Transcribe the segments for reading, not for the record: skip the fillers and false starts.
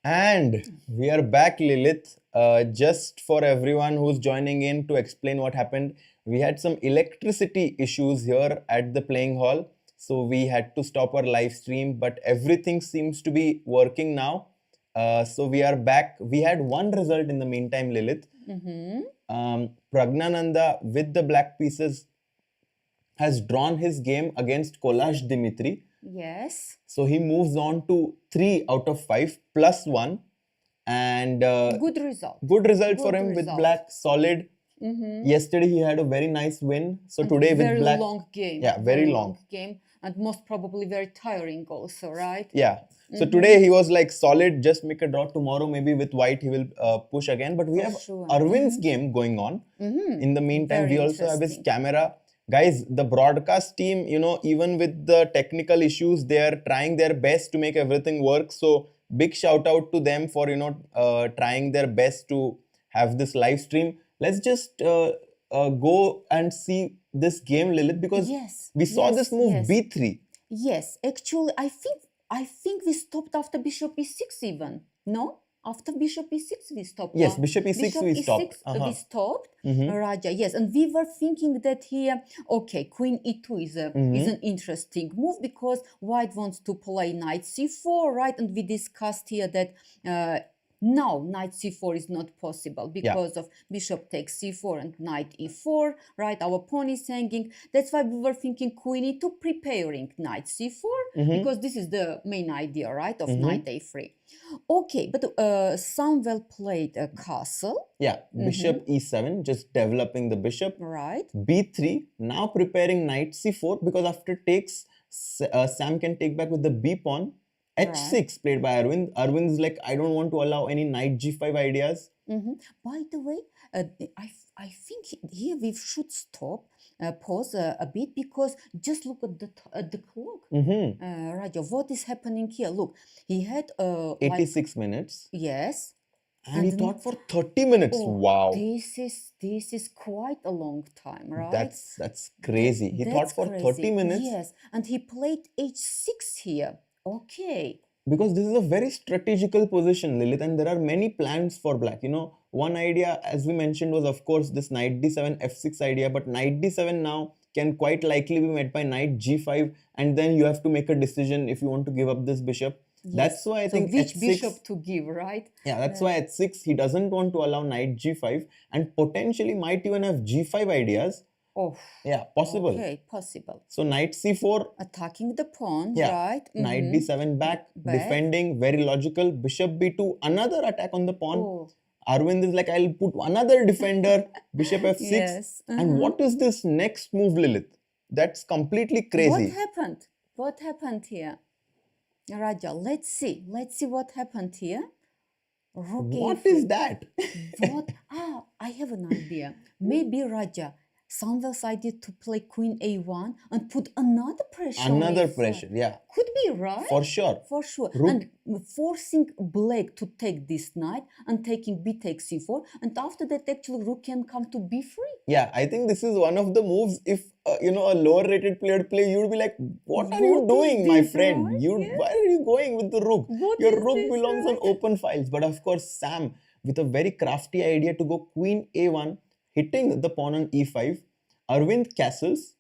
And we are back, Lilith. Just for everyone who's joining in to explain what happened, we had some electricity issues here at the playing hall. So we had to stop our live stream, but everything seems to be working now. So we are back. We had one result in the meantime, Lilith. Praggnanandhaa with the black pieces has drawn his game against Kollars Dmitri. Yes. So he moves on to 3 out of 5 plus 1. And good result. Good result for him with black, solid. Yesterday he had a very nice win. So And today with very black. long game. Yeah, very long game. And most probably very tiring also, right? Yeah. So today he was like solid, just make a draw. Tomorrow maybe with white he will push again. But we have Arvind's game going on. In the meantime, Very we also have his camera. Guys, the broadcast team, even with the technical issues, they are trying their best to make everything work. So big shout out to them for, trying their best to have this live stream. Let's just go and see this game, Lilith, because we saw this move b3. Yes, actually, I think we stopped after bishop e6 even. No? After bishop e6 we stopped. Yes, bishop e6 we stopped. We stopped. Raja, yes. And we were thinking that here, okay, queen e2 is an interesting move because white wants to play knight c4, right? And we discussed here that now knight c4 is not possible because of bishop takes c4 and knight e4, right? Our pawn is hanging. That's why we were thinking queen e2, preparing knight c4 because this is the main idea, right, of knight a3. Okay, but Samuel played a castle. Yeah, bishop e7, just developing the bishop. Right. b3, now preparing knight c4 because after takes, Sam can take back with the b pawn. h6 played by Arvind. Arvind is like, I don't want to allow any knight g5 ideas. By the way, I think here we should stop, pause a bit because just look at the clock. Raja, what is happening here? Look, he had 86 minutes. Yes. And he thought for 30 minutes. Wow. This is quite a long time, right? That's crazy. He thought for 30 minutes. Yes, and he played h6 here. Okay. Because this is a very strategical position, Lilith, and there are many plans for black. One idea, as we mentioned, was of course this knight d7, f6 idea, but knight d7 now can quite likely be met by knight g5, and then you have to make a decision if you want to give up this bishop. Yes. That's why I think which h6, bishop to give, right? Yeah, that's why at 6 he doesn't want to allow knight g5 and potentially might even have g5 ideas. Oh, yeah, possible. Okay, possible. So knight c4. Attacking the pawn, right? Knight d7 back, defending, very logical. Bishop b2, another attack on the pawn. Arvind is like, I'll put another defender, bishop f6. Yes. And what is this next move, Lilith? That's completely crazy. What happened here? Raja, let's see what happened here. Rook what is that? What? I have an idea. Maybe Raja, Samuel's idea to play queen a1 and put another pressure. Another pressure, yeah. Could be, right? For sure. For sure. Rook. And forcing black to take this knight and taking b takes c4. And after that, actually, rook can come to b3. Yeah, I think this is one of the moves. If, a lower rated player play, you would be like, what are you doing, my friend? Right? Why are you going with the rook? Your rook belongs on open files. But of course, Sam, with a very crafty idea to go queen a1, hitting the pawn on e5, Arvind castles,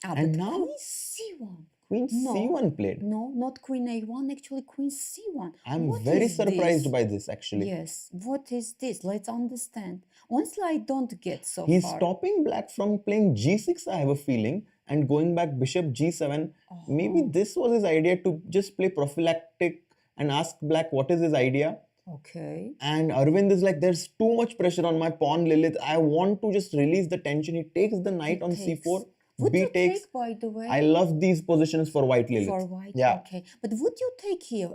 and now queen c1. Queen c1 played. No, not queen a1, actually queen c1. I'm very surprised by this, actually. Yes, what is this? Let's understand. Honestly, I don't get so He's far. stopping black from playing g6, I have a feeling, and going back bishop g7. Maybe this was his idea to just play prophylactic and ask black what is his idea. Okay. And Arvind is like, there's too much pressure on my pawn, Lilith. I want to just release the tension. He takes the knight on c4. Would B you takes. Take, by the way? I love these positions for white, Lilith. For white, yeah. Okay. But would you take here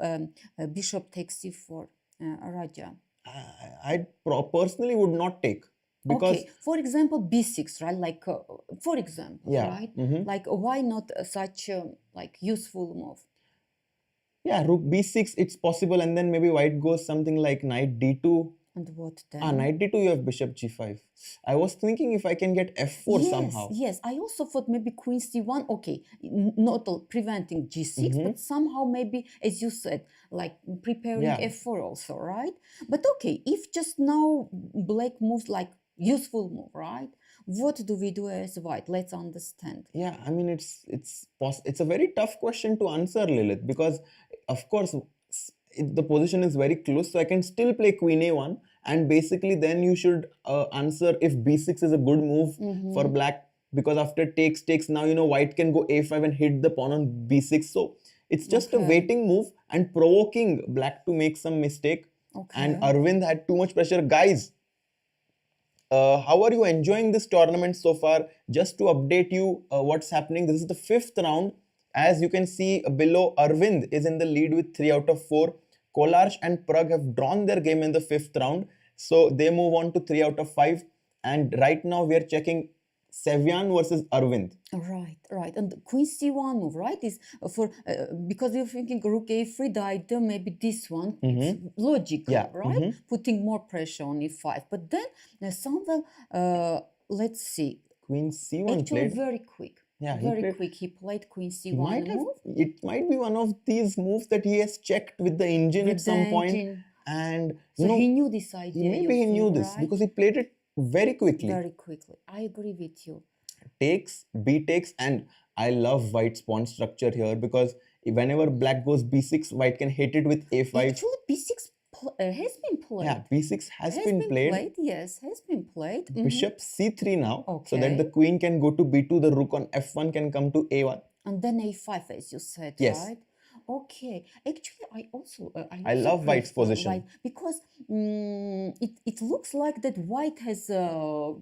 bishop takes c4, Raja? I personally would not take. Because okay, for example, b6, right? Like, for example, right? Like, why not such like useful move? Yeah, rook b6, it's possible, and then maybe white goes something like knight d2 And what then? Knight d2, you have bishop g5. I was thinking if I can get f4 somehow. Yes, I also thought maybe queen c1, okay, not preventing g6, but somehow maybe, as you said, like preparing f4 also, right? But okay, if just now black moves like useful move, right? What do we do as white? Let's understand. Yeah, I mean, it's a very tough question to answer, Lilith, because of course the position is very close, so I can still play queen a1, and basically then you should answer if b6 is a good move for black, because after takes now, you know, white can go a5 and hit the pawn on b6, so it's just a waiting move and provoking black to make some mistake. And Aravindh had too much pressure. Guys, how are you enjoying this tournament so far? Just to update you what's happening, this is the 5th round. As you can see below, Aravindh is in the lead with 3 out of 4. Kollars and Pragg have drawn their game in the 5th round, so they move on to 3 out of 5. And right now we are checking Sevian versus Aravindh. Right. And queen c1 move, right, is for because we're thinking rook a3, the idea maybe this one, it's logical, right? Putting more pressure on e5. But then Samuel, let's see. Queen c1 actually played. Very quick. Yeah, very quick. He played queen c1 move. It might be one of these moves that he has checked with the engine at some point. And so he knew this idea. Maybe he knew this, right? Because he played it very quickly. I agree with you. Takes, b takes, and I love white's pawn structure here, because whenever black goes b6, white can hit it with a5. Actually, b6 has been played. Yeah, b6 has been played. Yes, has been played. Bishop c3 now, so that the queen can go to b2, the rook on f1 can come to a1. And then a5, as you said, yes. Right? Okay, actually, I also I love white's position, white, because it looks like that white has a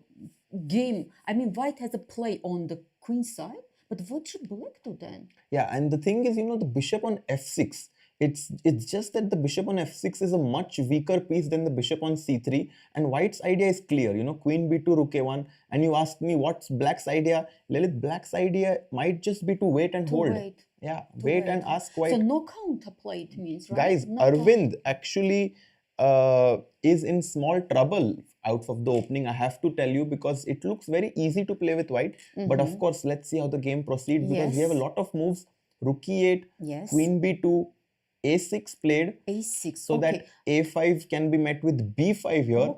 game. I mean, white has a play on the queen side, but what should black do then? Yeah, and the thing is, you know, the bishop on f6. It's just that the bishop on f6 is a much weaker piece than the bishop on c3, and white's idea is clear, you know, queen b2, rook a1. And you asked me what's black's idea. Lilith, black's idea might just be to wait and hold. Yeah, wait and ask white. So no counter play, it means, right? Guys, no Aravindh actually is in small trouble out of the opening, I have to tell you, because it looks very easy to play with white. But of course, let's see how the game proceeds, because we have a lot of moves. Rook e8, queen b2, a6 played, a6, so that a5 can be met with b5 here.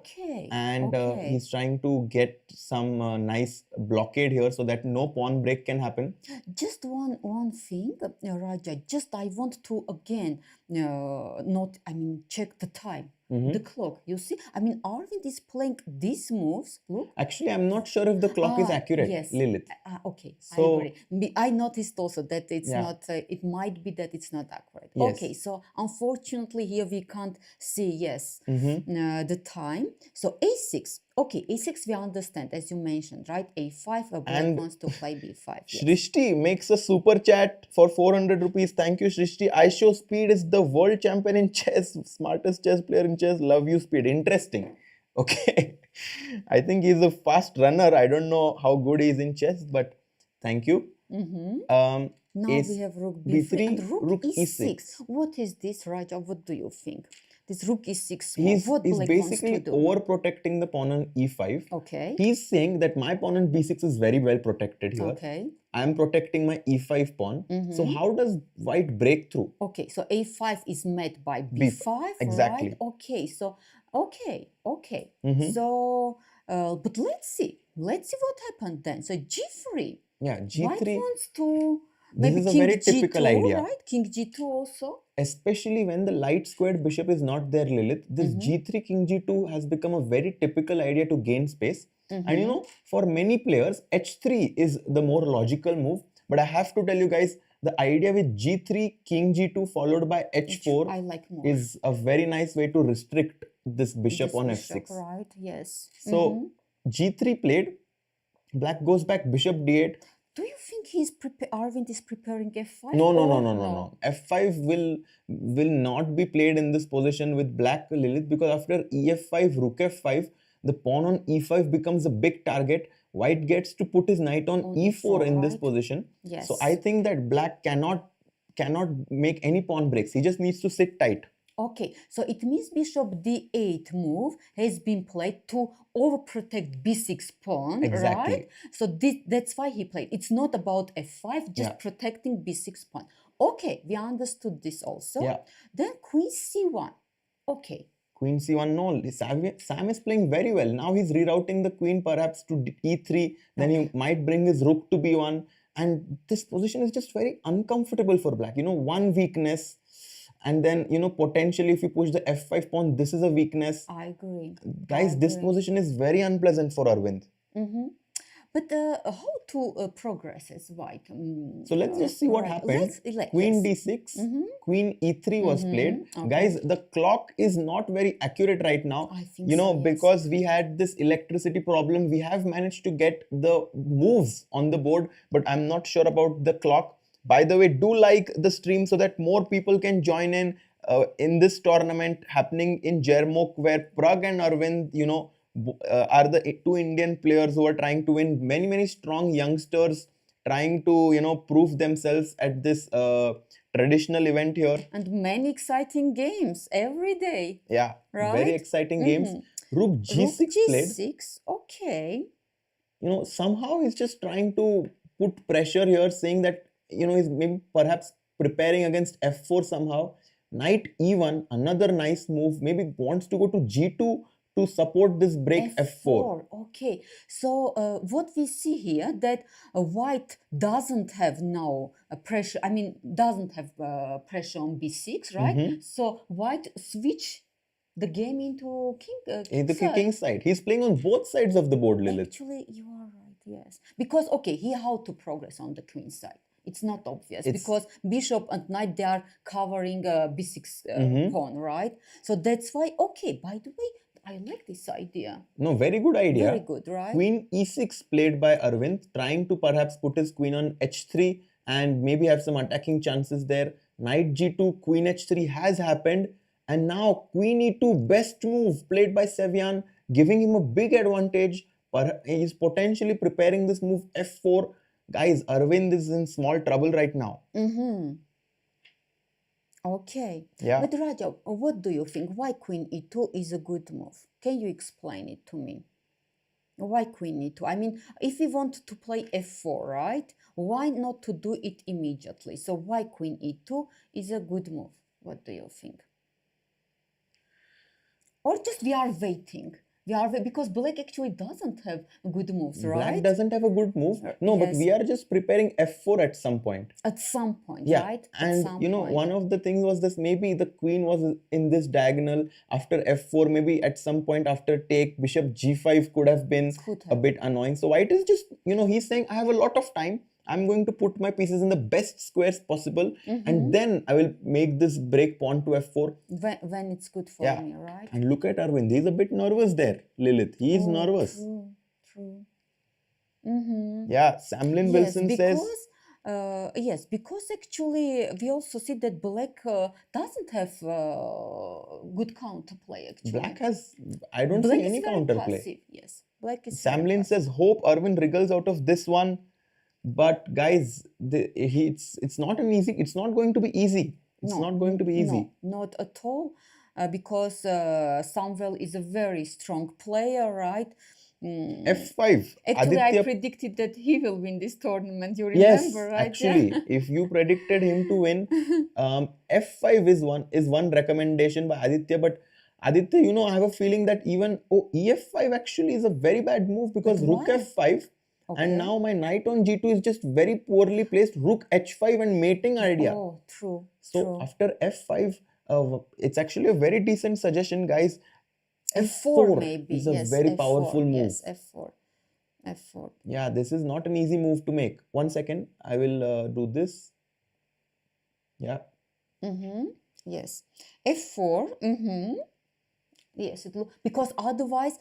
And he's trying to get some nice blockade here, so that no pawn break can happen. Just one thing, Raja, just I want to again check the time. The clock, you see, I mean, Aravindh is playing these moves. Look, actually, I'm not sure if the clock is accurate. Yes, Lilith. Okay, so I agree. I noticed also that it's not. It might be that it's not accurate. Yes. Okay, so unfortunately here we can't see the time. So a6. Okay, a6 we understand, as you mentioned, right? a5, black wants to play b5. Yes. Shrishti makes a super chat for 400 rupees. Thank you, Shrishti. I show Speed is the world champion in chess, smartest chess player in chess. Love you, Speed. Interesting. Okay. I think he's a fast runner. I don't know how good he is in chess, but thank you. Now we have rook b3 and rook e6. What is this, Raja? What do you think? This rook e6 move, he's basically overprotecting the pawn on e5. Okay. He's saying that my pawn on b6 is very well protected here. Okay. I'm protecting my e5 pawn. So how does white break through? Okay, so a5 is met by b5, exactly. Right? Okay, so So, but let's see what happened then. So g3. Yeah, g3. White wants to. This is a very typical idea. Right? King g2 also. Especially when the light squared bishop is not there, Lilith. This g3, king g2 has become a very typical idea to gain space. And you know, for many players, h3 is the more logical move. But I have to tell you guys, the idea with g3, king g2 followed by h4 I like more. Is a very nice way to restrict this bishop on f6. Right, yes. So g3 played, black goes back, bishop d8. Do you think Aravindh is preparing f5? No. f5 will not be played in this position with black, Lilith, because after ef5, rook f5, the pawn on e5 becomes a big target. White gets to put his knight on e4 in this position. Yes. So I think that black cannot make any pawn breaks. He just needs to sit tight. Okay, so it means bishop d8 move has been played to overprotect b6 pawn, Exactly. right? So that's why he played. It's not about f5, just Yeah. protecting b6 pawn. Okay, we understood this also. Yeah. Then queen c1. Okay. Queen c1, no, Sam is playing very well. Now he's rerouting the queen perhaps to e3, then he might bring his rook to b1, and this position is just very uncomfortable for black. You know, one weakness, and then, you know, potentially if you push the f5 pawn, this is a weakness. I agree. Guys, this position is very unpleasant for Aravindh. But how to progress as white? So let's just see what happened. Queen d6, queen e3 was played. Okay. Guys, the clock is not very accurate right now. I think you know, so, yes. because we had this electricity problem, we have managed to get the moves on the board, but I'm not sure about the clock. By the way, do like the stream so that more people can join in this tournament happening in Bjerre, where Pragg and Aravindh, you know, are the two Indian players who are trying to win. Many strong youngsters trying to, you know, prove themselves at this traditional event here. And many exciting games every day. Yeah, right? Very exciting games. Rook g6 played. G6, okay. You know, somehow he's just trying to put pressure here, saying that, you know, he's maybe perhaps preparing against f4 somehow. Knight e1, another nice move. Maybe wants to go to g2 to support this break f4. Okay, so what we see here, that white doesn't have now pressure, I mean, doesn't have pressure on b6, right? So white switch the game into king side. He's playing on both sides of the board, Lilith. Actually, you are right, yes. Because, okay, here how to progress on the queen side. It's not obvious because bishop and knight, they are covering b6 pawn, right? So that's why, okay, by the way, I like this idea. No, very good idea. Very good, right? Queen e6 played by Aravindh, trying to perhaps put his queen on h3 and maybe have some attacking chances there. Knight g2, queen h3 has happened. And now queen e2, best move played by Sevian, giving him a big advantage. He's potentially preparing this move f4. Guys, Aravindh is in small trouble right now. Okay. Yeah. But Raja, what do you think? Why queen e2 is a good move? Can you explain it to me? Why queen e2? I mean, if we want to play f4, right? Why not to do it immediately? So why queen e2 is a good move? What do you think? Or just we are waiting? Because black actually doesn't have good moves, right? Black doesn't have a good move. No, yes. But we are just preparing f4 at some point. At some point, yeah. Right? And you know, one of the things was this, maybe the queen was in this diagonal after f4, maybe at some point after take, bishop g5 could have been a bit annoying. So white is just, you know, he's saying, I have a lot of time. I'm going to put my pieces in the best squares possible, and then I will make this break pawn to f4. When it's good for me, right? And look at Aravindh. He's a bit nervous there, Lilith. He is nervous. True. Yeah, Samuel Wilson says... yes, because actually we also see that black doesn't have good counterplay, actually. Black has... I don't see any counterplay. Passive. Yes, black is Samuel says, hope Aravindh wriggles out of this one. But guys, it's not an easy. It's not going to be easy. It's not going to be easy. No, not at all. Because Samuel is a very strong player, right? F5. Actually, I predicted that he will win this tournament. You remember, right? Actually, if you predicted him to win, F5 is one recommendation by Aditya. But Aditya, you know, I have a feeling that even EF5 actually is a very bad move, because Rook F5. Okay. And now my knight on g2 is just very poorly placed. Rook h5 and mating idea. Oh, true. So after f5, it's actually a very decent suggestion, guys. f4 maybe is a very powerful move. Yes, f4. Yeah, this is not an easy move to make. 1 second, I will do this. Yeah. Yes, f4. Yes, because otherwise,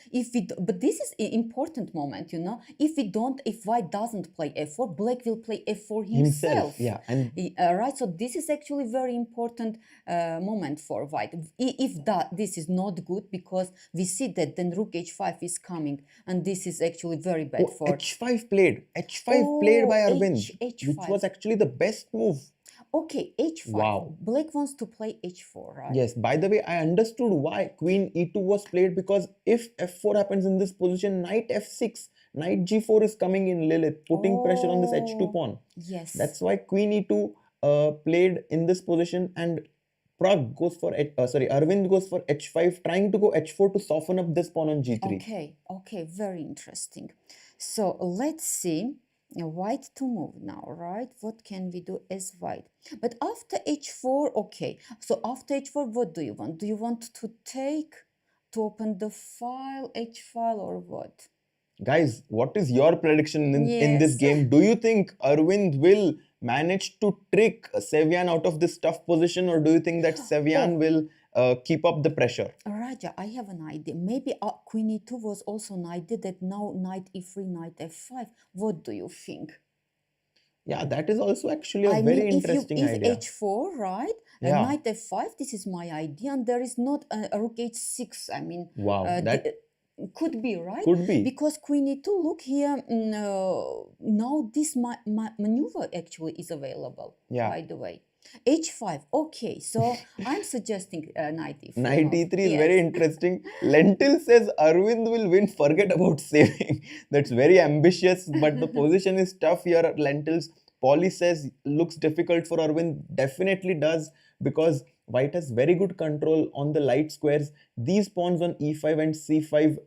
but this is an important moment, you know. If white doesn't play f4, black will play f4 himself. Yeah, and right. So this is actually very important moment for white. If this is not good, because we see that then rook h5 is coming, and this is actually very bad for h5 played. H5 played by Aravindh, which was actually the best move. Okay, h5. Wow. Black wants to play h4, right? Yes, by the way, I understood why queen e2 was played, because if f4 happens in this position, knight f6, knight g4 is coming in, Lilith, putting pressure on this h2 Oh, pawn. yes. That's why queen e2 played in this position, and Pragg goes for Arvind goes for h5, trying to go h4 to soften up this pawn on g3. Okay, okay, very interesting. So let's see. White to move now, right? What can we do as white? But after h4, okay. So after h4, what do you want? Do you want to take, to open the file, h file, or what? Guys, what is your prediction in this Yes. game? Do you think Arvind will manage to trick Sevian out of this tough position, or do you think that Sevian will keep up the pressure? Raja, I have an idea. Maybe queen e2 was also an idea, that now knight e3, knight f5. What do you think? Yeah, that is also actually a I very mean, interesting if idea. h4, right? Yeah. Knight f5, this is my idea, and there is not a rook h6. I mean, Wow, that could be, right? could be. Because queen e2, look here, now this maneuver actually is available, Yeah. by the way. h5, okay, so I'm suggesting knight e3. Knight e3 is Yes. very interesting. Lentil says Arvind will win, forget about saving. That's very ambitious, but the position is tough here at Lentils. Polly says looks difficult for Arvind. Definitely does, because white has very good control on the light squares. These pawns on e5 and c5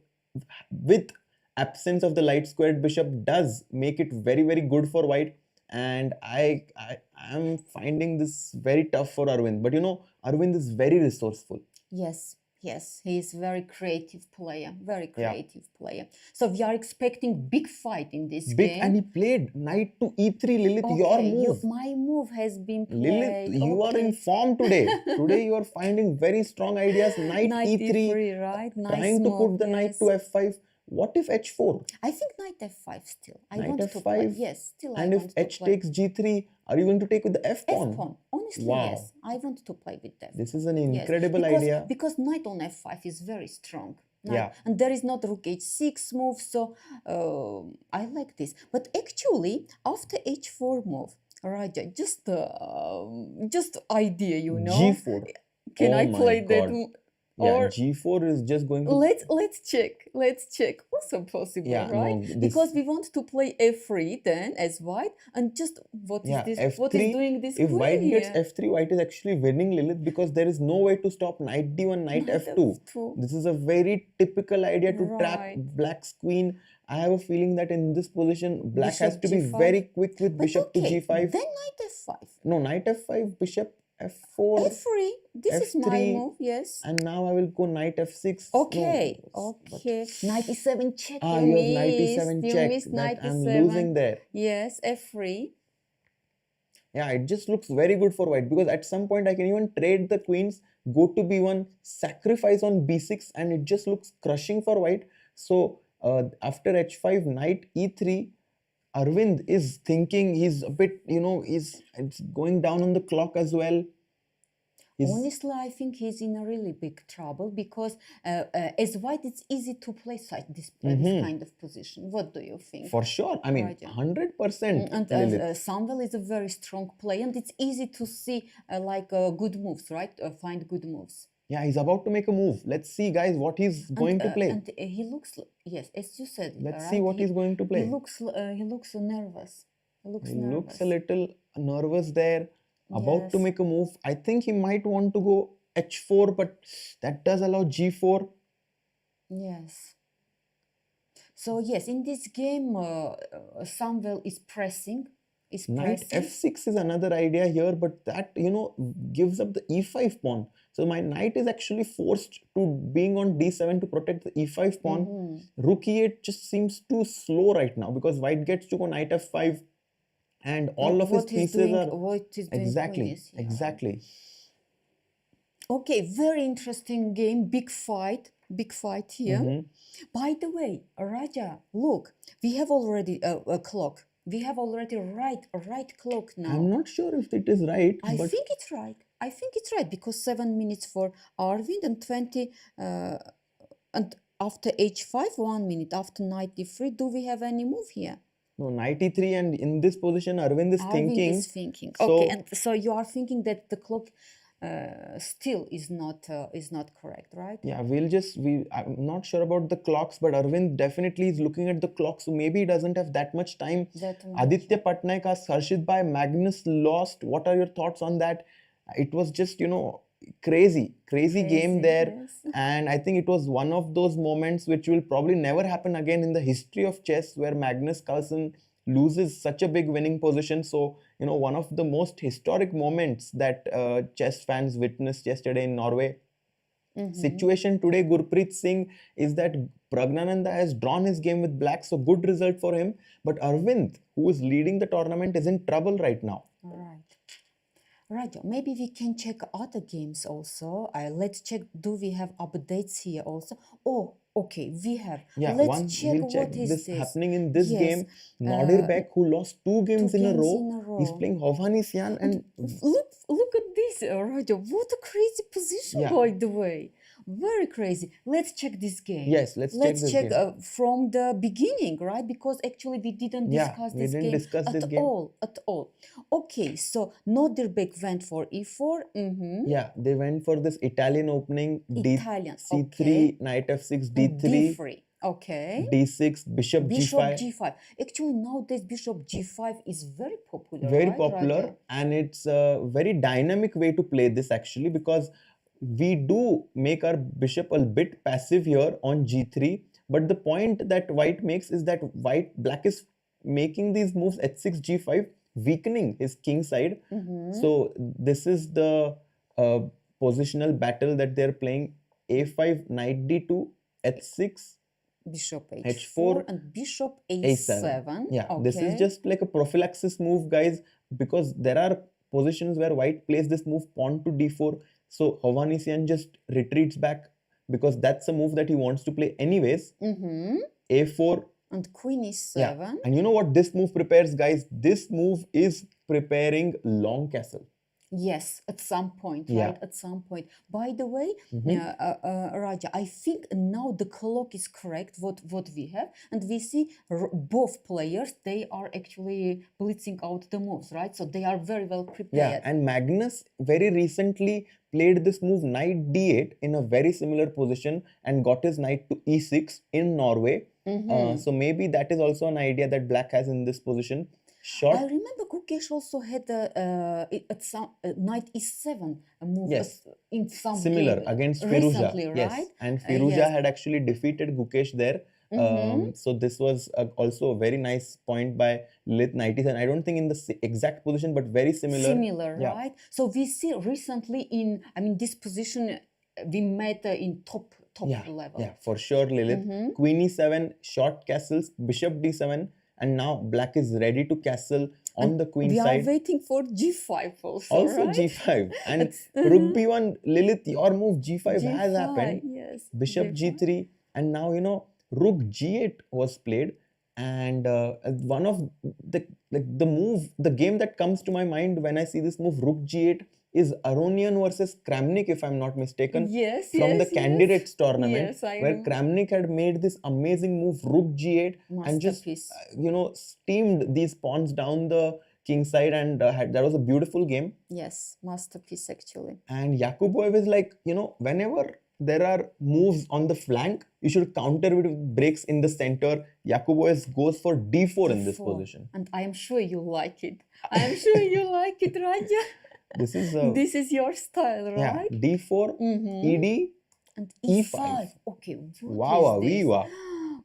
with absence of the light squared bishop does make it very, very good for white. And I am finding this very tough for Arvind. But you know, Arvind is very resourceful. Yes, yes, he is very creative player, very creative player. So we are expecting big fight in this game. And he played knight to e3. Lilith, Okay, your move. my move has been played. Lilith, you are in form today. Today you are finding very strong ideas. Knight e3, right? Nice trying to move, put the knight to f5. What if h4? I think knight f5 still. I Knight want f5. to play. Yes, still And I if want to h play. takes g3, are you going to take with the f pawn? F-pawn. Honestly, Wow. yes. I want to play with that. This is an Yes, incredible idea. because knight on f5 is very strong. Yeah. And there is not rook h6 move, so I like this. But actually, after h4 move, Raja, just idea, you know. g4. Can Oh I my play God. that? Yeah, Or g4 is just going to... let's check. Also possible, Yeah, right? no, this- Because we want to play f3 then as white, and just what is Yeah, this? f3. What is doing this If queen white here? gets f3, white is actually winning, Lilith, because there is no way to stop knight d1, knight f2. This is a very typical idea to trap Right. black's queen. I have a feeling that in this position, black has Bishop to be g5. very quick with But bishop okay, to g5. then knight f5. No, knight f5, bishop f4, f3. This is my f3, move, yes. and now I will go knight f6. Okay, No, but- okay. Knight e7 check. Ah, you you have missed. knight e7 You check. missed knight That I'm e7. losing there. Yes, f3. Yeah, it just looks very good for white, because at some point I can even trade the queens, go to b1, sacrifice on b6, and it just looks crushing for white. So after h5, knight e3, Arvind is thinking, he's a bit, it's going down on the clock as well. Honestly, I think he's in a really big trouble, because as white, it's easy to play this kind of position. What do you think? For sure. I mean, Raja. 100%. And Lilith. Samuel is a very strong player, and it's easy to see good moves, right? Find good moves. Yeah, he's about to make a move. Let's see, guys, what he's going to play. And he looks, yes, as you said. Let's right? see what he's going to play. He looks nervous. He looks He nervous. looks a little nervous there, about to Yes. make a move. I think he might want to go h4, but that does allow g4. Yes. So yes, in this game, Samuel is pressing. Knight f6 is another idea here, but that, gives up the e5 pawn. So my knight is actually forced to being on d7 to protect the e5 pawn. Rook e8 just seems too slow right now, because white gets to go knight f5, and all of his pieces are... What is doing Exactly, Queen is, yeah. exactly. Okay, very interesting game. Big fight here. By the way, Raja, look, we have already a clock. We have already right clock now. I'm not sure if it is right, I but think it's right. I think it's right, because 7 minutes for Arvind and 20 and after h5 1 minute, after knight d3. Do we have any move here? No, knight e3, and in this position, Arvind is Arvind thinking. is thinking. So, Okay, and so you are thinking that the clock still is not correct, right? yeah, I'm not sure about the clocks, but Arvind definitely is looking at the clock, so maybe he doesn't have that much time. That much. Aditya Patnaik asks, Harshit bhai, Magnus lost. What are your thoughts on that? It was just, crazy game there. Yes. And I think it was one of those moments which will probably never happen again in the history of chess, where Magnus Carlsen loses such a big winning position. So, one of the most historic moments that chess fans witnessed yesterday in Norway. Situation today, Gurpreet Singh, is that Praggnanandhaa has drawn his game with black, so good result for him. But Arvind, who is leading the tournament, is in trouble right now. Right. Right, maybe we can check other games also. Let's check, do we have updates here also? Oh, okay, we have. Yeah, Let's check we'll check what is this this happening in this Yes, game. Nodirbek, who lost two games in a row, he's row. playing Hovhannisyan, and Look at this, Raja. What a crazy position, Yeah. by the way. Very crazy. Let's check this game. Yes, let's check this game. From the beginning, right? Because actually we didn't Yeah, discuss we this didn't game discuss this game. at all. Okay, so Nodirbek went for e4. yeah, they went for this Italian opening, Italian, c3, okay. knight f6, And d3, d3. Okay. d6, bishop Bishop g5. g5. Actually, nowadays bishop g5 is very popular. Very right, popular, Raja? and it's a very dynamic way to play this actually, because we do make our bishop a bit passive here on g3, but the point that white makes is that black is making these moves h6 g5, weakening his king side. So this is the positional battle that they're playing. A5, knight d2, h6, Bishop h4, and bishop a7. Yeah, Okay. this is just like a prophylaxis move, guys, because there are positions where white plays this move pawn to d4. So Hovhannisyan just retreats back because that's a move that he wants to play anyways. A4. And queen e7. Yeah. And you know what this move prepares, guys? This move is preparing long castle. Yes, at some point, Yeah. right? At some point. By the way, Raja, I think now the clock is correct, what we have. And we see both players, they are actually blitzing out the moves, right? So they are very well Yeah, prepared. and Magnus very recently played this move knight d8 in a very similar position and got his knight to e6 in Norway. So maybe that is also an idea that black has in this position. Short. I remember Gukesh also had at some knight e7 a move Yes. in some Similar game against recently, Firuza. Yes, right? and Firuza yes. had actually defeated Gukesh there. So this was also a very nice point by Lilith knight e7. I don't think in the exact position, but very similar. Similar, Yeah. right? So we see recently this position we met in top level. Yeah, for sure, Lilith. Queen e7, short castles, bishop d7, and now black is ready to castle on the queen we side. are waiting for g5 also, Also right? g5. And rook b1, Lilith, your move g5 has G5, happened. yes. Bishop g3, and now rook g8 was played, and one of the game that comes to my mind when I see this move rook g8 is Aronian versus Kramnik, if I'm not mistaken, Yes, from the yes, candidates tournament, Yes, I where remember. Kramnik had made this amazing move rook g8 and just Masterpiece. steamed these pawns down the king side, and that was a beautiful game. Yes, masterpiece actually. And Yakubboev is like, whenever there are moves on the flank, you should counter with breaks in the center. Yakubboev goes for d4 in this D4. position. And I am sure you like it. I am sure you like it, Raja. This is This is your style, yeah, right? d4, ed, And E5. e5. Okay, wow, what is this? wow.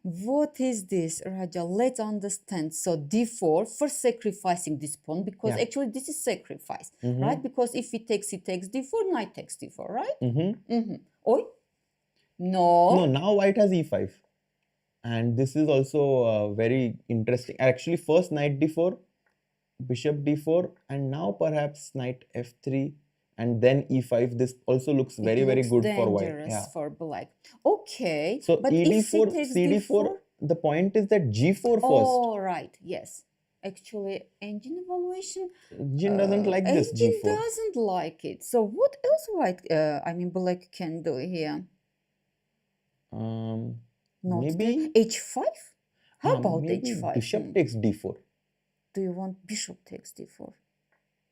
What is this, Raja? Let's understand. So d4, first sacrificing this pawn, because Yeah. actually this is sacrifice, right? Because if he takes d4, knight takes d4, right? Oi? No. No, now white has e5. And this is also very interesting. Actually, first knight d4, bishop d4, and now perhaps knight f3, and then e5. This also looks very, very good for white. Dangerous Yeah. for black. Okay. So but if ed4, he takes cd4, the point is that g4 first. Oh, right. Yes. Actually, engine evaluation. Engine doesn't like this Engine g4. doesn't like it. So what else white? Black can do here. Not Maybe h5. How about maybe h5? bishop takes d4. Do you want bishop takes d4?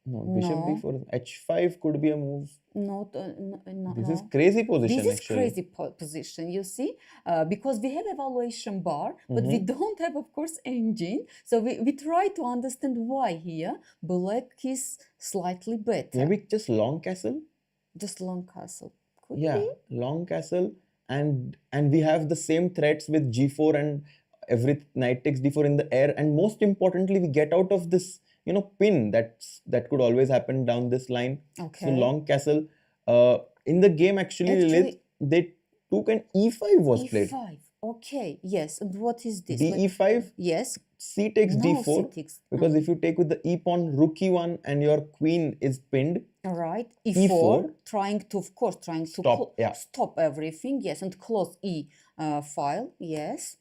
No, bishop No. d4. h5 could be a move. Not, no, This no. is crazy position This is actually. crazy position, you see, because we have evaluation bar, but we don't have, of course, engine. So we try to understand why here black is slightly better. Maybe just long castle. Just long castle. Could Yeah, be. long castle, and we have the same threats with g4 and every knight takes d4 in the air, and most importantly we get out of this pin that could always happen down this line. Okay. So long castle. In the game actually, Lilith, they took an e5 was played. e5. Okay, yes. And what is this? d e5. Yes. C takes No, d4 C takes, because if you take with the e pawn, rook e1 and your queen is pinned. All right, E4, e4, trying to stop, yeah. stop everything, yes, and close file, yes.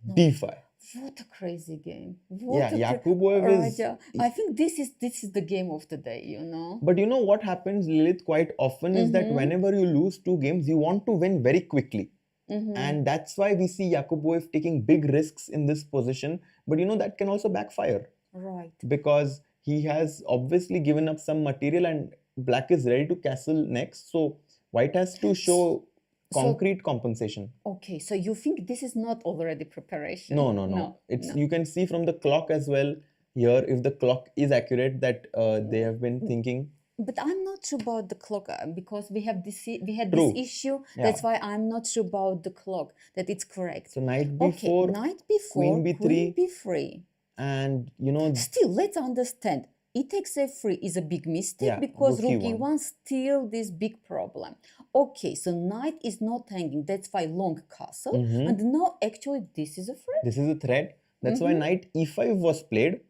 d5. What a crazy game! Yakubboev is. I think this is the game of the day, But you know what happens, Lilith, quite often is that whenever you lose 2 games, you want to win very quickly. And that's why we see Yakubboev taking big risks in this position. But that can also backfire. Right. Because he has obviously given up some material and black is ready to castle next. So white has to show concrete compensation. Okay, so you think this is not already preparation? No. You can see from the clock as well here, if the clock is accurate, that they have been thinking. But I'm not sure about the clock because we had this issue. Yeah. That's why I'm not sure about the clock that it's correct. So knight b4, okay, knight b4, queen b3, queen b3. And still, let's understand. E takes f3 is a big mistake because rook e1 still this big problem. Okay, so knight is not hanging. That's why long castle. And now actually this is a threat. This is a threat. That's why knight e5 was played.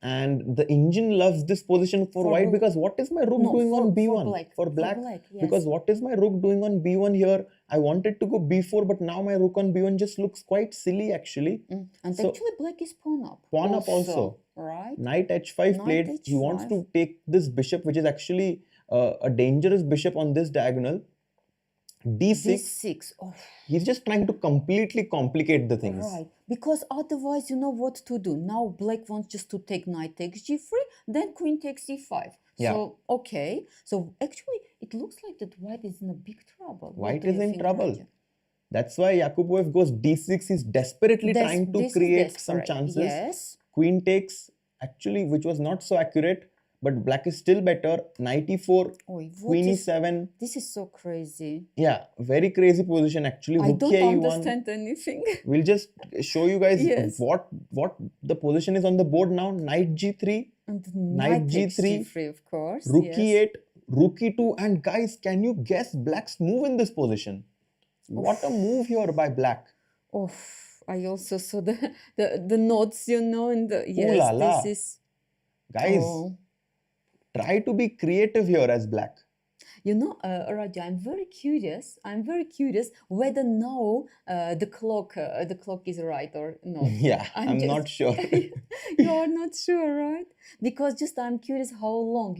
And the engine loves this position for white because what is my rook doing on b1? For black. Yes. Because what is my rook doing on b1 here? I wanted to go b4, but now my rook on b1 just looks quite silly actually. And so, actually black is pawn up. Pawn up also. Right. Knight h5 played. H5. He wants to take this bishop, which is actually a dangerous bishop on this diagonal. d6. Oh. He's just trying to completely complicate the things. Right. Because otherwise you know what to do. Now black wants just to take knight takes g3, then queen takes e5. Yeah. So, okay. So actually it looks like that white is in a big trouble. White is in trouble. Raja? That's why Yakubboev goes d6. He's desperately trying to create some chances. Yes. Queen takes, actually, which was not so accurate, but black is still better. Knight e4, queen e7. This is so crazy. Yeah, very crazy position actually. I don't understand anything. We'll just show you guys what the position is on the board now. Knight g3, and knight g3, of course. Rook e8, rook e2, and guys, can you guess black's move in this position? What a move here by black. Oh, I also saw the notes, in the Ooh la la. This is guys. Try to be creative here as black. Raja, I'm very curious whether now the clock is right or not. Yeah, I'm not sure. You are not sure, right? Because I'm curious how long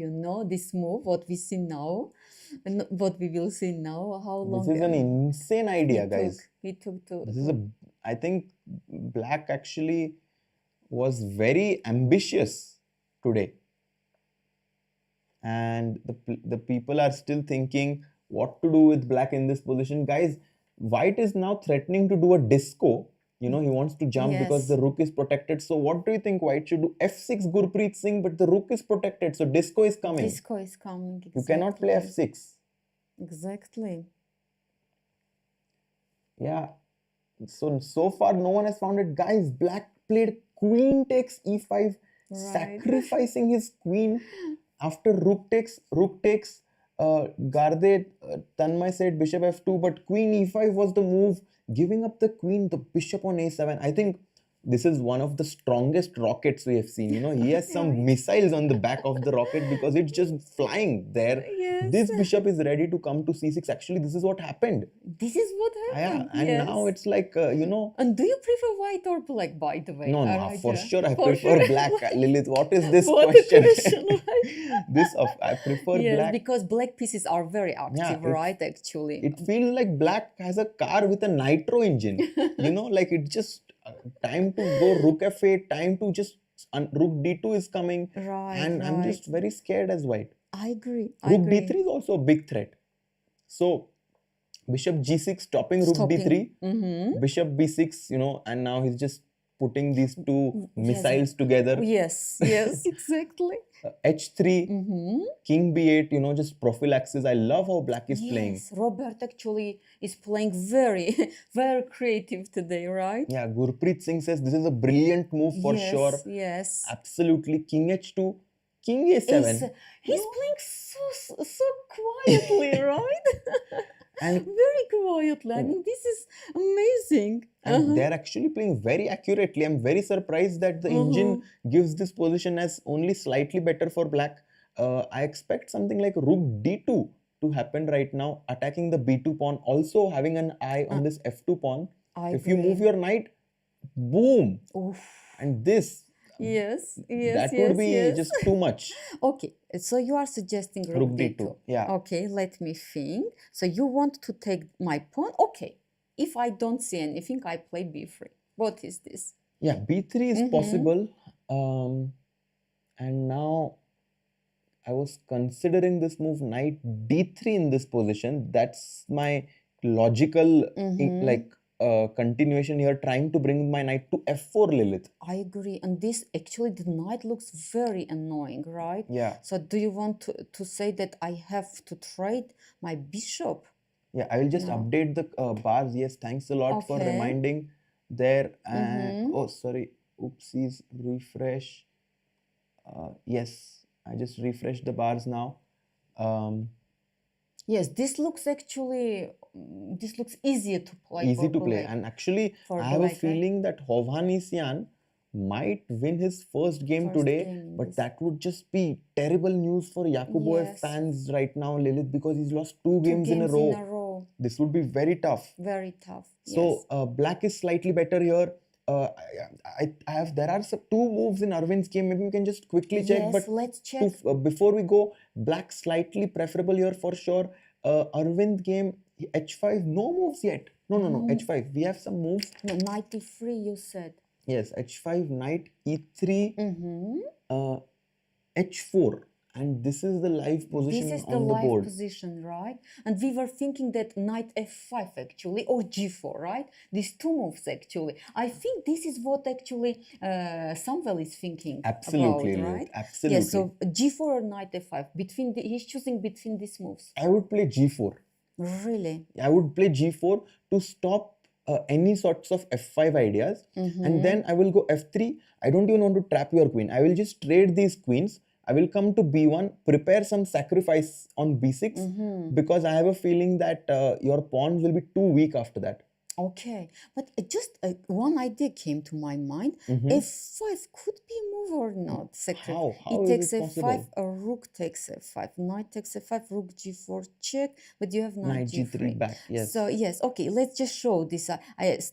this move, what we see now, and what we will see now. How long? This is an insane idea, guys. I think black actually was very ambitious today. And the people are still thinking what to do with black in this position. Guys, white is now threatening to do a disco. He wants to jump because the rook is protected. So what do you think white should do? f6 Gurpreet Singh, but the rook is protected. So disco is coming. Disco is coming, exactly. You cannot play f6. Exactly. Yeah. So far no one has found it. Guys, black played queen takes e5, sacrificing his queen. After rook takes, Garde, Tanmay said bishop f2, but queen e5 was the move, giving up the queen, the bishop on a7. I think this is one of the strongest rockets we have seen. He has some missiles on the back of the rocket because it's just flying there. Yes. This bishop is ready to come to c6. Actually, this is what happened. This is what happened. Yeah, and now it's like, And do you prefer white or black, by the way? No, for sure I prefer black. Lilith, what is this question? I prefer black. Because black pieces are very active, right, actually. It feels like black has a car with a nitro engine. Like it just time to go rook f8, time to just rook d2 is coming, Right, and I'm just very scared as white. I agree. Rook d3 is also a big threat. So bishop g6 stopping rook d3, bishop b6, and now he's just putting these two missiles together. Yes, exactly. h3, king b8, just prophylaxis. I love how black is playing. Yes, Robert actually is playing very, very creative today, right? Yeah, Gurpreet Singh says this is a brilliant move for sure. Yes. Absolutely. King h2, king a7. He's playing so quietly, right? And very quietly. I mean, this is amazing. And they're actually playing very accurately. I'm very surprised that the engine gives this position as only slightly better for black. I expect something like rook d2 to happen right now, attacking the b2 pawn, also having an eye on this f2 pawn. If you move your knight, boom! Oof. And this, that would be just too much. Okay, so you are suggesting rook d2. Yeah. Okay, let me think. So you want to take my pawn? Okay. If I don't see anything, I play b3. What is this? Yeah, b3 is possible. And now I was considering this move, knight d3 in this position. That's my logical continuation here, trying to bring my knight to f4, Lilith. I agree. And this actually, the knight looks very annoying, right? Yeah. So do you want to say that I have to trade my bishop? Yeah, I will just update the bars. Yes, thanks a lot for reminding there. And oh, sorry. Oopsies. Refresh. Yes, I just refreshed the bars now. Yes, this looks easier to play. Easy to play. And actually, I have a feeling that Hovhannisyan might win his first game today, but that would just be terrible news for Yakubboev fans right now, Lilith, because he's lost two games in a row. This would be very tough. Very tough. So black is slightly better here. There are some two moves in Arvind's game. Maybe we can just quickly check. But let's check. Before we go, black slightly preferable here for sure. Arvind game h5, no moves yet. No, h5. We have some moves. No, knight e3, you said. Yes, h5, knight e3, h4. And this is the live position on the board. This is the live position, right? And we were thinking that knight f5 actually, or g4, right? These two moves actually. I think this is what actually Samuel is thinking about, right? Absolutely. Yes, so g4 or knight f5. He's choosing between these moves. I would play g4. Really? I would play g4 to stop any sorts of f5 ideas. And then I will go f3. I don't even want to trap your queen. I will just trade these queens. I will come to b1, prepare some sacrifice on b6 because I have a feeling that your pawns will be too weak after that. Okay, but just one idea came to my mind. F5 could be a move or not? How it takes is it f5, possible? a rook takes f5, knight takes f5, rook g4 check, but you have knight g3 back. Yes. So yes, okay, let's just show this.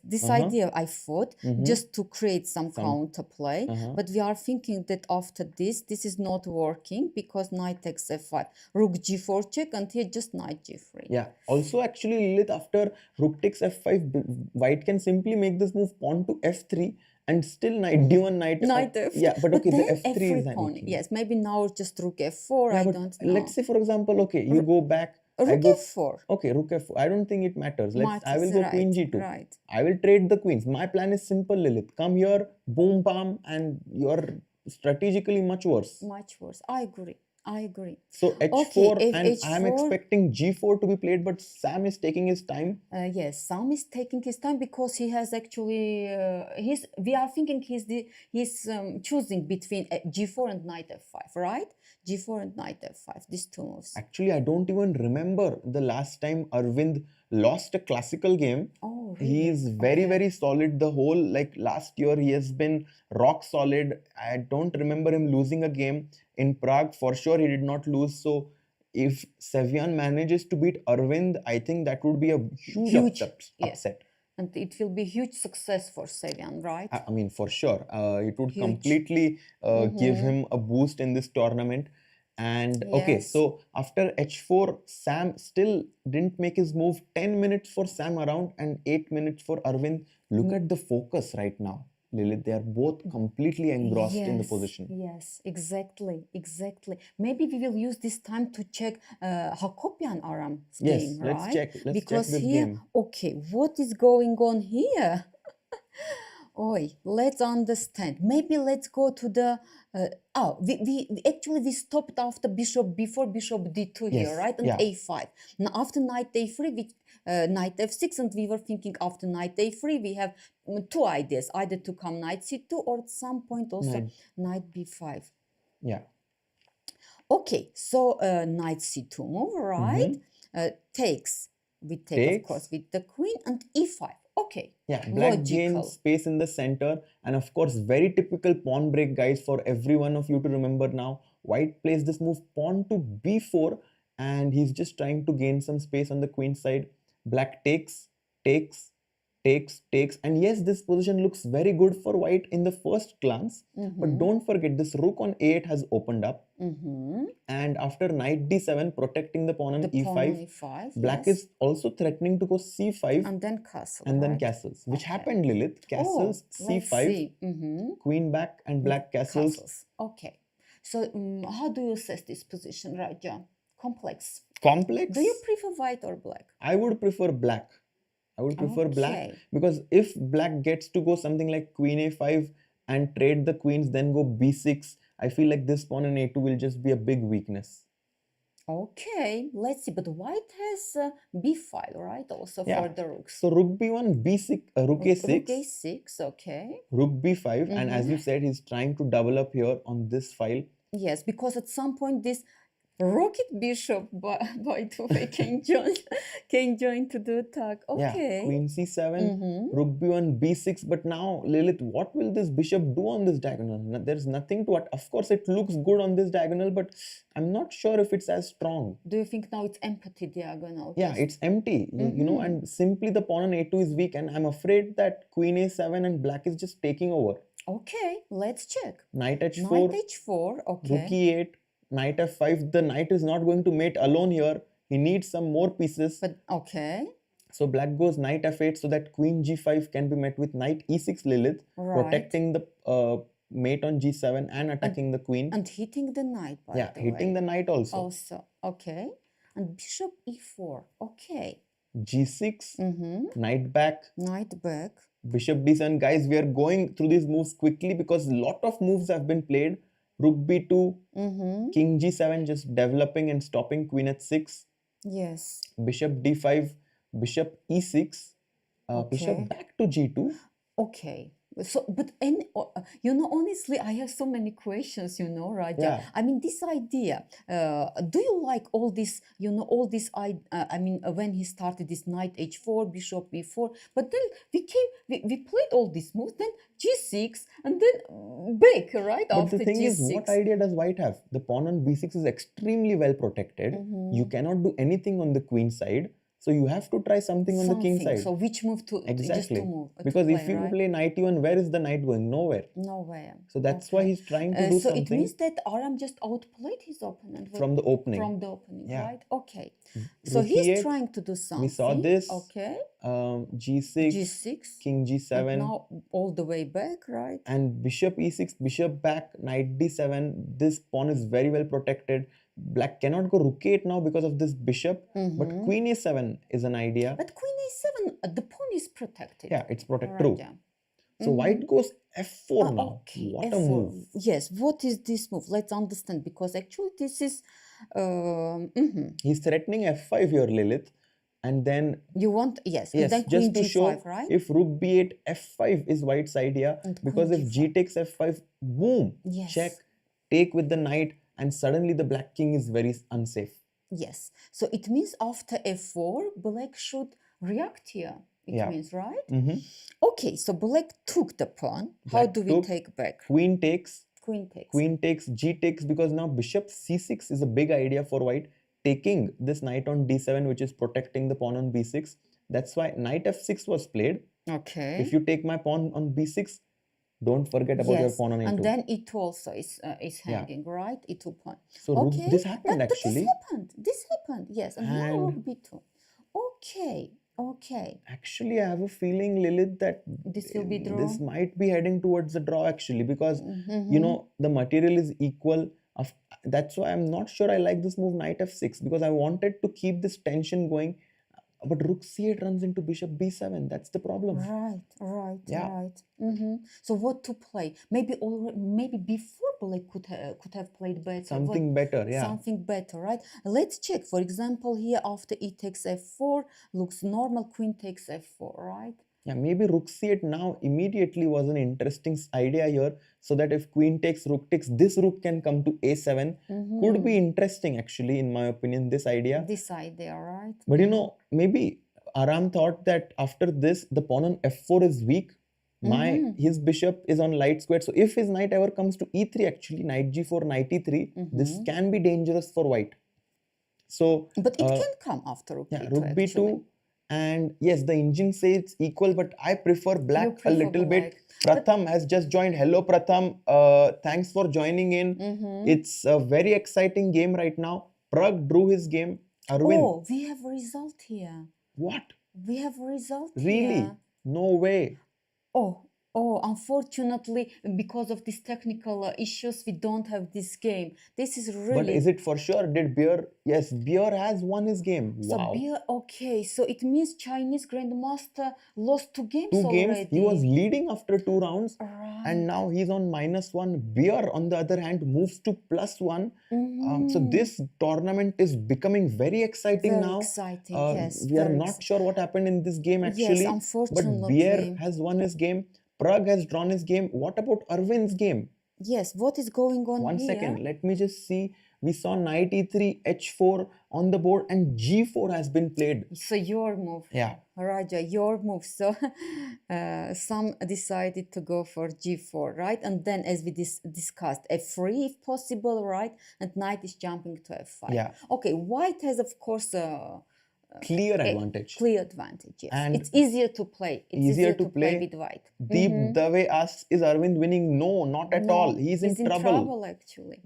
This idea I thought just to create some counterplay, but we are thinking that after this is not working because knight takes f5, rook g4 check, and here just knight g3. Yeah. Also, actually, Lilith, after rook takes f5, white can simply make this move pawn to f3 and still knight d1, knight f3. Yeah, but okay, the f3 is pawn. Yes, maybe now just rook f4. I don't know. Let's say, for example, okay, you go back. Rook f4. Okay, rook f4. I don't think it matters. I will go queen g2. Right. I will trade the queens. My plan is simple, Lilith. Come here, boom, bam, and you're strategically much worse. Much worse. I agree. So h4, and I am expecting g4 to be played, but Sam is taking his time. Yes, Sam is taking his time because he has actually we are thinking he's choosing between g4 and knight f5, right? G4 and knight f5, these two moves. Actually, I don't even remember the last time Arvind lost a classical game. Oh, really? He is very solid. The whole last year he has been rock solid. I don't remember him losing a game. In Prague, for sure, he did not lose. So, if Sevian manages to beat Arvind, I think that would be a huge upset. Yes. And it will be huge success for Sevian, right? I mean, for sure. It would completely give him a boost in this tournament. And okay, so after h4, Sam still didn't make his move. 10 minutes for Sam around and 8 minutes for Arvind Look at the focus right now, Lilith. They are both completely engrossed in the position. Yes, exactly. Maybe we will use this time to check Hakobyan Aram's Yes, game, let's right? check. Let's Because check this here, game. okay, what is going on here? Oi, let's understand. Maybe let's go to the. We actually stopped after bishop before bishop d2 here, Yes, right? And yeah. a5. Now after knight a3, we knight f6, and we were thinking after knight a3 we have two ideas: either to come knight c2 or at some point also knight b5. Yeah. Okay, so knight c2 move, right? Takes. We take, of course, with the queen, and e5. Okay. Yeah, black logical. gains space in the center, and of course, very typical pawn break, guys, for every one of you to remember now. White plays this move pawn to b4, and he's just trying to gain some space on the queen side. Black takes, and yes, this position looks very good for white in the first glance. But don't forget, this rook on a8 has opened up, and after knight d7 protecting the pawn on e5, black is also threatening to go c5 and then castle, and then castles, which happened, Lilith. Castles, c5, queen back, and black castles. Okay, so how do you assess this position, Raja? Complex. Do you prefer white or black? I would prefer black. Black, because if black gets to go something like queen a5 and trade the queens, then go b6, I feel like this pawn in a2 will just be a big weakness. Okay, let's see. But white has b file, right? Also for the rooks. So rook b1, b6, rook a6. Rook a6, okay. Rook b5, and as you said, he's trying to double up here on this file. Yes, because at some point this rocket bishop, by the way, can join to the attack. Okay. Yeah, queen c7, rook b1, b6. But now, Lilith, what will this bishop do on this diagonal? There's nothing to it. Of course, it looks good on this diagonal, but I'm not sure if it's as strong. Do you think now it's empty diagonal? Yeah, it's empty. You know, and simply the pawn on a2 is weak, and I'm afraid that queen a7 and black is just taking over. Okay, let's check. Knight h4. Knight h4, okay. Rook e8. Knight f5. The knight is not going to mate alone here. He needs some more pieces. But okay. So black goes knight f8 so that queen g5 can be met with knight e6, Lilith, protecting the mate on g7 and attacking the queen. And hitting the knight, by the way. Yeah, hitting the knight also. Okay. And bishop e4, okay. g6, knight back. Knight back. Bishop d7. Guys, we are going through these moves quickly because a lot of moves have been played. Rook b2, king g7, just developing and stopping queen h6. Yes. Bishop d5, bishop e6, bishop back to g2. Okay. So, but honestly, I have so many questions, Raja. Yeah. I mean, this idea, do you like all this, when he started this knight h4, bishop b4, but then we played all these moves, then g6, and then back, right? But after the thing g6. is, what idea does white have? The pawn on b6 is extremely well protected. You cannot do anything on the queen side. So you have to try something on the king side. So which move to exactly? Just to move, because to if you play knight e1, where is the knight going? Nowhere. Nowhere. So that's why he's trying to do something. So it means that Aram just outplayed his opponent from the opening. Right? Okay. So he's trying to do something. We saw this. Okay. G6. King g7. And now all the way back, right? And bishop e6, bishop back, knight d7. This pawn is very well protected. Black cannot go rook e8 now because of this bishop, but queen a7 is an idea. But queen a7, the pawn is protected. Yeah, it's protected. True. So white goes f4 now. Okay. What F4. a move. Yes, what is this move? Let's understand, because actually this is... He's threatening f5 here, Lilith. And then... You want... Yes, and then just to G5, show right? if rook b8, f5 is white's idea. And because if g takes f5, boom, check, take with the knight. And suddenly the black king is very unsafe. Yes. So it means after f4, black should react here. It means, right? Okay, so black took the pawn. How do we take back? Queen takes. Queen takes, g takes, because now bishop c6 is a big idea for white. Taking this knight on d7, which is protecting the pawn on b6. That's why knight f6 was played. Okay. If you take my pawn on b6, don't forget about your pawn on a2. And then e2 also is hanging, right? e2 pawn. So this happened actually. This happened, yes. And now rook b2. Okay, Actually, I have a feeling, Lilith, that this will be draw. this might be heading towards the draw actually, because Mm-hmm. the material is equal. Of, that's why I'm not sure I like this move knight f6, because I wanted to keep this tension going. But rook c8 runs into bishop b7. That's the problem. Right. Yeah. So what to play? Maybe already, maybe before Blake could have played better. Something better, yeah. Something better, right? Let's check. For example, here after e takes f4 looks normal. Queen takes f4, right? Yeah, maybe rook c8 now immediately was an interesting idea here, so that if queen takes, this rook can come to a7. Could be interesting actually, in my opinion, this idea. This idea, right? But maybe Aram thought that after this, the pawn on f4 is weak. His bishop is on light square. So if his knight ever comes to e3, actually, knight g4, knight e3, this can be dangerous for white. So, but it can come after rook b2. Rook b2. Actually. And yes, the engine says it's equal, but I prefer black a little bit. Pratham has just joined. Hello, Pratham. Thanks for joining in. It's a very exciting game right now. Pragg drew his game. Arvind. Oh, we have a result here. What? We have a result really? Here. No way. Oh, unfortunately, because of these technical issues, we don't have this game. This is really... But is it for sure? Did Bjerre... Yes, Bjerre has won his game. So wow. Bjerre, okay, so it means Chinese Grandmaster lost 2 games already. He was leading after 2 rounds. Right. And now he's on -1. Bjerre, on the other hand, moves to +1. So this tournament is becoming very exciting now. Exciting, yes. We are not sure what happened in this game actually. Yes, unfortunately. But Bjerre has won his game. Pragg has drawn his game. What about Arvind's game? Yes, what is going on One here? second, let me just see. We saw knight e3, h4 on the board, and g4 has been played. So your move. Yeah. Raja, your move. So some decided to go for g4, right? And then as we discussed, f3 if possible, right? And knight is jumping to f5. Yeah. Okay, white has, of course... clear advantage. Clear advantage, yes. And it's easier to play. It's easier to play with white. Deep Dave asks, is Arvind winning? No, not at all. He's in trouble. Actually.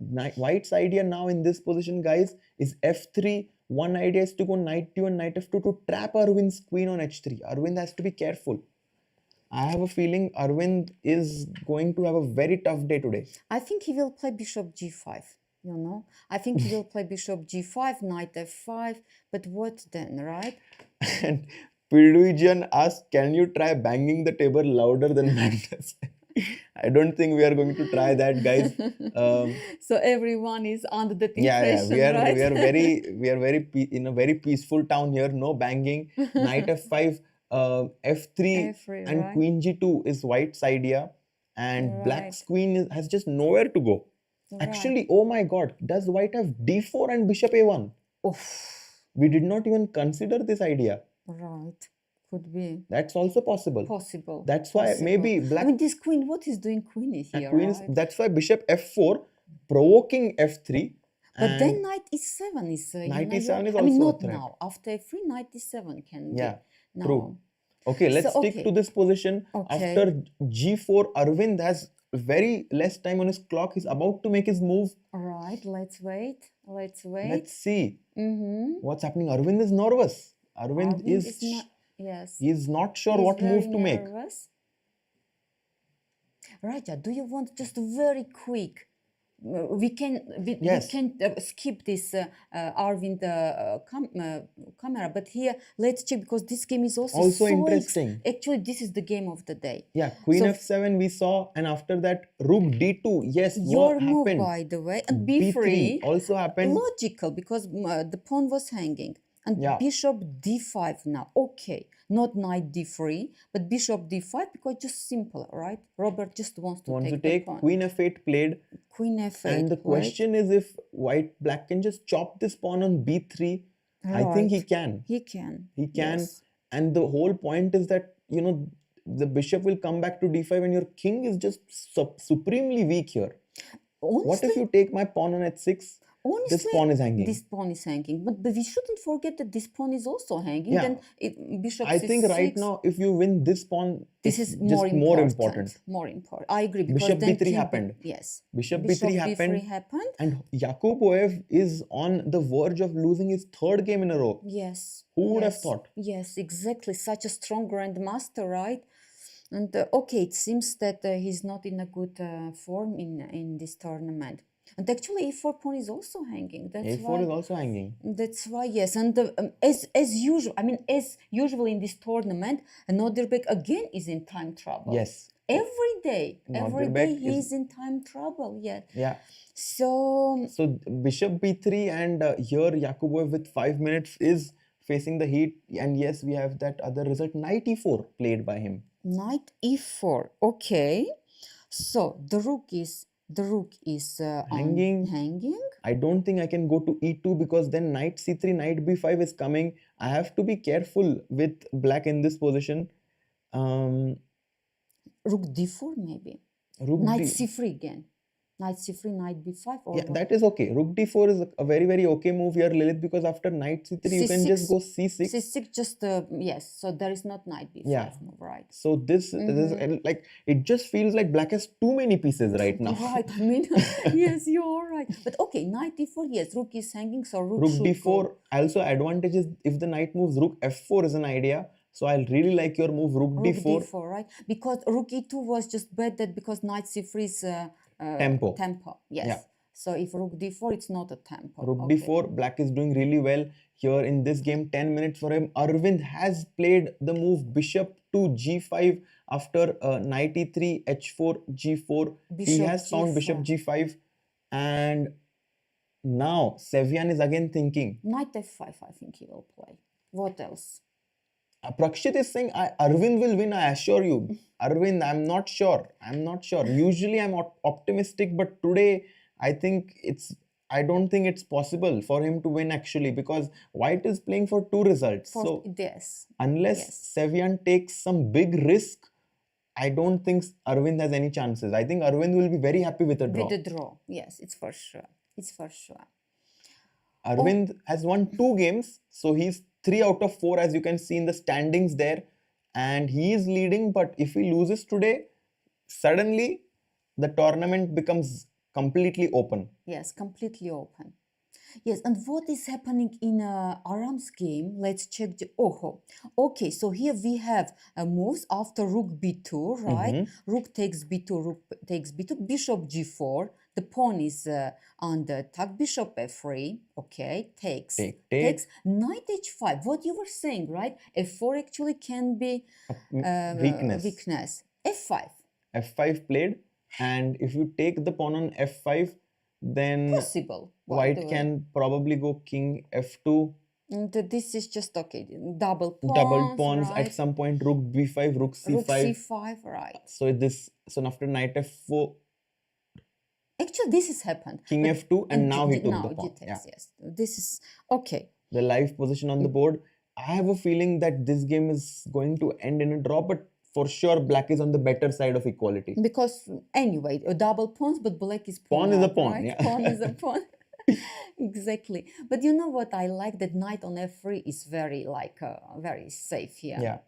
White's idea now in this position, guys, is f3. One idea is to go knight d1 and knight f2 to trap Arvind's queen on h3. Arvind has to be careful. I have a feeling Arvind is going to have a very tough day today. I think he will play bishop g5. I think he will play bishop g5, knight f5, but what then, right? And Piduijan asks, can you try banging the table louder than Magnus? I don't think we are going to try that, guys. So everyone is under the impression, right? we are very in a very peaceful town here. No banging. Knight f5, f3, and right? queen g2 is white's idea, and black's queen has just nowhere to go. Actually, oh my God, does white have d4 and bishop a1? Oof. We did not even consider this idea. Right, could be. That's also possible. That's why maybe black... I mean, this queen, what is doing queen is here, queen right? That's why bishop f4, provoking f3. But then knight e7 is... knight e7 is also I mean, not a threat. now. After f3, knight e7 can be. Yeah, true. Okay, let's stick to this position. After g4, Arvind has very less time on his clock. He's about to make his move. Alright, let's wait. Let's see what's happening. Arvind is nervous. Arvind is not, yes. He's not sure what move to make. Raja, do you want just very quick? We can skip this Arvind camera, but here let's check, because this game is also so interesting. Actually, this is the game of the day. Yeah, queen f7 we saw, and after that rook d2. Yes, your what move, happened? by the way, and b3 also happened. Logical, because the pawn was hanging. And bishop d5 now. Okay, not knight d3, but bishop d5, because just simple, right? Robert just wants to take the pawn. Queen f8 played. Queen f8. And the question is if black can just chop this pawn on b3. Right. I think he can. He can. Yes. And the whole point is that, the bishop will come back to d5 and your king is just supremely weak here. Honestly, what if you take my pawn on h6? Honestly, this pawn is hanging. This pawn is hanging, but we shouldn't forget that this pawn is also hanging. Yeah. Then bishop I c6. think right now, if you win this pawn, This it's is just more important. More important. I agree, because Bishop then b3 king happened. yes. Bishop Bishop b3 b3 happened. And Yakubboev is on the verge of losing his third game in a row. Yes. Who would yes, have thought? Yes, exactly. Such a strong grandmaster, right? And okay, it seems that he's not in a good form in this tournament. And actually, a4 pawn is also hanging. That's a4 why. is also hanging. That's why, yes. And as usual, as usual in this tournament, Nodirbek again is in time trouble. Yes. Every day Nodirbek he's in time trouble. Yeah. Yeah. So bishop b3, and here Yakubboev with 5 minutes is facing the heat. And yes, we have that other result, knight e4 played by him. Knight e4. Okay. So the rook is hanging. I don't think I can go to e2, because then knight c3, knight b5 is coming. I have to be careful with black in this position. Rook d4 maybe. Knight c3 again. Knight c3, knight b5. Or yeah, that is okay. Rook d4 is a very, very okay move here, Lilith, because after knight c3, you can just go c6. c6, just, yes. So there is not knight b5 move, right? So this like, it just feels like black has too many pieces right now. Right, I mean, yes, you're right. But okay, knight d4, yes, rook is hanging, so rook d4. Go. Also, advantage is if the knight moves, rook f4 is an idea. So I'll really like your move, rook d4. Right? Because rook e2 was just bad, that because knight c3 is tempo. Yes. Yeah. So if rook d4, it's not a tempo. Rook d4, black is doing really well here in this game. 10 minutes for him. Aravindh has played the move bishop to g5 after knight e3, h4, g4. He has found bishop g5, and now Sevian is again thinking. Knight f5, I think he will play. What else? Prakshit is saying Aravindh will win, I assure you. Aravindh, I'm not sure. Usually I'm optimistic, but today I don't think it's possible for him to win actually, because white is playing for 2 results. Unless Sevian takes some big risk, I don't think Aravindh has any chances. I think Aravindh will be very happy with a draw. With the draw, yes, it's for sure. Aravindh has won 2 games, so he's 3 out of 4, as you can see in the standings there, and he is leading. But if he loses today, suddenly the tournament becomes completely open. Yes, completely open. Yes, and what is happening in Aram's game? Let's check. Okay, so here we have moves after rook b2, right? Rook takes b2, rook takes b2, bishop g4. The pawn is under attack. Bishop f3. Okay, takes. Knight h5. What you were saying, right? f4 actually can be weakness. f5. f5 played, and if you take the pawn on f5, then possible. White can probably go king f2. And this is just okay. Double pawns right? At some point. Rook b5, rook c5. Rook c5, right. So after knight f4. Actually, this has happened. King f2, and now he took the pawn. Yes, this is okay. The live position on the board. I have a feeling that this game is going to end in a draw, but for sure black is on the better side of equality. Because anyway, a double pawns, but black is pawn. Pawn is a pawn, right? Yeah. Pawn is a pawn. Exactly. But you know what I like? That knight on f3 is very very safe here. Yeah.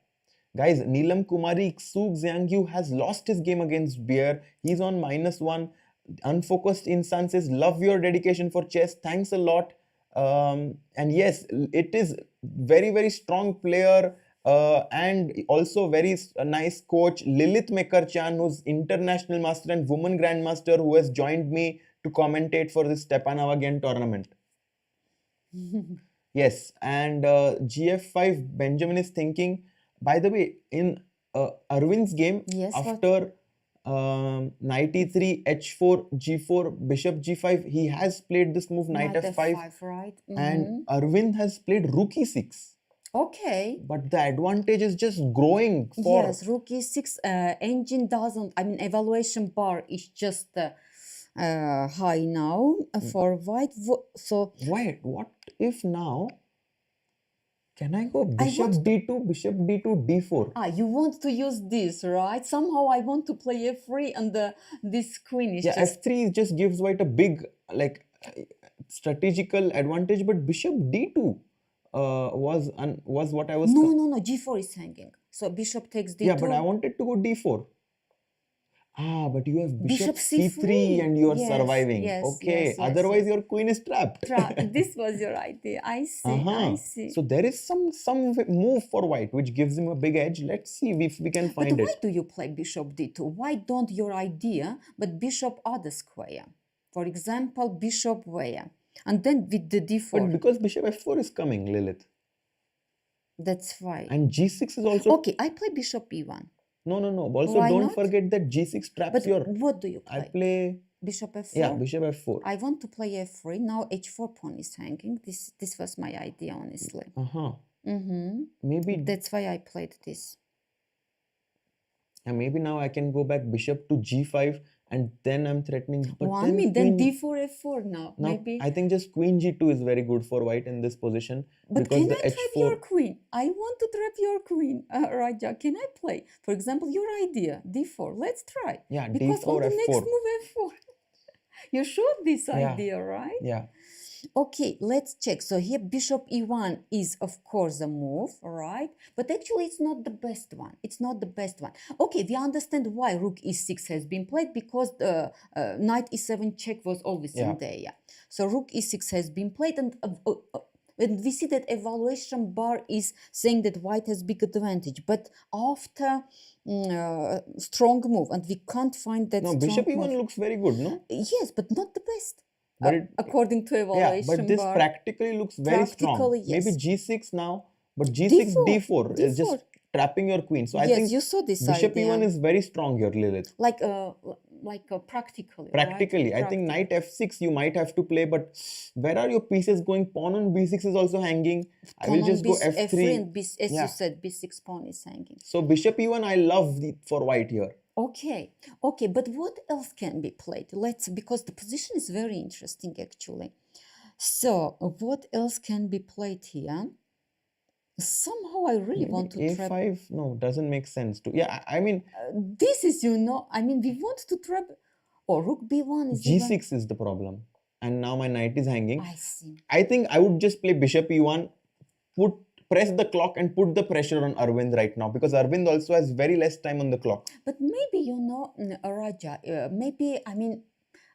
Guys, Neelam Kumari Xu Xinagyu has lost his game against Bjerre. He's on -1. Unfocused Insan says, love your dedication for chess. Thanks a lot. And yes, it is very, very strong player. And also very nice coach, Lilith Mekarchan, who's international master and woman grandmaster, who has joined me to commentate for this Stepan Avagyan tournament. Yes, and GF5, Benjamin is thinking. By the way, in Arvind's game, after knight e3, h4, g4, bishop g5, he has played this move, knight f5, right? And Aravindh has played rook e6. Okay. But the advantage is just growing for... Yes, rook e6 engine doesn't... evaluation bar is just high now for white. So... Wait, what if now... Can I go bishop d2, bishop d2, d4? You want to use this, right? Somehow I want to play f3 and this queen is just... f3 just gives white a big, strategical advantage, but bishop d2 was what I was. No, g4 is hanging. So bishop takes d2. Yeah, but I wanted to go d4. Ah, but you have bishop Bishop c3 and you are Yes, surviving. yes, Okay, yes, yes, otherwise yes. your queen is trapped. This was your idea. I see. I Uh-huh. see. So there is some move for white which gives him a big edge. Let's see if we can But find why it. do you play bishop d2? Why don't your idea, but bishop other square? For example, bishop where? And then with the d4. But because bishop f4 is coming, Lilith. That's why. And g6 is also. Okay, I play bishop e1. No. Also, Why don't not? forget that g6 traps But your. what do you play? I play. Bishop f4? Yeah, bishop f4. I want to play f3. Now h4 pawn is hanging. This was my idea, honestly. Maybe. That's why I played this. And maybe now I can go back bishop to g5 and then I'm threatening. But then d4 f4 now. Maybe. I think just queen g2 is very good for white in this position. But because can the I trap h4. your queen? I want to trap your queen, Raja. Can I play? For example, your idea, d4. Let's try. Yeah, because d4, on the f4. next move, f4. You showed this Yeah. idea, right? Yeah. Okay, let's check. So here bishop e1 is of course a move, right? But actually it's not the best one. It's not the best one. Okay, we understand why rook e6 has been played because the knight e7 check was always in there. Yeah. So rook e6 has been played and we see that evaluation bar is saying that white has big advantage. But after strong move, and we can't find that strong bishop move. e1 looks very good, no? Yes, but not the best. But according to evaluation but this bar. practically looks very strong. Yes. Maybe g6 now, but g6 d4 is just trapping your queen. So I think you saw this bishop idea. e1 is very strong here, Lilith. Practically. Practically, right? I think knight f6 you might have to play, but where are your pieces going? Pawn on b6 is also hanging. I will just go f3. And as you said, b6 pawn is hanging. So bishop e1 I love for white here. Okay, but what else can be played? Because the position is very interesting actually. So what else can be played here? Somehow I really want to a5 trap. No, doesn't make sense to. Yeah, I mean this is we want to trap. Or rook b1 is g6 is the problem, and now my knight is hanging. I see. I think I would just play bishop e1, press the clock and put the pressure on Arvind right now, because Arvind also has very less time on the clock. But maybe Raja,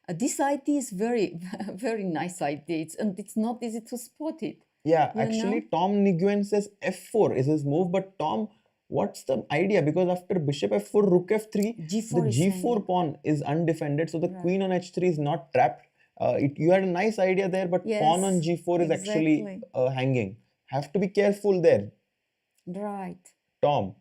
this idea is very very nice idea, and it's not easy to spot it. Yeah, actually Tom Nguyen says f4 is his move, but Tom, what's the idea? Because after bishop f4, rook f3, the g4 pawn is undefended, so the queen on h3 is not trapped. You had a nice idea there, but pawn on g4 is actually hanging. Have to be careful there. Right. Tom.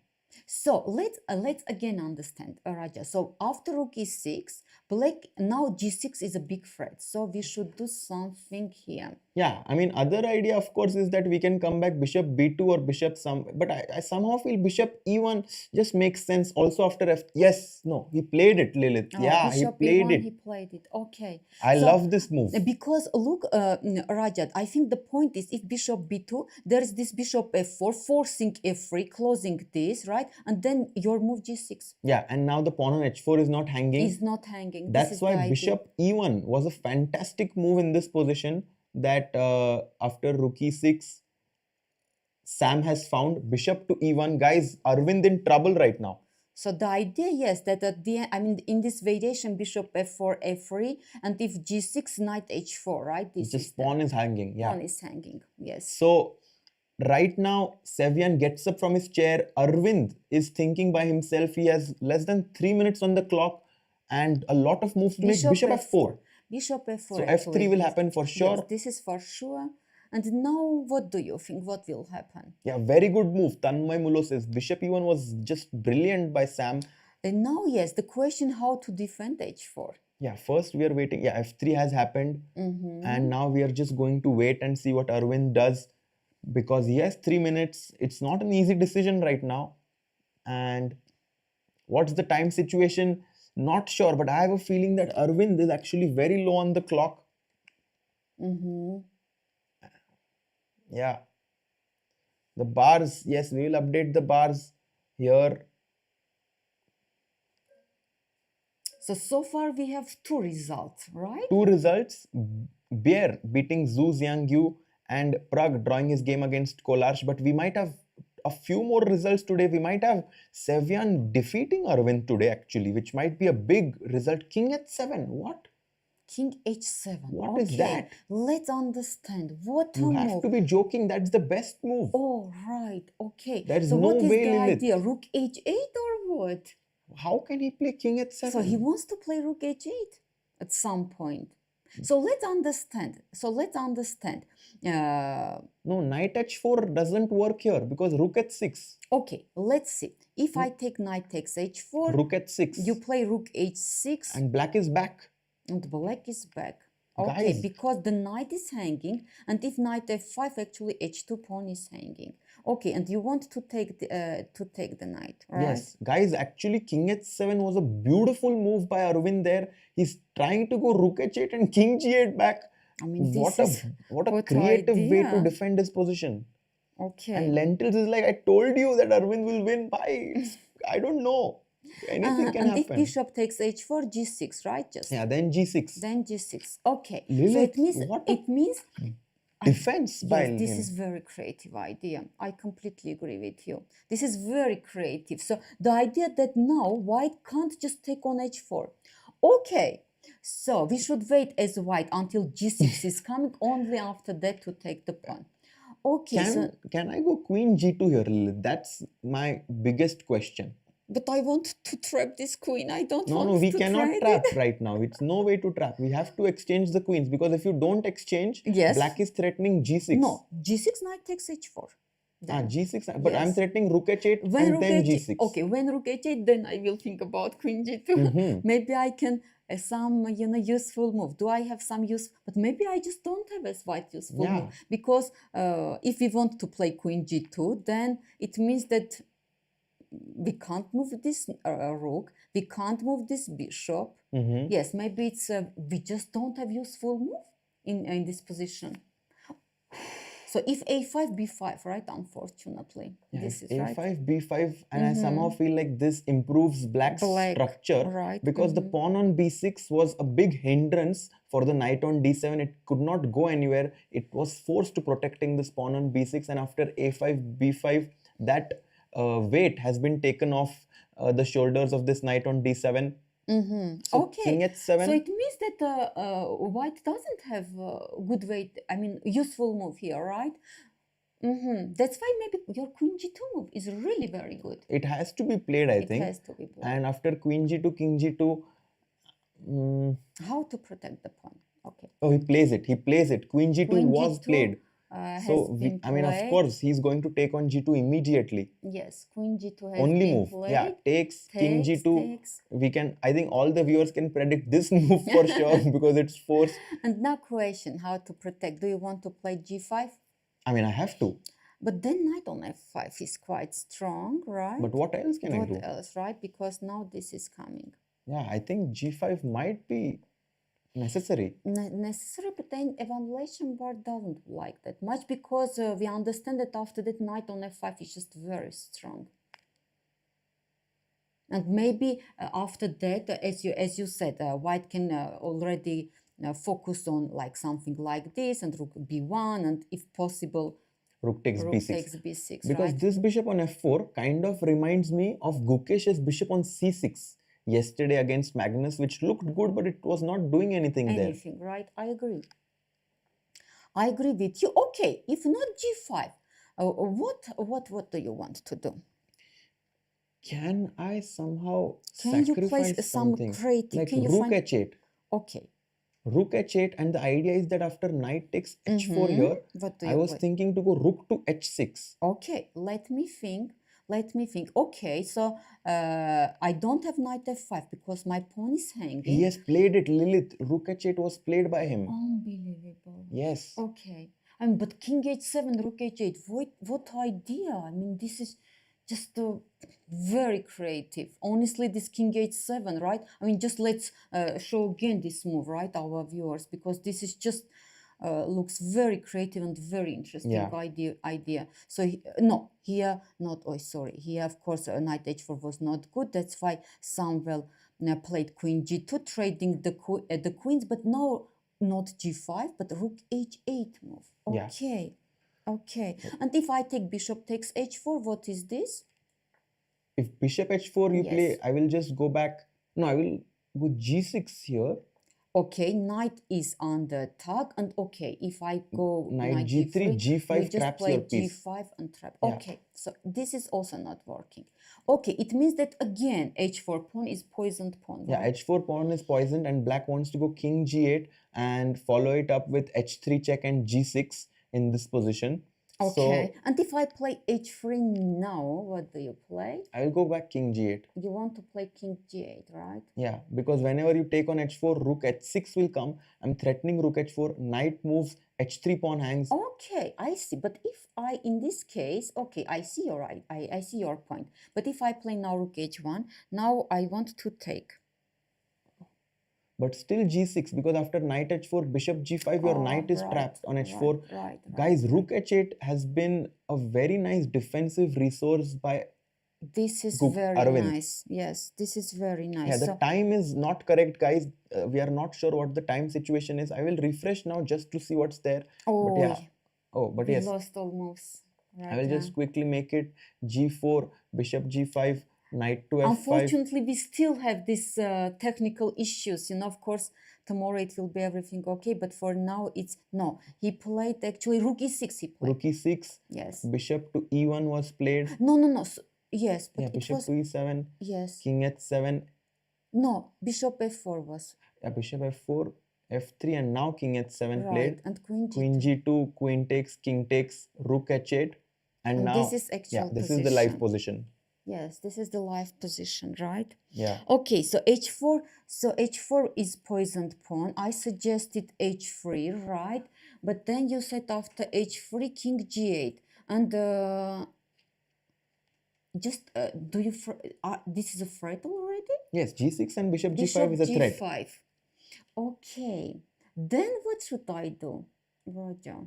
So let's again understand, Raja. So after rook e6, black now g6 is a big threat. So we should do something here. Yeah, I mean, other idea of course is that we can come back bishop b2 or bishop but I somehow feel bishop e1 just makes sense also after he played it, Lilith. Yeah, he played e1, it. He played it. Okay. I love this move. Because look, Rajat, I think the point is if bishop b2, there is this bishop f4, forcing f3, closing this, right? And then your move g6. Yeah, and now the pawn on h4 is not hanging. Is not hanging. That's why bishop e1 was a fantastic move in this position, that after rook e6, Sam has found bishop to e1. Guys, Arvind in trouble right now. So the idea, that at the end, in this variation, bishop f4, f3, and if g6, knight h4, right? This just pawn is hanging. Yeah. Pawn is hanging, yes. So right now, Sevian gets up from his chair. Arvind is thinking by himself. He has less than 3 minutes on the clock and a lot of moves to make. Bishop f4. Bishop f4. So f3 will happen for sure. Yes, this is for sure. And now, what do you think? What will happen? Yeah, very good move. Tanmay Mulo says bishop e1 was just brilliant by Sam. And now, yes, the question how to defend h4. Yeah, first we are waiting. Yeah, f3 has happened. And now we are just going to wait and see what Arvind does. Because he has 3 minutes. It's not an easy decision right now. And what's the time situation? Not sure, but I have a feeling that Arvind is actually very low on the clock. Yeah. The bars, yes, we will update the bars here. So far we have 2 results, right? 2 results. Bjerre beating Xu Xinagyu and Pragg drawing his game against Kollars. But we might have a few more results today. We might have Sevian defeating Aravindh today, actually, which might be a big result. King h7. What? King h7. What Okay, is that? let's understand what to You move. have to be joking. That's the best move. Oh, right. Okay. There's so no what is way, the Lilith. idea? Rook h8 or what? How can he play King h7? So he wants to play Rook h8 at some point. So let's understand. No, Knight h4 doesn't work here because Rook h6. Okay, let's see. If I take Knight takes h4, Rook h6. you play Rook h6, And black is back. and black is back. Okay, Guys. because the knight is hanging, and if knight f5, actually h2 pawn is hanging. Okay, and you want to take the knight, right? Yes, guys, actually King h7 was a beautiful move by Aravindh there. He's trying to go Rook h8 and King g8 back. I mean, What this a good creative way to idea. defend his position. Okay. And Lentils is like, I told you that Aravindh will win. Bye. I don't know. Anything can and if happen. bishop takes h4, g6, right? Just Yeah, then g6. then g6. Okay. So Lilith, it means defense by yes, this him. is very creative idea. I completely agree with you. This is very creative. So the idea that now white can't just take on h4. Okay. So we should wait as white until g6 is coming, only after that to take the pawn. Okay. Can I go Queen g2 here, Lilith? That's my biggest question. But I want to trap this queen. I don't want No, we to cannot trade trap it. right now. It's no way to trap. We have to exchange the queens because if you don't exchange, Yes. black is threatening g6. No, g6 knight takes h4. Then. G6, but I'm Yes. threatening rook h8 When and rook then h8, g6. okay, when rook h8, then I will think about queen g2. Maybe I can some useful move. Do I have some use? But maybe I just don't have as white useful Yeah. move, because if we want to play queen g2, then it means that we can't move this rook, we can't move this bishop. Yes, maybe it's we just don't have useful move in this position. So if a5, b5, right? Unfortunately, Yeah, this if is right. a5, b5, and I somehow feel like this improves black's structure, right, because the pawn on b6 was a big hindrance for the knight on d7. It could not go anywhere. It was forced to protecting this pawn on b6, and after a5, b5, that weight has been taken off the shoulders of this knight on d7. So Okay, king h7. so it means that white doesn't have good weight, I mean useful move here, right? That's why maybe your queen g2 move is really very good. It has to be played, I think. It has to be played. And after queen g2, king g2, How to protect the pawn? Okay. oh, he plays it. Queen g2 Queen was G2 played. has So, been I mean, of played. course, he's going to take on g2 immediately. Yes, queen g2 has Only been move. played. Yeah, takes, king Takes, g2. takes. We can, I think all the viewers can predict this move for sure because it's forced. And now question, how to protect? Do you want to play g5? I mean, I have to. But then knight on f5 is quite strong, right? But what else can I do? What else, right? Because now this is coming. Yeah, I think g5 might be necessary. Necessary, but then evaluation bar doesn't like that much, because we understand that after that knight on f5 is just very strong. And maybe after that, as you said, white can already focus on like something like this, and rook b1, and if possible, Rook takes rook b6. takes b6, Because right? this bishop on f4 kind of reminds me of Gukesh's bishop on c6 yesterday against Magnus, which looked good, but it was not doing anything there. Anything, right? I agree. I agree with you. Okay, if not g5, what do you want to do? Can I somehow Can you sacrifice place some something? creative? Like Can you rook find? h8. Okay. Rook h8, and the idea is that after knight takes h4 here, What do I you was play? thinking to go rook to h6. Okay, let me think. Okay, so I don't have knight f5 because my pawn is hanging. He has played it, Lilith. Rook h8 was played by him. Unbelievable. Yes. Okay. I mean, but king h7, rook h8. What idea? I mean, this is just very creative. Honestly, this king h7, right? I mean, just let's show again this move, right, our viewers, because this is just looks very creative and very interesting idea. So no, here not. Oh, sorry. Here, of course, knight h4 was not good. That's why Samuel played queen g2, trading the queens. But now not g5, but rook h8 move. Yeah. Okay. Okay. And if I take bishop takes h4, what is this? If bishop h4 you play, Yes. I will just go back. No, I will go g6 here. Okay, knight is on the tag, and okay, if I go Knight g3, you g5 just traps play your piece. g5 and trap. Yeah. Okay, so this is also not working. Okay, it means that again h4 pawn is poisoned pawn. Yeah, Right? h4 pawn is poisoned, and black wants to go king g8 and follow it up with h3 check and g6 in this position. Okay, So and if I play h3 now, what do you play? I will go back king g8. You want to play king g8, right? Yeah, because whenever you take on h4, rook h6 will come. I'm threatening rook h4, knight moves, h3 pawn hangs. Okay, I see. But if I, in this case, okay, I see your I see your point. But if I play now rook h1, now I want to take. But still g6, because after knight h4, bishop g5, your knight is trapped on h4. Right. Guys, rook h8 has been a very nice defensive resource by This is Gook very Aravindh. nice. Yes, this is very nice. Yeah, the time is not correct, guys. We are not sure what the time situation is. I will refresh now just to see what's there. Oh, But yeah. Oh, but we yes. lost all moves. I will just quickly make it g4, bishop g5, knight to f5. Unfortunately, we still have these technical issues. Of course, tomorrow it will be everything okay. But for now, it's no. He played actually rook e6. He played. Rook e6. Yes. Bishop to e1 was played. No. So, yes, but Yeah, it bishop was to e7. yes. King h7. No, bishop f4 was Yeah, bishop f4, f3, and now king h7 right. played. And queen g2. Queen g2, queen takes, king takes, rook h8, and now this is actual yeah, this position. is the live position. Yes, this is the live position, right? Yeah. Okay, so h4. So h4 is poisoned pawn. I suggested h3, right? But then you said after h3, king g8, and just do you? This is a threat already. Yes, g6 and bishop Bishop g5 is a threat. g5. Okay. Then what should I do, Roger?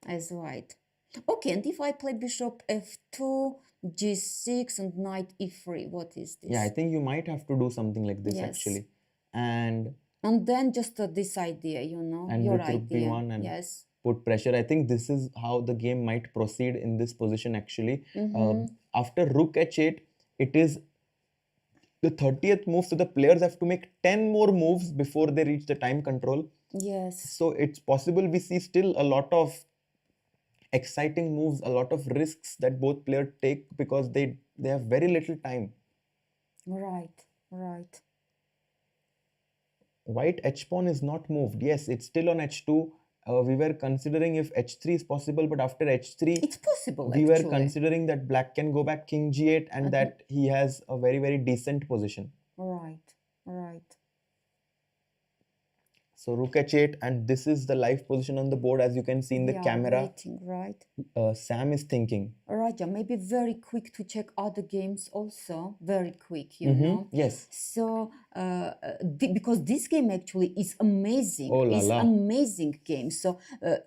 As white. Okay, and if I play bishop f2, g6, and knight e3, what is this? Yeah, I think you might have to do something like this Yes. actually. And then just this idea, and your with rook idea. b1 and yes. put pressure. I think this is how the game might proceed in this position actually. After rook h8, it is the 30th move, so the players have to make 10 more moves before they reach the time control. Yes. So it's possible we see still a lot of exciting moves, a lot of risks that both players take because they have very little time. Right. White h pawn is not moved. Yes, it's still on h2. We were considering if h3 is possible, but after h3, it's possible. We actually. were considering that black can go back king g8 and that he has a very, very decent position. Right. So rook h8, and this is the live position on the board as you can see in the camera. Waiting, right. Sam is thinking. Raja, maybe very quick to check other games also. Very quick, you know. Yes. So because this game actually is amazing. Oh la It's la. amazing game. So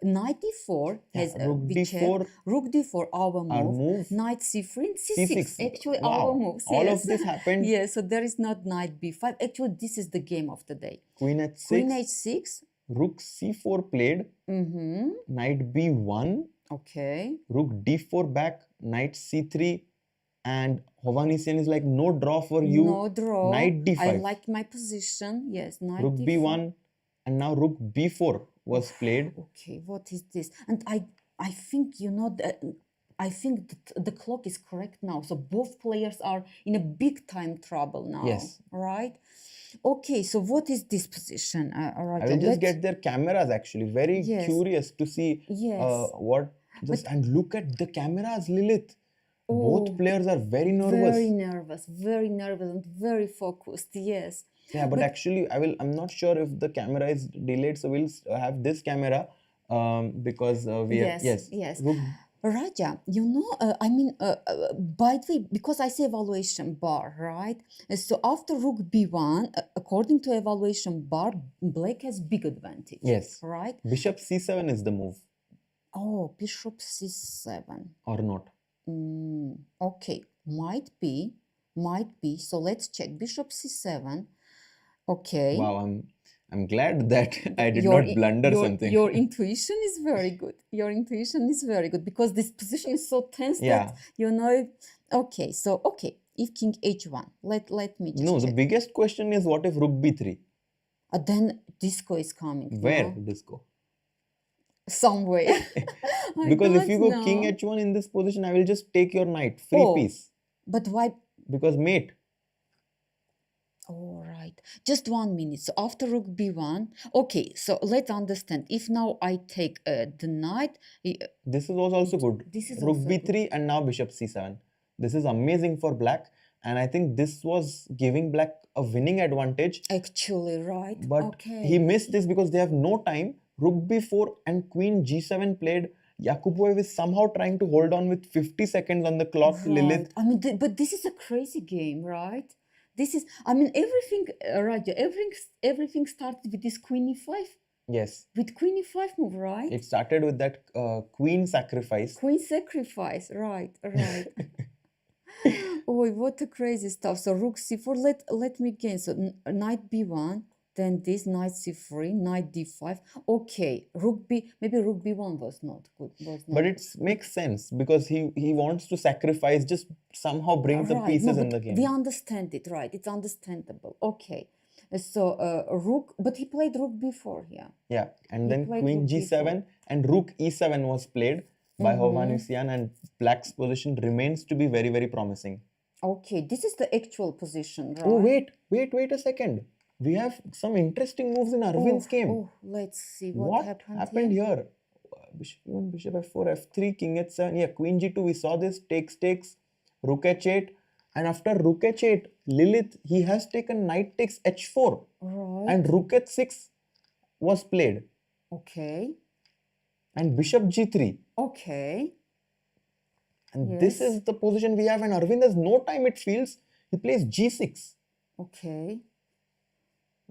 knight d4 has rook d4. Rook d4 our move. move. Knight c3 and c6 actually Wow. our moves. All yes. of this happened. Yes. So there is not knight b5. Actually, this is the game of the day. Queen h6. Queen h6. Rook c4 played. Knight b1. Okay. Rook d4 back. Knight c3. And Hovhannisyan is like, no draw for you. No draw. Knight d5. I like my position. Yes, knight Rook d5. b1. And now rook b4 was played. Okay, what is this? And I think, I think that the clock is correct now. So both players are in a big time trouble now. Yes. Right? Okay, so what is this position? I will just get their cameras actually. Very curious to see what this. And look at the cameras, Lilith. Both players are very nervous. Very nervous and very focused. Yes. Yeah, but actually, I'm not sure if the camera is delayed, so we'll have this camera because we yes. Raja, by the way, because I say evaluation bar, right? So after rook b1, according to evaluation bar, black has big advantage. Yes. Right? Bishop c7 is the move. Oh, bishop c7. Or not? Okay, might be. So let's check. Bishop c7. Okay. Wow, I'm glad that I did Your not blunder something. your intuition is very good. Your intuition is very good because this position is so tense Yeah. that you know. Okay, so okay, if king h1, let me just No, the check. biggest question is what if rook b3? Then disco is coming. Where No? disco? Somewhere. I Because if you don't go king know. h1 in this position, I will just take your knight, free Oh, piece, but why? because mate. All right, just 1 minute. So after rook b1, okay. So let's understand. If now I take the knight, This was also good. this is Rook also b3 and now bishop c7. This is amazing for black, and I think this was giving black a winning advantage. actually right. But Okay. he missed this because they have no time. Rook b4 and queen g7 played. Yakubboev is somehow trying to hold on with 50 seconds on the clock. Right. Lilith. I mean, but this is a crazy game, right? This is, I mean, everything, Raja, everything started with this queen e5, Yes. with queen e5 move, right? It started with that queen sacrifice. Queen sacrifice, right, right. Oh, what a crazy stuff. So rook c4, let me again. So knight b1, then this knight c3, knight d5. Okay, maybe rook b1 was not good. But it makes sense because he wants to sacrifice, just somehow bring the right. pieces No, in but the game. we understand it, right? It's understandable. Okay. So rook, but he played rook b4 here. Yeah, and He then played queen rook g7 and rook e7 was played by Hovhannisyan, and black's position remains to be very, very promising. Okay, this is the actual position, right? Oh, wait a second. We have some interesting moves in Arvind's game. Oh, let's see what happened here. Bishop e1, bishop f4, f3, king h7. Yeah, queen g2. We saw this. Takes. Rook h8. And after rook h8, Lilith, he has taken knight takes h4. Right. And rook h6 was played. Okay. And bishop g3. Okay. And this is the position we have. And Arvind has no time, it feels. He plays g6. Okay.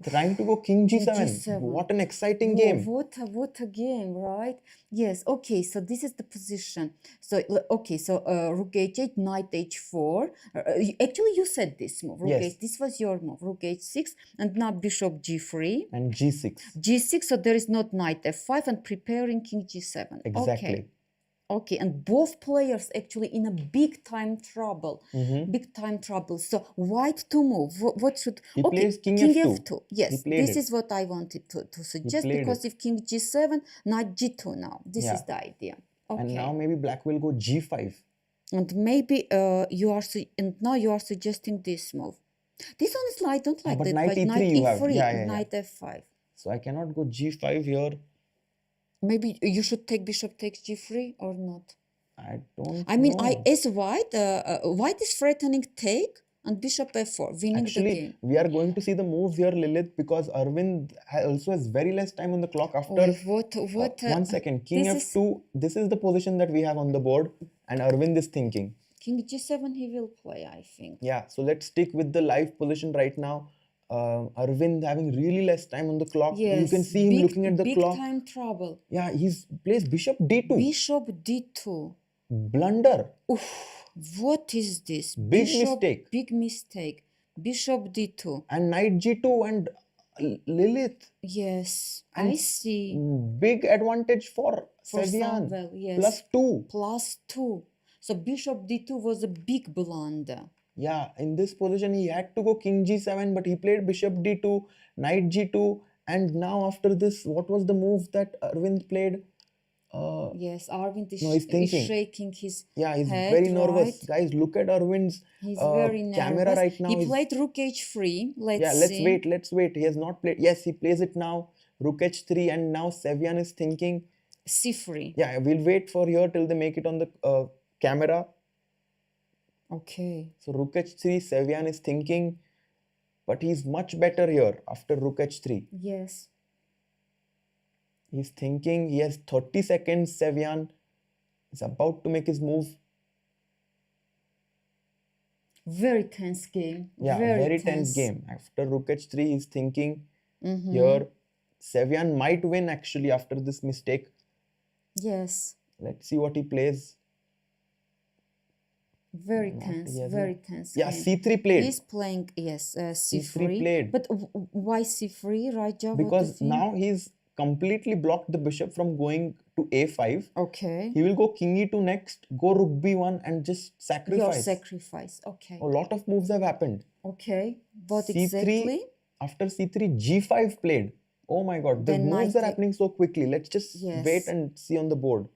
Trying to go king g7. G7. What an exciting game. What a game, right? Yes. Okay, so this is the position. So okay, so rook h8, knight h4. Actually, you said this move. Rook Yes. h, this was your move. Rook h6, and now bishop g3. And g6. G6, so there is not knight f5 and preparing king g7. Exactly. Okay, and both players actually in a big time trouble. Big time trouble. So white to move. What should He plays king f2. Yes, this is what I wanted to suggest, because if king g7, knight g2 now. This is the idea. Okay. And now maybe black will go g5. And maybe now you are suggesting this move. This one is I don't like but that, knight but e3 knight you have. e3, knight f5. So I cannot go g5 here. Maybe you should take bishop takes g3 or not. I don't I mean, know. as white, white is threatening take and bishop f4, winning the game. We are going to see the moves here, Lilith, because Arvind also has very less time on the clock after. What? 1 second. King f2. This is the position that we have on the board, and Arvind is thinking. King g7 he will play, I think. Yeah, so let's stick with the live position right now. Arvind having really less time on the clock. Yes, you can see him looking at the clock. Big time trouble. Yeah, he plays bishop d2. Bishop d2. Blunder. Oof, what is this? Big mistake. Big mistake. Bishop d2. And knight g2 and Lilith. Yes, and I see. Big advantage for Sevian. Samuel, yes. +2. +2. So bishop d2 was a big blunder. Yeah, in this position he had to go king g7, but he played bishop d2, knight g2, and now after this, what was the move that Arvind played? Yes, Arvind is, he's shaking his he's head, very nervous. right? Guys, look at Arvind's camera right now. He played rook h3. Let's wait. He has not played. Yes, he plays it now. Rook h3, and now Sevian is thinking c3. Yeah, we'll wait for here till they make it on the camera. Okay. So rook h3, Sevian is thinking, but he's much better here after rook h3. Yes. He's thinking, he has 30 seconds, Sevian is about to make his move. Very tense game. Yeah, very tense game. After rook h3, he's thinking here, Sevian might win actually after this mistake. Yes. Let's see what he plays. Very Not, tense, he hasn't- very tense Yeah, game. c3 played. He's playing, yes, c3 c3. played. But why c3, Raja? What do you Because think? now he's completely blocked the bishop from going to a5. Okay. He will go king e2 next, go rook b1 and just Your sacrifice. sacrifice. Okay. A lot of moves have happened. Okay. What c3, exactly? After c3, g5 played. Oh my god, the Then moves are knight- happening so quickly. Let's just Yes. wait and see on the board.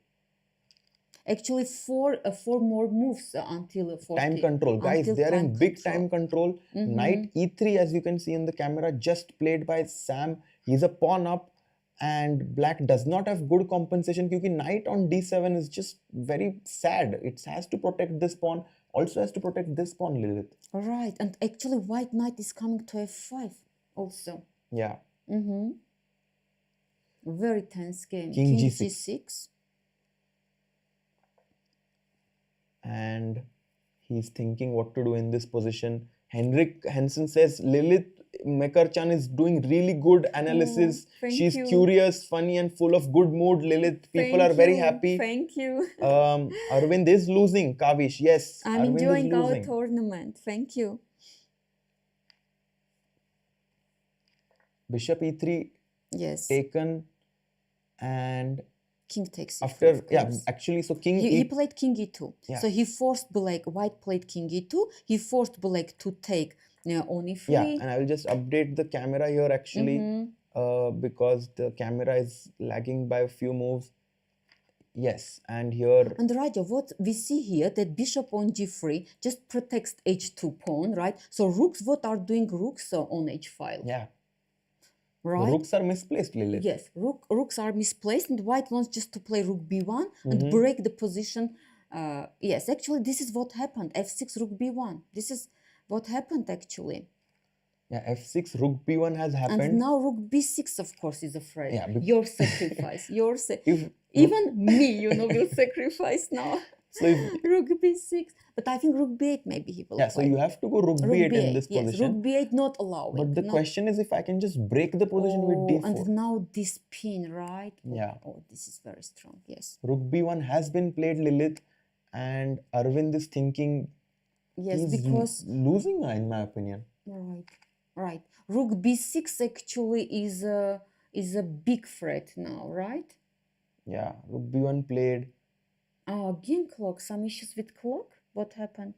Actually, four more moves until 40. Time control. Guys, until they are in time big control. time control. Knight e3, as you can see in the camera, just played by Sam. He's a pawn up and black does not have good compensation because knight on d7 is just very sad. It has to protect this pawn, also has to protect this pawn, Lilith. Right, and actually white knight is coming to f5 also. Yeah. Very tense game. King King G6. g6. And he's thinking what to do in this position. Henrik Hansen says Lilith Mekarchan is doing really good analysis. thank She's you. curious, funny, and full of good mood. Lilith, people Thank are very you, happy. Thank you. Arvind is losing. Kavish, yes. I'm Arvind enjoying is our losing. tournament. Thank you. Bishop e3 Yes. taken, and King takes e4, after of course. actually, so king He e played king e2. Yeah. So he forced black, white played king e2. He forced black to take on e3. yeah, and I will just update the camera here actually because the camera is lagging by a few moves. Yes, and here And Raja, what we see here, that bishop on g3 just protects h2 pawn, right? So rooks, what are doing rooks on h file? yeah, Right? rooks are misplaced, Lilith. Yes, rooks are misplaced, and white wants just to play rook b1 and break the position. Yes, actually, this is what happened. f6, rook b1. This is what happened actually. Yeah, f6, rook b1 has happened. And now rook b6, of course, is afraid. Yeah, Your sacrifice. If Even me, will sacrifice now. so if, Rook b6. But I think rook b8 maybe he will yeah, so play. you have to go rook b8 in this yes, position. rook b8 not allowing. But the question is if I can just break the position with d4. And now this pin, right? Yeah. Oh, this is very strong, yes. Rook b1 has been played, Lilith, and Arvind is thinking Yes, he's because... losing, in my opinion. Right. Rook b6 actually is a big threat now, right? Yeah, rook b1 played. Again clock, some issues with clock? What happened?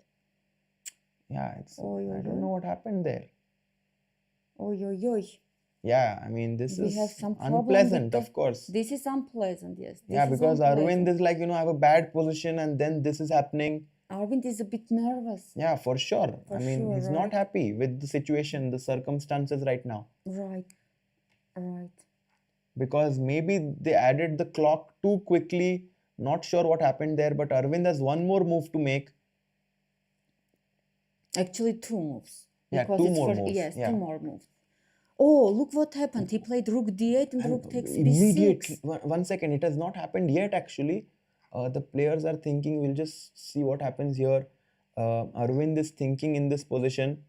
Yeah, it's Oy, I oy, don't oy. know what happened there. Oy, oy, oy. Yeah, I mean, this We is have some problem with unpleasant, the- of course. This is unpleasant, yes. This Yeah, is because unpleasant. Arvind is like, I have a bad position and then this is happening. Arvind is a bit nervous. Yeah, for sure. For I mean, sure, he's right. not happy with the situation, the circumstances right now. Right. Because maybe they added the clock too quickly. Not sure what happened there, but Arvind has one more move to make. Actually, two moves. Yeah, Because two it's more for- moves, Yes, yeah. two more moves. Oh, look what happened. He played rook d8 and rook takes Immediately, b6. one second, it has not happened yet actually. The players are thinking, we'll just see what happens here. Arvind is thinking in this position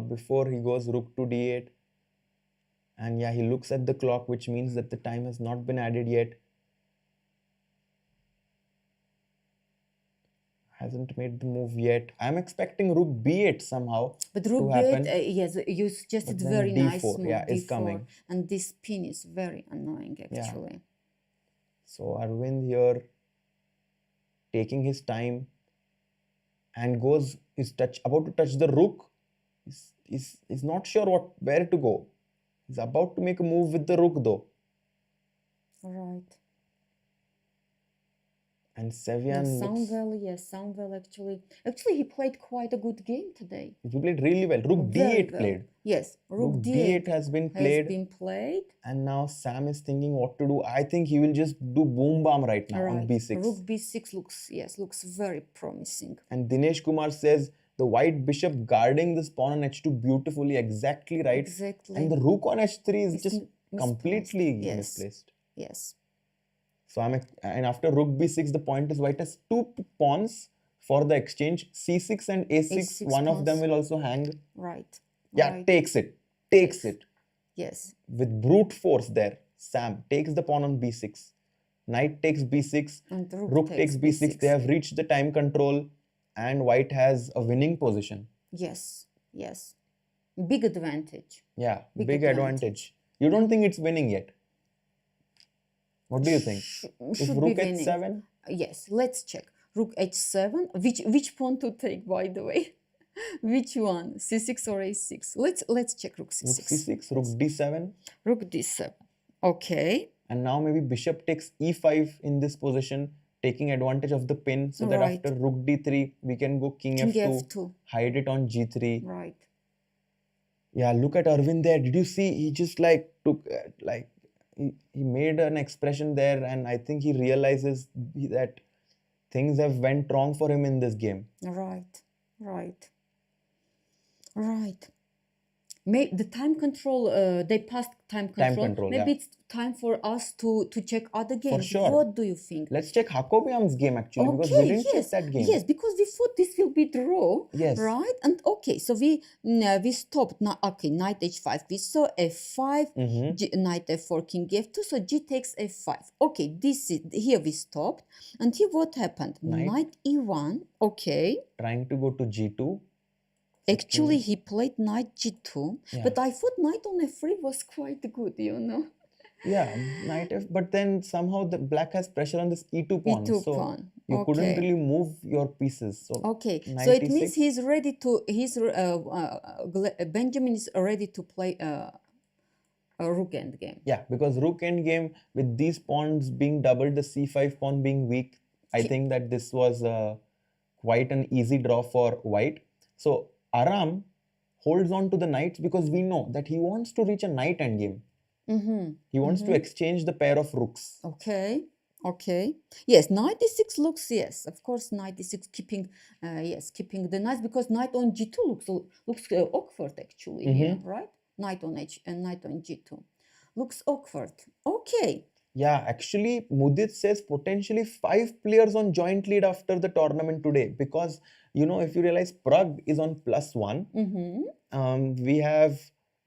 before he goes rook to d8. And yeah, he looks at the clock, which means that the time has not been added yet. Hasn't made the move yet. I'm expecting rook b8 somehow But rook to b8, happen. yes, you suggested But then very nice d4, move. yeah, is d4. coming. And this pin is very annoying, actually. So Arvind here taking his time and is about to touch the rook. He's not sure where to go. He's about to make a move with the rook though. Right. And Sevian looks, Samuel actually he played quite a good game today. he played really well. Rook Very d8 well. played. Yes, rook d8 has been played. And now Sam is thinking what to do. I think he will just do boom bam right now on b6. Rook b6 looks very promising. And Dinesh Kumar says the white bishop guarding this pawn on h2 beautifully, exactly right. Exactly. And the rook on h3 is It's just misplaced. completely Yes. misplaced. Yes. So and after rook b6, the point is white has two pawns for the exchange. c6 and a6, A6 one of them pawns. will also hang. Right. Yeah, Right. takes it. Yes. With brute force there. Sam takes the pawn on b6. Knight takes b6, And rook takes b6. They have reached the time control, and white has a winning position. Yes, yes. Big advantage. Yeah, Big big advantage. advantage. You don't think it's winning yet? What do you think? If Should rook be winning. h7? Yes, let's check. Rook h7. Which pawn to take, by the way? Which one? c6 or a6? Let's check rook c6. Rook c6, rook d7. Rook d7. Okay. And now maybe bishop takes e5 in this position, taking advantage of the pin, so that Right. after rook d3, we can go king King f2, f2. hide it on g3. Right. Yeah, look at Aravindh there. Did you see? He just like took, he made an expression there, and I think he realizes that things have went wrong for him in this game. Right. Right. Right. The time control, they passed time control. Maybe yeah. it's time for us to check other games. sure. What do you think? Let's check Hakobyan's game actually, because we Okay, didn't check yes, that game. yes, because we thought this will be draw, Yes. right? And okay, so we stopped. Now, okay, knight h5. We saw f5, knight f4, king f2. So g takes f5. Okay, this is here we stopped, and here what happened? Knight e1. Okay. Trying to go to g2. Actually, he played knight g2, Yeah. but I thought knight on f3 was quite good, you know. Yeah, knight f. But then somehow the black has pressure on this e2 pawn. E2 so pawn. you couldn't Okay. really move your pieces. So Okay, knight so it e6. means he's ready to. Benjamin is ready to play a rook endgame. Yeah, because rook endgame with these pawns being doubled, the c5 pawn being weak, I think that this was quite an easy draw for white. So Aram holds on to the knights because we know that he wants to reach a knight endgame. He wants to exchange the pair of rooks. Okay. Okay. Yes, knight e6 looks, yes, of course, knight e6 keeping, keeping the knights, because knight on g2 looks awkward actually here, right? Knight on h and knight on g2 looks awkward. Okay. Yeah, actually, Mudit says potentially 5 players on joint lead after the tournament today, because if you realize, Pragg is on +1.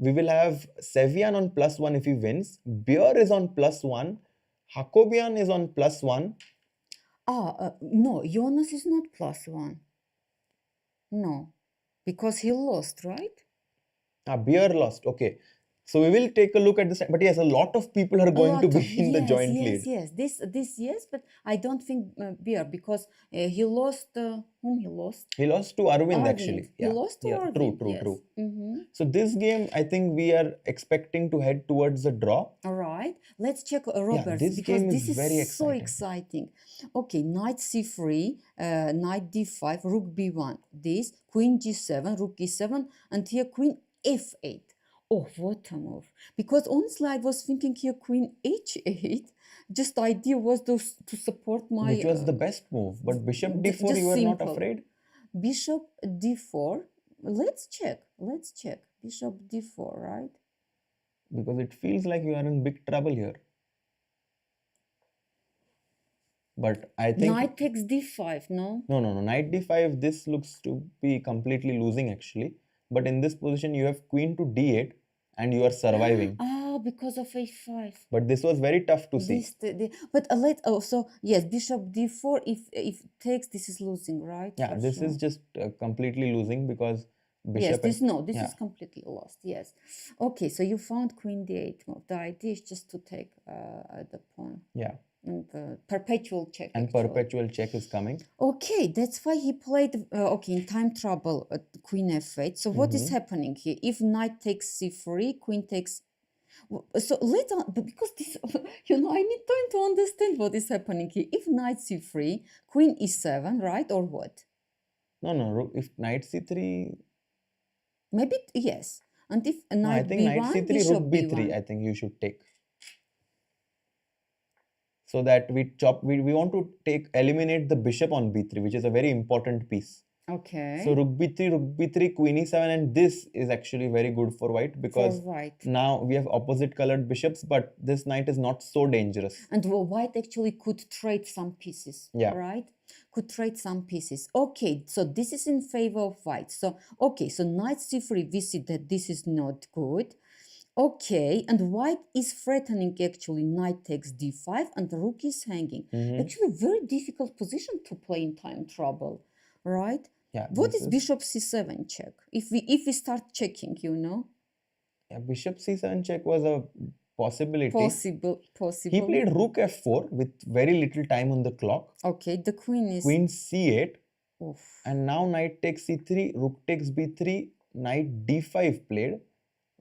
We will have Sevian on +1 if he wins. Bjerre is on +1. Hakobyan is on +1. No, Jonas is not +1. No, because he lost, right? Bjerre lost. Okay. So we will take a look at this. But yes, a lot of people are going to be in the joint lead. Yes, this yes, but I don't think Bjerre, because he lost. Whom he lost? He lost to Arvind actually. He lost to Arvind. True. So this game, I think we are expecting to head towards a draw. All right, let's check Robert's, this because game this is very so exciting. Okay, knight c3, knight d5, rook b1. This queen g7, rook e7, and here queen f8. Oh, what a move. Because honestly, I was thinking here queen h8. Just the idea was to support my... Which was the best move. But bishop d4, you were not afraid? Bishop d4. Let's check. Bishop d4, right? Because it feels like you are in big trouble here. But I think... Knight takes d5, no? No. Knight d5, this looks to be completely losing actually. But in this position, you have queen to d8 and you are surviving. Because of a5. But this was very tough to see. But yes, bishop d4, if takes, this is losing, right? Yeah, this is just completely losing, because bishop... Yes, this is completely lost, yes. Okay, so you found queen d8 move. The idea is just to take the pawn. Yeah. And perpetual check. And actually. Perpetual check is coming. Okay, that's why he played, in time trouble, queen f8. So what is happening here? If knight takes c3, queen takes... So later, because this, I need time to understand what is happening here. If knight c3, queen e7, right, or what? No. If knight c3... Maybe, yes. And if knight I think b1, knight c3, bishop rook b3, b1. I think you should take. So that we want to eliminate the bishop on b3, which is a very important piece. Okay. So rook b3, queen e7, and this is actually very good for white, because now we have opposite colored bishops, but this knight is not so dangerous. And white actually could trade some pieces, right? Could trade some pieces. Okay, so this is in favor of white. So, okay, so knight c3, we see that this is not good. Okay, and white is threatening actually knight takes d5 and the rook is hanging. Actually, very difficult position to play in time trouble, right? Yeah, What this is bishop c7 check? If we start checking, you know, yeah, bishop c7 check was a possibility. possible. He played rook f4 with very little time on the clock. Okay, the queen is Queen c8, oof. and now knight takes c3, rook takes b3, knight d5 played,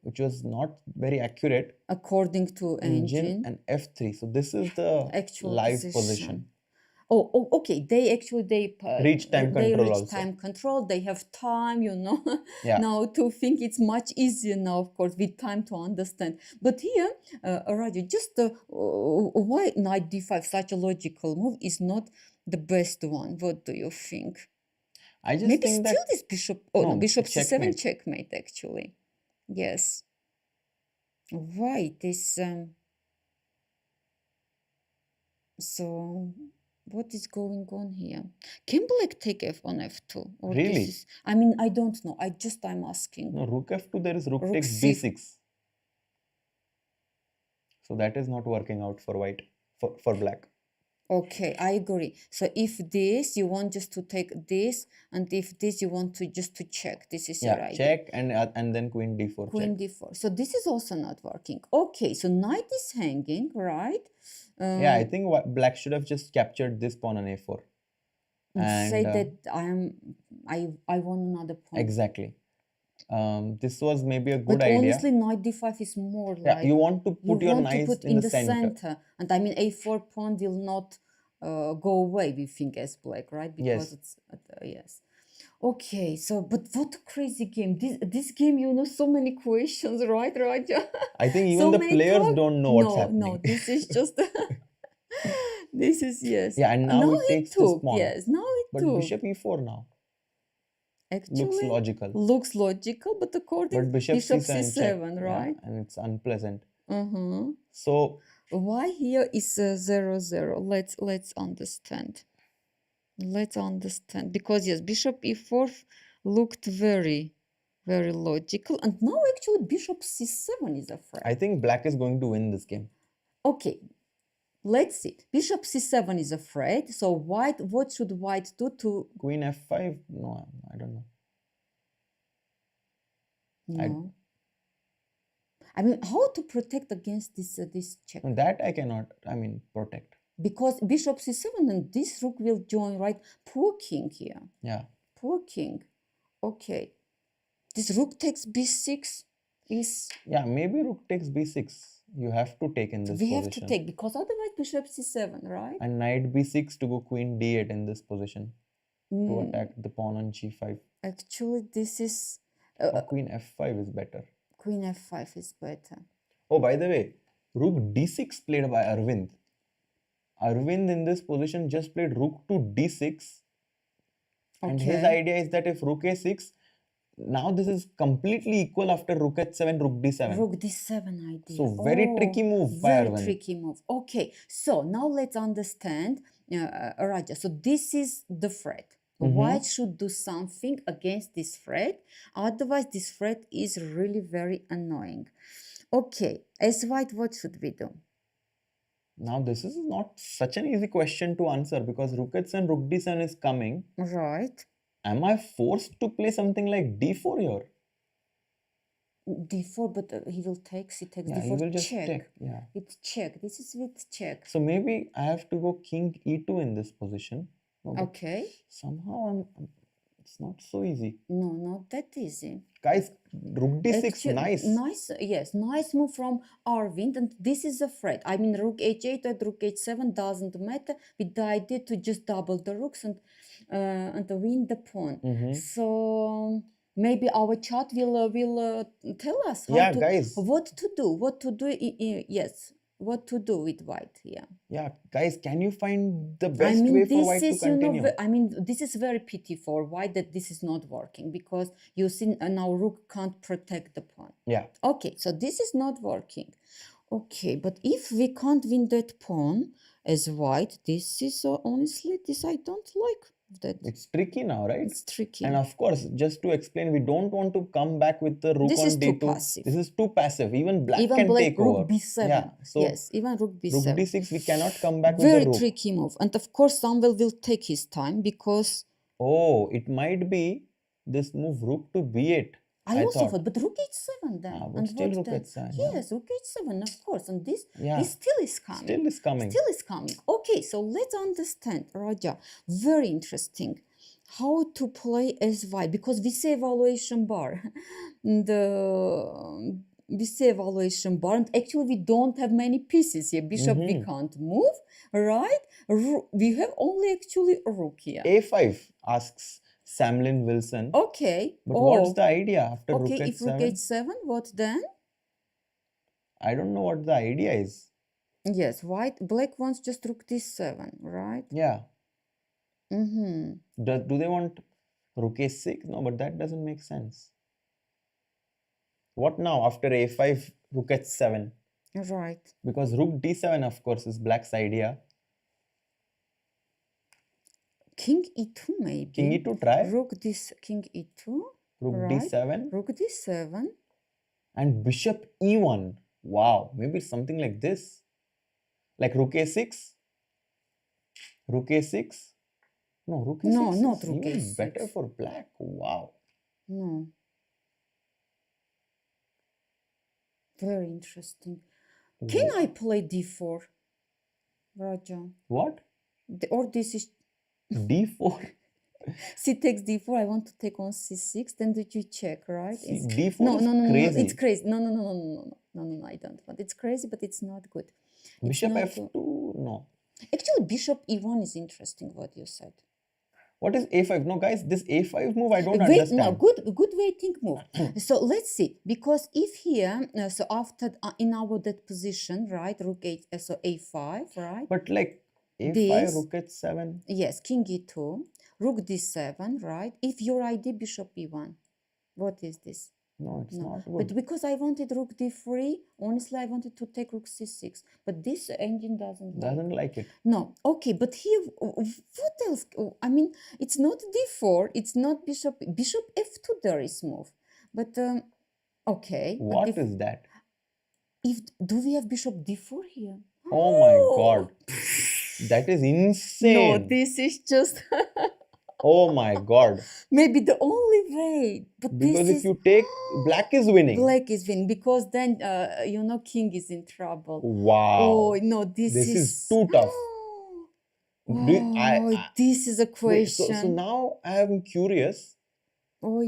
which was not very accurate. According to engine. And f3. So this is the Actual live position. position. Oh, okay. They Reach time they control reach also. time control. They have time, you know. Yeah. Now to think it's much easier now, of course, with time to understand. But here, Raja, just why knight d5, such a logical move, is not the best one. What do you think? I just Maybe think still that this bishop. Oh no, bishop c7 checkmate. checkmate. Actually, yes. Why this? So. What is going on here? Can black take f on f2? Or Really? This is, I mean, I don't know. I'm asking. No, rook f2, there is rook takes C- b6. So that is not working out for white, for black. Okay, I agree. So if this, you want just to take this, and if this, you want to just to check. This is your idea. Check and then queen d4 Queen check. d4. So this is also not working. Okay, so knight is hanging, right? Yeah, I think black should have just captured this pawn on a4. And say that I want another pawn. Exactly. This was maybe a good but idea. honestly, knight d5 is more like you want to put your knights in the center. And I mean, a4 pawn will not go away, we think, as black, right? Because it's yes. Okay, so but what a crazy game! This game, you know, so many questions, right, Raja? I think even the players don't know what's happening. No, this is just this is yes. Yeah, and now it takes this pawn. Yes, now it but took. Bishop e4 now. Actually, looks logical, but according to bishop c7, right? Yeah, and it's unpleasant. Mm-hmm. So why here is 0-0? Let's understand. Let's understand, because yes, bishop e4 looked very, very logical, and now actually bishop c7 is a threat. I think black is going to win this game. Okay, let's see. Bishop c7 is a threat. So white, what should white do to queen f5? No, I don't know. No. I mean, how to protect against this check? That I cannot. I mean, protect. Because bishop c7 and this rook will join, right? Poor king here. Yeah. Poor king. Okay. This rook takes b6 is... Yeah, maybe rook takes b6. You have to take in this position. We have to take, because otherwise bishop c7, right? And knight b6 to go queen d8 in this position. To attack the pawn on g5. Actually, this is... queen f5 is better. Queen f5 is better. Oh, by the way, rook d6 played by Aravindh. Aravindh in this position just played rook to d6. And his idea is that if rook a6, now this is completely equal after rook h7, rook d7. Rook d7 idea. So very tricky move by Aravindh. Very tricky move. Okay, so now let's understand, Raja. So this is the threat. White should do something against this threat. Otherwise, this threat is really very annoying. Okay, as white, what should we do? Now, this is not such an easy question to answer because rook h7, rook d7 is coming. Right. Am I forced to play something like d4 here? d4, but he will take, he takes d4, he will just check. Take, yeah. It's check. This is with check. So maybe I have to go king e2 in this position. Okay. Somehow it's not so easy. No, not that easy. Guys, rook d6, nice. Nice, yes, nice move from Aravindh, and this is a threat. I mean, rook h8 or rook h7 doesn't matter, with the idea to just double the rooks and win the pawn. So maybe our chat will tell us how what to do. Yes. What to do with white here? Yeah, guys, can you find the best way for white to continue? I mean, this is very pity for white that this is not working because you see now rook can't protect the pawn. Yeah. Okay, so this is not working. Okay, but if we can't win that pawn as white, this is honestly, this I don't like. That It's tricky now, right? it's tricky. And of course, just to explain, we don't want to come back with the rook This on is too d2. passive. This is too passive. Even black Even can black take rook over. b7. Yeah. So Yes, even rook b7. rook d6, we cannot come back Very with the rook. tricky move. And of course, Samuel will take his time because Oh, it might be this move rook to b8. I also thought. thought, but rook h7 then. But and still what rook then? h7. Yeah. Yes, rook h7, of course. And this Yeah. still is coming. Still is coming. Still is coming. Okay, so let's understand, Raja. Very interesting. How to play sy, because we say evaluation bar. We say evaluation bar, and actually we don't have many pieces here. Bishop we can't move, right? We have only actually a rook here. a5 asks Samlin Wilson. Okay. But what's the idea after rook Okay, h7? if rook h7, what then? I don't know what the idea is. Yes, black wants just rook d7, right? Yeah. Mm-hmm. Do they want rook a6? No, but that doesn't make sense. What now after a5, rook h7? Right. Because rook d7, of course, is black's idea. King e2 maybe. King e2 try. King e2. Rook right. d7. Rook d7. And bishop e1. Wow, maybe something like this. Like rook a6. Rook a6. No, rook a6 No, not is rook even a6. better for black. Wow. No. Very interesting. Can I play d4, Raja? What? Or this is d4. c takes d4. I want to take on c6. Then did you check, right? See, d4 no, is no, no, no, crazy. no. It's crazy. No. I don't want. It's crazy, but it's not good. Bishop not f2. No. Actually, bishop e1 is interesting. What you said. What is a5? No, guys, this a5 move I don't Wait, understand. no, good waiting move. So let's see, because if here, so after in our that position, right, rook 8, so a5, right? But like a5, This- rook h7. Yes, king e2, rook d7, right? If your idea bishop e1, what is this? No, it's No, not but good. because I wanted rook d3, honestly, I wanted to take rook c6, but this engine doesn't like. Doesn't like it. No, okay, but here, what else? I mean, it's not d4, it's not bishop f2 there is move, but okay. but What is that? do we have bishop d4 here? Oh my god. That is insane. No, this is just Oh my god. maybe the only way. But Because this if you take, black is winning. black is winning, because then king is in trouble. Wow. Oh no, this is too tough. This is a Wait, question. so now I am curious. Oy.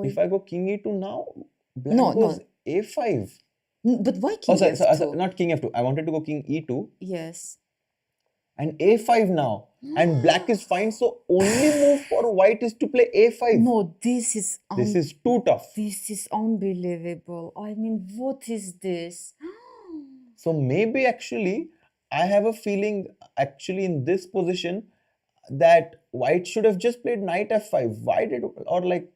If I go king e2 now, black No, goes a5. But why king Sorry, f2? not king f2. I wanted to go king e2 Yes. and a5 now. And black is fine. So only move for white is to play a5. No, this is This is too tough. this is unbelievable. I mean, what is this? So maybe actually, I have a feeling actually in this position that white should have just played knight f5. Why did, or like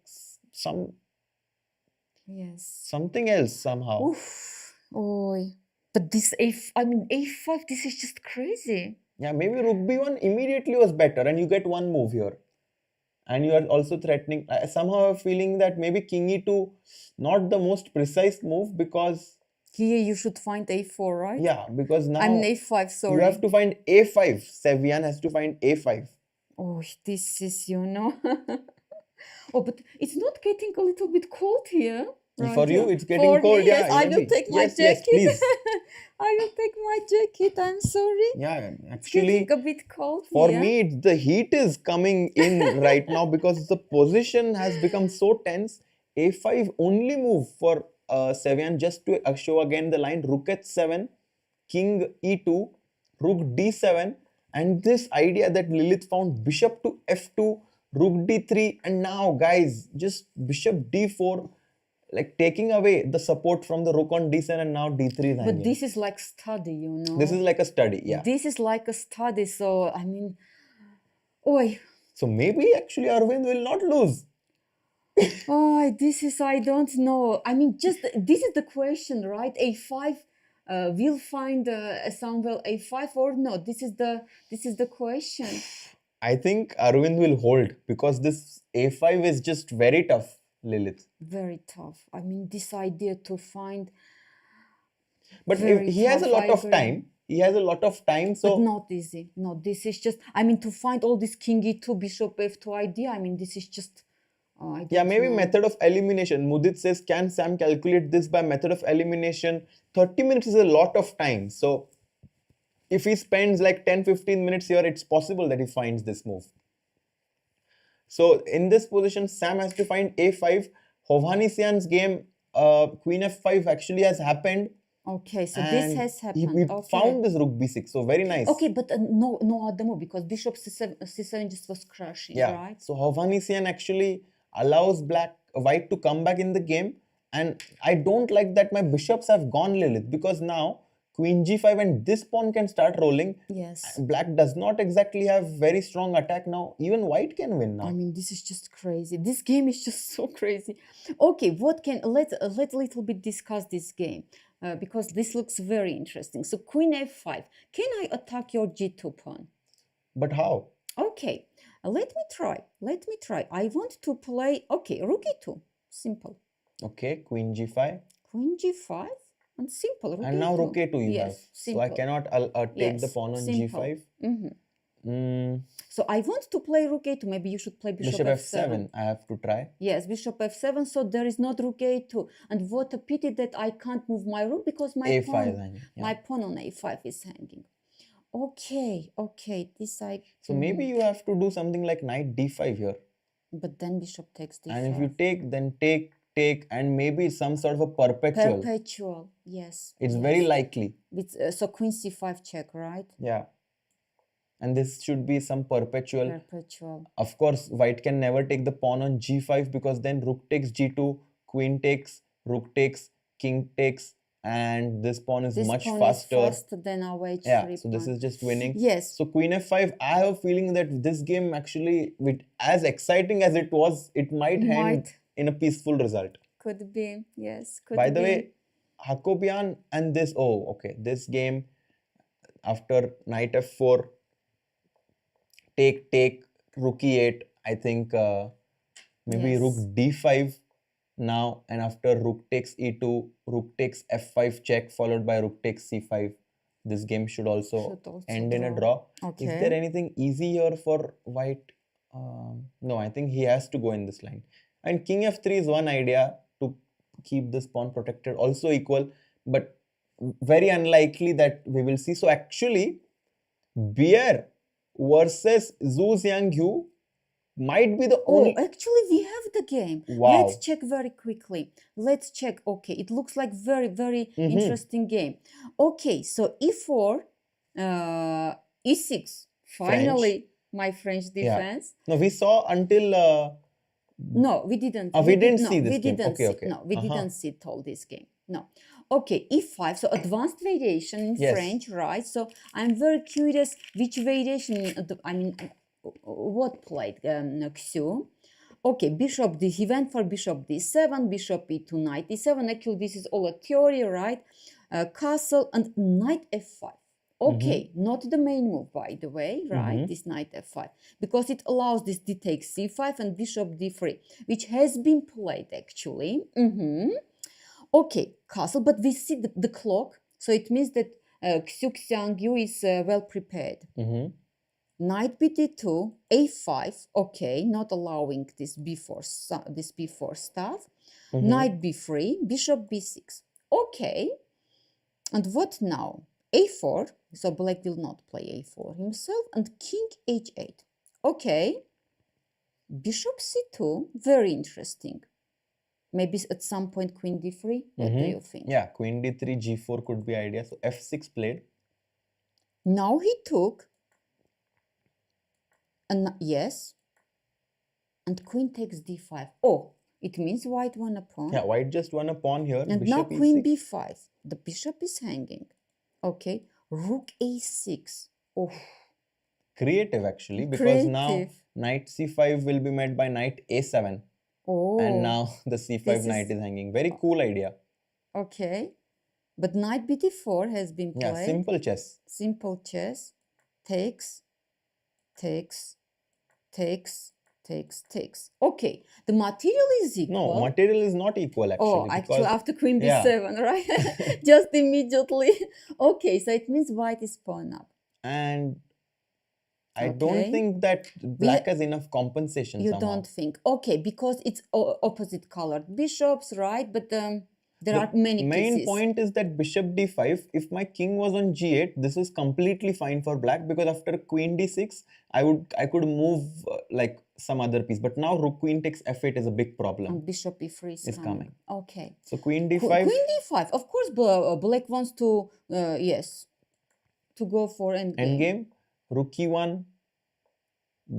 Yes. something else somehow. Oof. Oy. But this a5, this is just crazy. Yeah, maybe rook b1 immediately was better and you get one move here. And you are also threatening. I somehow have a feeling that maybe king e2, not the most precise move because... Here you should find a4, right? Yeah, because now I'm a5, sorry. you have to find a5. Sevian has to find a5. Oh, this is, Oh, but it's not getting a little bit cold here. For you, it's getting For cold. me, Yeah, yes, I will maybe. take my Yes, jacket. please. I will take my jacket. I'm sorry. Yeah, It's actually, getting a bit cold for here. me, the heat is coming in right now because the position has become so tense. A5 only move for Sevian, just to show again the line, rook h7, king e2, rook d7, and this idea that Lilith found bishop to f2, rook d3, and now guys, just bishop d4, like taking away the support from the rook on d7 and now d3 is hanging. But this is like study, This is like a study, yeah. This is like a study, so I mean, oi. So maybe actually Arvind will not lose. Oh, this is, I don't know. I mean, just this is the question, right? A5 will find Samuel A5 or not? This is the question. I think Aravindh will hold because this a5 is just very tough, Lilith. Very tough. I mean, this idea to find But very he has a tough, lot I of agree. time. He has a lot of time, But so not easy. No, this is just, I mean, to find all this king e2, bishop f2 idea, I mean, this is just, I yeah, don't maybe know. method of elimination. Mudit says, can Sam calculate this by method of elimination? 30 minutes is a lot of time. So if he spends like 10-15 minutes here, it's possible that he finds this move. So in this position, Sam has to find a5. Hovhannisyan's game, queen f5 actually has happened. Okay, so this And has he happened. Okay. found this rook b6, so very nice. Okay, but no other move because bishop c7 just was crashing, Yeah. right? So Hovhannisyan actually allows white to come back in the game, and I don't like that my bishops have gone, Lilith, because now queen g5 and this pawn can start rolling. Yes. Black does not exactly have very strong attack now. Even white can win now. I mean, this is just crazy. This game is just so crazy. Okay, let little bit discuss this game because this looks very interesting. So queen f5. Can I attack your g2 pawn? But how? Okay, let me try. I want to play. Okay, rook e2. Simple. Okay, queen g5. Queen g5 and simple. Rook And now e2. rook a2 you have. Simple. So I cannot take the Yes, pawn on simple. g5. So I want to play rook a2. Maybe you should play bishop f7. I have to try. Yes, bishop f7. So there is not rook a2. And what a pity that I can't move my rook because my a5 pawn, hanging, yeah. my pawn on a5 is hanging. Okay, this I. So maybe you have to do something like knight d5 here. But then bishop takes d5. And if you take, then take, and maybe some sort of a perpetual. Perpetual, yes. It's very likely. With, so queen c5 check, right? Yeah. And this should be some perpetual. Perpetual. Of course, white can never take the pawn on g5 because then rook takes g2, queen takes, rook takes, king takes, and this pawn is much faster. Is faster than our h3 Yeah, so this is just winning. Yes. So queen f5, I have a feeling that this game actually, as exciting as it was, it might end in a peaceful result. Could be, yes. Could By the way, Hakobyan and this, this game after knight f4, take, rook e8, I think maybe rook d5 now, and after rook takes e2, rook takes f5 check followed by rook takes c5. This game should also end in a draw. Okay. Is there anything easy here for white? No, I think he has to go in this line. And king f3 is one idea to keep this pawn protected, also equal, but very unlikely that we will see. So actually, Bjerre versus Xu Xinagyu might be the only... actually we have the game. Wow. Let's check very quickly. Let's check. Okay, it looks like very interesting game. Okay, so e4, e6. Finally, my French defense. Yeah. No, we saw until... No, we didn't. We didn't see this game. Okay. No, we didn't see all this game. No. Okay, e5, so advanced variation in French, right? So I'm very curious which variation, what played Xu. Okay, bishop d, he went for bishop d7, bishop e2, knight e7. Actually, this is all a theory, right? Castle and knight f5. Okay, not the main move, by the way, right? This knight f5, because it allows this d takes c5 and bishop d3, which has been played actually. Okay, castle, but we see the clock, so it means that Xu Xinagyu is well prepared. Knight bd2, a5, okay, not allowing this b4 stuff. Knight b3, bishop b6, okay. And what now? a4, so black will not play a4 himself, and king h8. Okay, bishop c2, very interesting. Maybe at some point queen d3. What do you think? Yeah, queen d3, g4 could be idea. So f6 played. Now he took, and yes, and queen takes d5. Oh, it means white won a pawn. Yeah, white just won a pawn here. And now queen b5. The bishop is hanging. Okay, rook a6. Oh, creative actually, because now knight c5 will be met by knight a7. Oh, and now the c5 knight is hanging. Very cool idea. Okay, but knight bd4 has been played. Yeah, simple chess. Simple chess. Takes. takes. Okay, the material is equal. No, material is not equal actually. Actually, after queen yeah. b7, right? Just immediately. Okay, so it means white is pawn up. And I don't think that black has enough compensation You somehow. don't think? Okay, because it's opposite colored bishops, right? But there are many main pieces. point is that bishop d5, if my king was on g8, this is completely fine for black, because after queen d6, I could move like some other piece. But now rook queen takes f8 is a big problem. And bishop e3 is coming. Okay. So queen d5. Queen d5. Of course, black wants to, to go for endgame. Rook e1.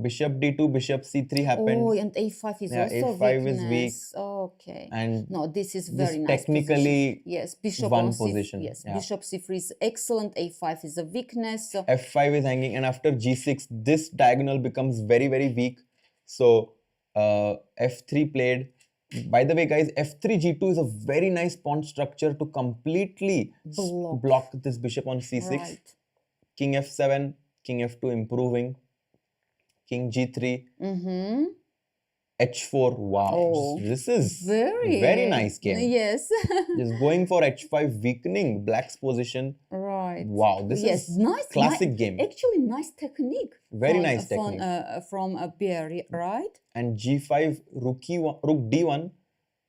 Bishop d2, bishop c3 happened. Oh, and a5 is also a5 weakness. is weak. Okay. And no, this is very nice technically position. Yes, bishop one on position. Yes, bishop c3 is excellent. a5 is a weakness. So f5 is hanging, and after g6, this diagonal becomes very, very weak. So f3 played. By the way, guys, f3 g2 is a very nice pawn structure to completely block this bishop on c6. Right. King f7, king f2 improving. King g3, h4. Wow, this is very nice game. Yes, just going for h5, weakening black's position. Right. Wow, this is nice, classic game. Actually, nice technique. Very nice technique from Bjerre, right? And g5, rook d1,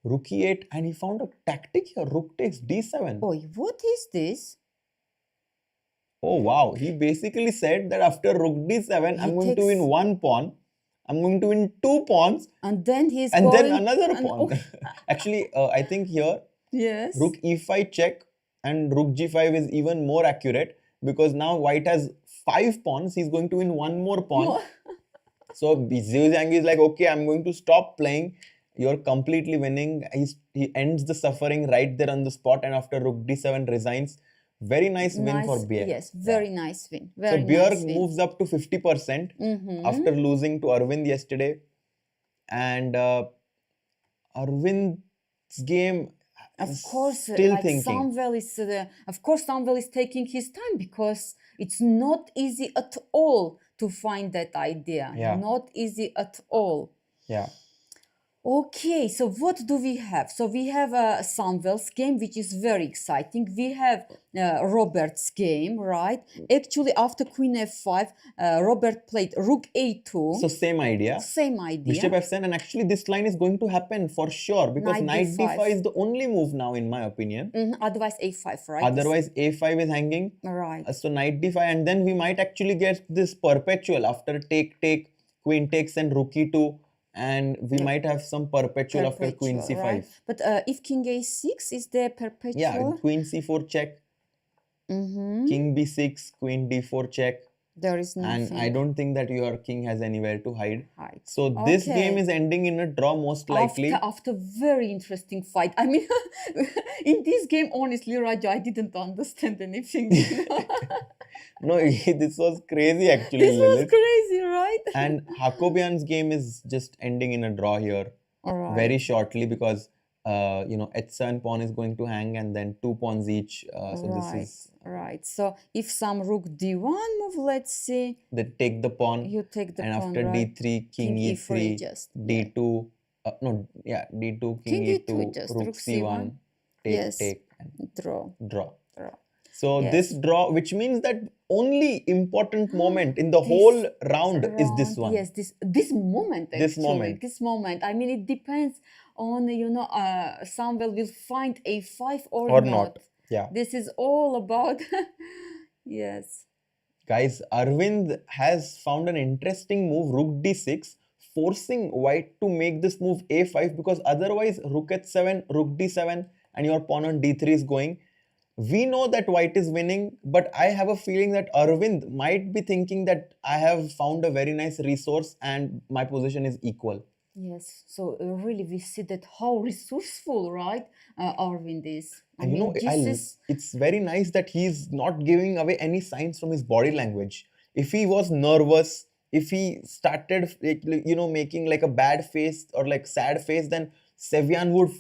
rook e8, and he found a tactic here. Rook takes d7. Oh, what is this? Oh wow, he basically said that after rook d7, I'm going to win one pawn, I'm going to win two pawns, and then then another pawn. Actually, I think here, rook e5 check and rook g5 is even more accurate, because now white has 5 pawns, he's going to win one more pawn. So Xu Xinagyu is like, okay, I'm going to stop playing, you're completely winning. He ends the suffering right there on the spot, and after rook d7 resigns. Very nice win for Bjerre. Yes, very nice win. So Bjerre moves up to 50% after losing to Aravindh yesterday. And Arvind's game, of course, still thinking. Samuel is taking his time, because it's not easy at all to find that idea. Not easy at all. Yeah. Okay, so what do we have? So we have Samuel's game, which is very exciting. We have Robert's game, right? Actually, after queen f5, Robert played rook a2. So same idea. Same idea. Bishop f7, and actually this line is going to happen for sure, because knight d5 is the only move now, in my opinion. Otherwise a5, right? Otherwise a5 is hanging. Right. So knight d5, and then we might actually get this perpetual after take, queen takes and rook e2. And we might have some perpetual after queen c5. Right. But if king a6, is there perpetual? Yeah, queen c4 check. King b6, queen d4 check. There is nothing. And I don't think that your king has anywhere to hide. So this game is ending in a draw most likely. After very interesting fight. I mean, in this game, honestly, Raja, I didn't understand anything. No, this was crazy actually. This was crazy, right? And Hakobyan's game is just ending in a draw here. Very shortly, because h7 pawn is going to hang, and then 2 pawns each. So this is right. So if some rook d1 move, let's see. They take the pawn. You take the pawn. And pawn, after d3, king e3, d2. D2, king e2, rook c1, take, and draw. So this draw, which means that only important moment in the whole round is this one. Yes, this moment actually. This moment. I mean, it depends on, Samuel will find a5 or not. Yeah. This is all about, yes. Guys, Arvind has found an interesting move, rook d6, forcing white to make this move a5, because otherwise rook h7, rook d7, and your pawn on d3 is going. We know that white is winning, but I have a feeling that Arvind might be thinking that I have found a very nice resource and my position is equal. Yes, so really we see that how resourceful, right, Arvind is. It's very nice that he's not giving away any signs from his body language. If he was nervous, if he started, making like a bad face or like sad face, then Sevian would,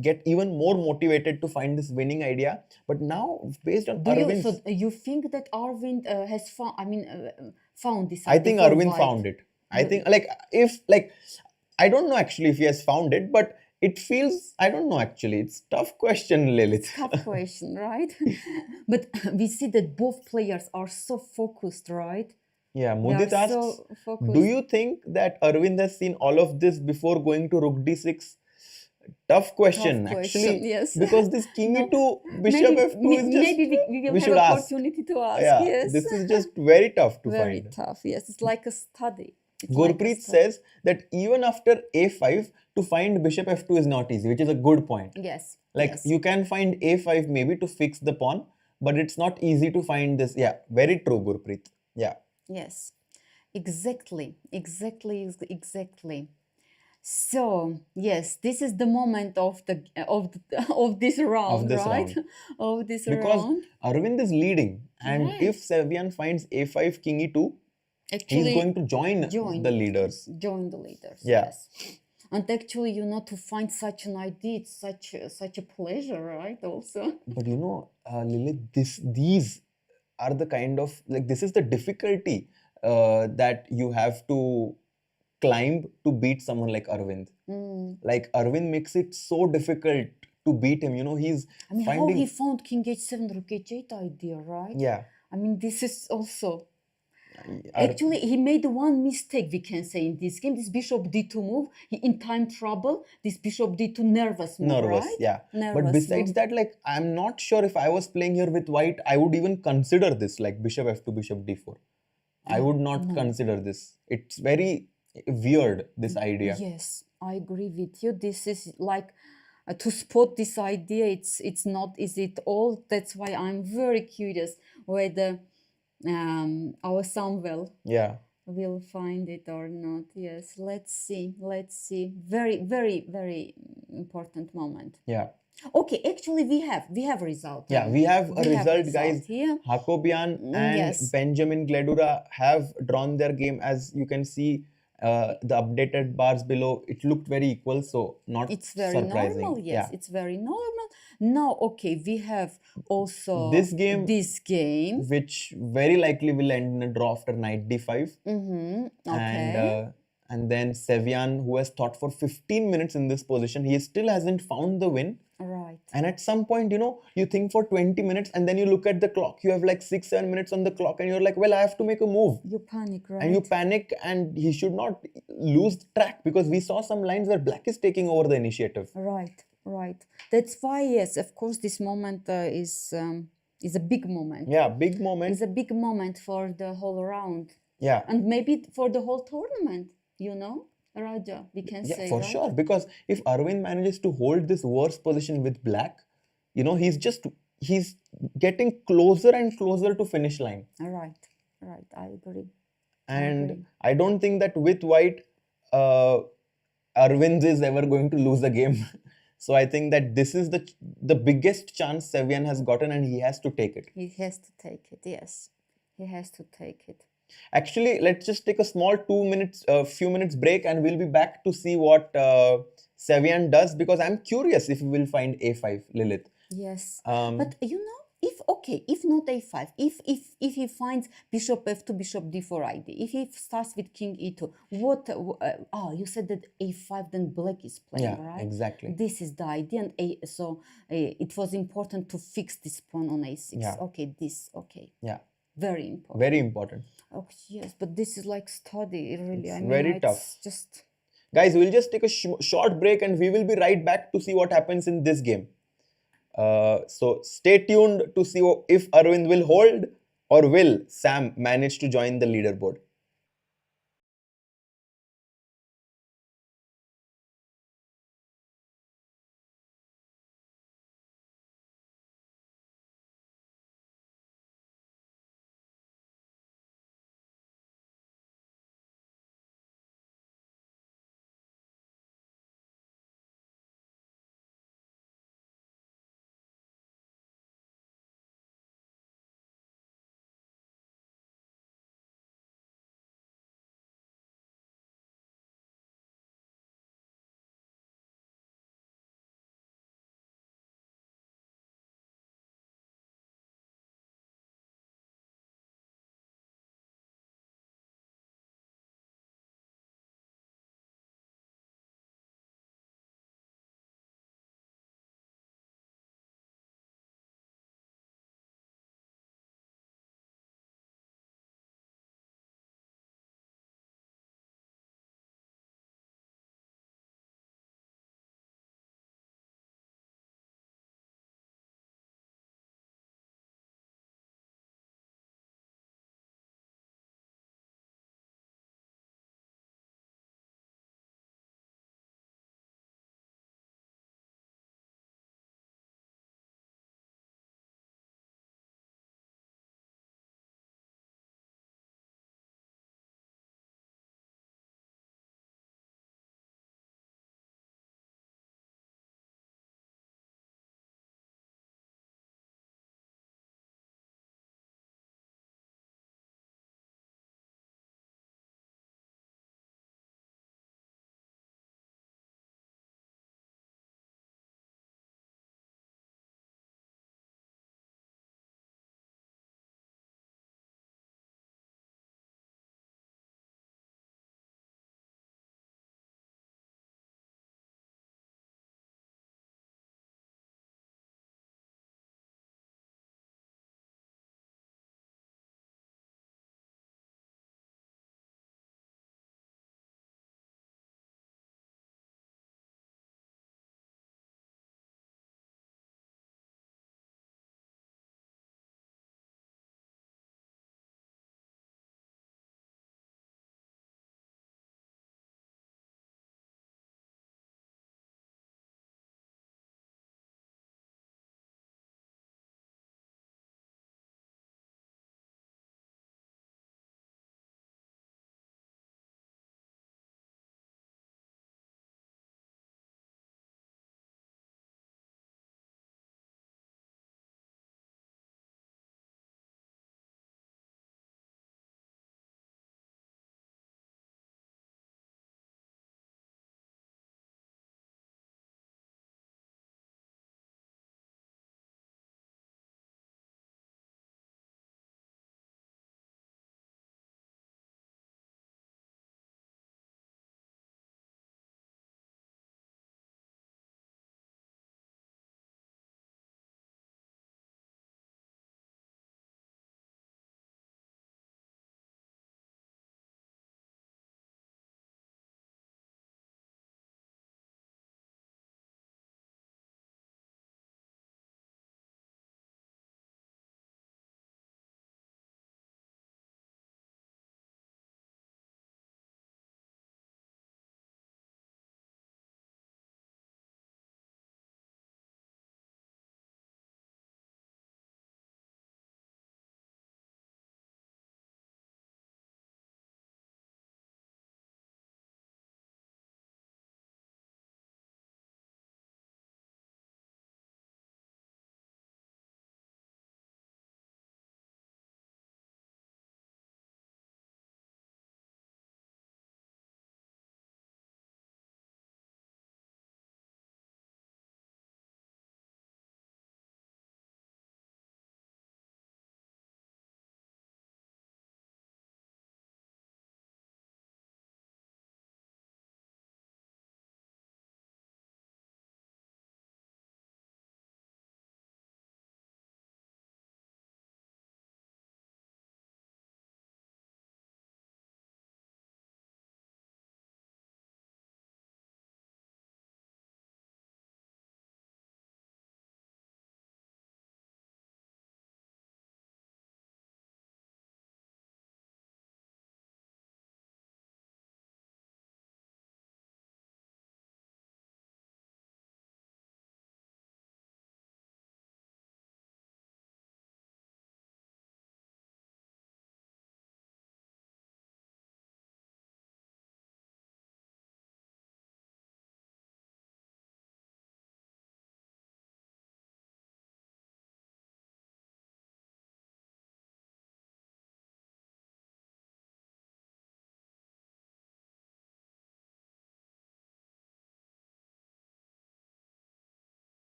get even more motivated to find this winning idea. But now, based on Arvind, so you think that Arvind has found? Found this? I think Arvind found it. I think like if like I don't know actually if he has found it, but it feels I don't know actually. It's tough question, Lilith. Tough question, right? But we see that both players are so focused, right? Yeah, They are Mudit asks, so do focused. you think that Arvind has seen all of this before going to Rook D6? Tough Tough question, question, actually, yes. because this King No, E2, Bishop maybe F2 is just, maybe we will we have should ask. opportunity to ask. Yeah, Yes. this is just very tough to Very find. tough. Yes, it's like a study. It's like a Gurpreet study. says that even after A5, to find Bishop F2 is not easy, which is a good point. Yes. Like yes. you can find A5 maybe to fix the pawn, but it's not easy to find this. Yeah, very true, Gurpreet. Yeah. Yes. Exactly. So yes, this is the moment of the of this round, this right? round. Of this Because round. Arvind is leading, and Right. if Sevian finds A5 King E2, Actually, he's going to join the leaders. Join the leaders. Yeah. Yes. And actually, to find such an idea, it's such a pleasure, right? Also. But Lilith, these are the kind of like this is the difficulty that you have to climb to beat someone like Arvind. Like Arvind makes it so difficult to beat him. He's I mean, how finding. he found King H7, Rook H8 idea, right? Yeah. I mean, this is also. Actually, he made one mistake, we can say, in this game. This Bishop D2 move, he in time trouble. This Bishop D2 nervous move, right? Yeah. Nervous But besides move. that, like, I'm not sure if I was playing here with white, I would even consider this, like Bishop F2, Bishop D4. I would not consider this. It's very weird, this idea. Yes, I agree with you. This is like to spot this idea. It's not. Is it all? That's why I'm very curious whether our Samuel will find it or not. Yes, let's see. Very, very, very important moment. Yeah. Okay, actually we have a result. Yeah, we have a result, guys. Here. Hakobyan and Benjamin Gledura have drawn their game. As you can see, the updated bars below, it looked very equal, so not it's very surprising. normal. Yes, it's very normal. Now, okay, we have also this game, which very likely will end in a draw after knight d5. Okay. And then Sevian, who has thought for 15 minutes in this position, he still hasn't found the win. Right. And at some point, you think for 20 minutes and then you look at the clock. You have like 6-7 minutes on the clock and you're like, well, I have to make a move. You panic, right? And you panic, and he should not lose track, because we saw some lines where black is taking over the initiative. Right. That's why, yes, of course, this moment is a big moment. Yeah, big moment. It's a big moment for the whole round. Yeah. And maybe for the whole tournament, Raja, we can say, for right? sure. Because if Arvind manages to hold this worse position with black, he's getting closer and closer to finish line. Right. I agree. And I don't think that with white, Arvind is ever going to lose the game. So I think that this is the biggest chance Sevian has gotten, and he has to take it. He has to take it, yes. He has to take it. Actually, let's just take a small few minutes break, and we'll be back to see what Sevian does, because I'm curious if we will find A5, Lilith. Yes. But if not A5, if he finds Bishop F2, Bishop D4 ID, if he starts with King E2, you said that A5, then black is playing, right? Exactly. This is the idea, and so it was important to fix this pawn on A6. Yeah. Okay. Yeah. Very important. Very important. Oh, yes, but this is like study, really. It's very tough. It's just... Guys, we'll just take a short break, and we will be right back to see what happens in this game. So stay tuned to see if Arvind will hold, or will Sam manage to join the leaderboard.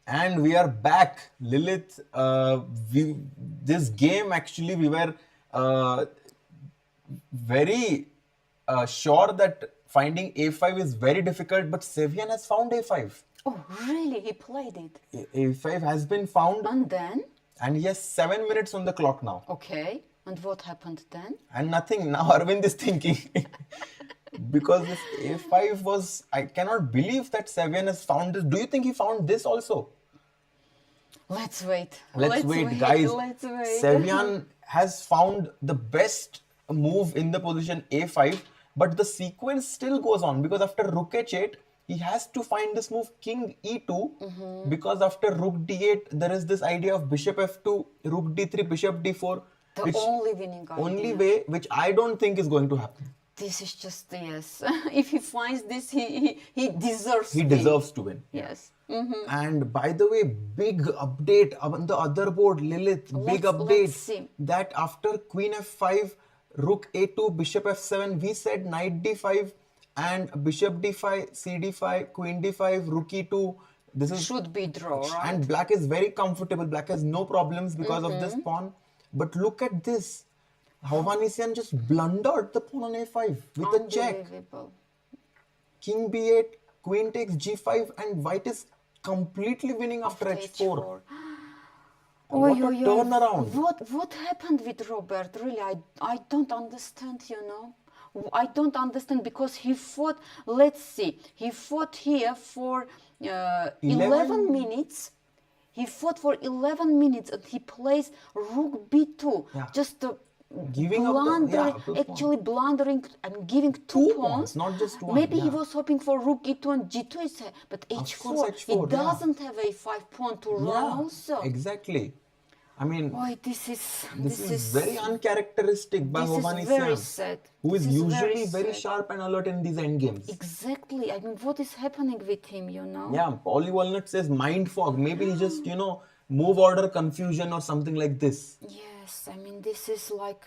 And we are back, Lilith. This game actually we were very sure that finding a5 is very difficult, but Sevian has found a5. Oh, really? He played it. A5 has been found, And then? and he has 7 minutes on the clock now. Okay. And what happened then? And nothing. Now Arvind is thinking. Because this a5 was, I cannot believe that Sevian has found this. Do you think he found this also? Let's wait. Let's wait, guys. Let's wait. Sevian has found the best move in the position a5, but the sequence still goes on, because after rook h8, he has to find this move king e2, because after rook d8, there is this idea of bishop f2, rook d3, bishop d4. The only winning idea. Only way, which I don't think is going to happen. This is just, yes. If he finds this, he deserves He deserves to win. Yes. And by the way, big update on the other board, Lilith. Big update let's see. that after queen f5, rook a2, bishop f7, we said knight d5 and bishop d5, c d5, queen d5, rook e2. This is Should be draw, right? and black is very comfortable. Black has no problems because of this pawn. But look at this. Hovhannisyan just blundered the pawn on a5 with a check. Unbelievable. King b8, queen takes g5, and white is completely winning after h4. What a turnaround. What happened with Robert? Really, I don't understand, you know. I don't understand, because he fought, let's see, he fought here for 11 minutes. He fought for 11 minutes and he plays rook b2. Yeah. Just Giving blundering, up the, actually blundering and giving two pawns. not just one. Maybe he was hoping for rook e2 and g2 is but course, h4. He H4, doesn't have a 5 pawn to run also. Exactly. I mean, Boy, this is very uncharacteristic by this is very Hovhannisyan, sad. who is This is usually very sad. sharp and alert in these endgames. Exactly. I mean, what is happening with him, you know? Yeah, Polly Walnut says mind fog. Maybe he just, move order confusion or something like this. Yes, I mean, this is like...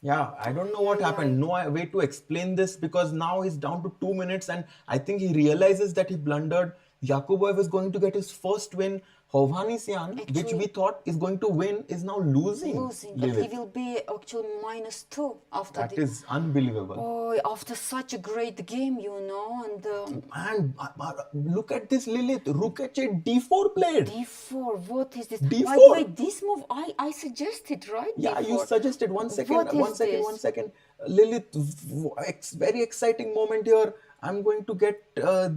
Yeah, I don't know what happened. No way to explain this, because now he's down to 2 minutes and I think he realizes that he blundered. Yakubboev is going to get his first win. Hovhannisyan, which we thought is going to win, is now losing. But he will be actually -2 after That is unbelievable. Oh, after such a great game, you know, And look at this, Lilith. Rook h8, d4 played. d4, what is this? D4. By the way, this move I suggested, right? Yeah, D4. you suggested. One second. What is this? Lilith, very exciting moment here. I'm going to get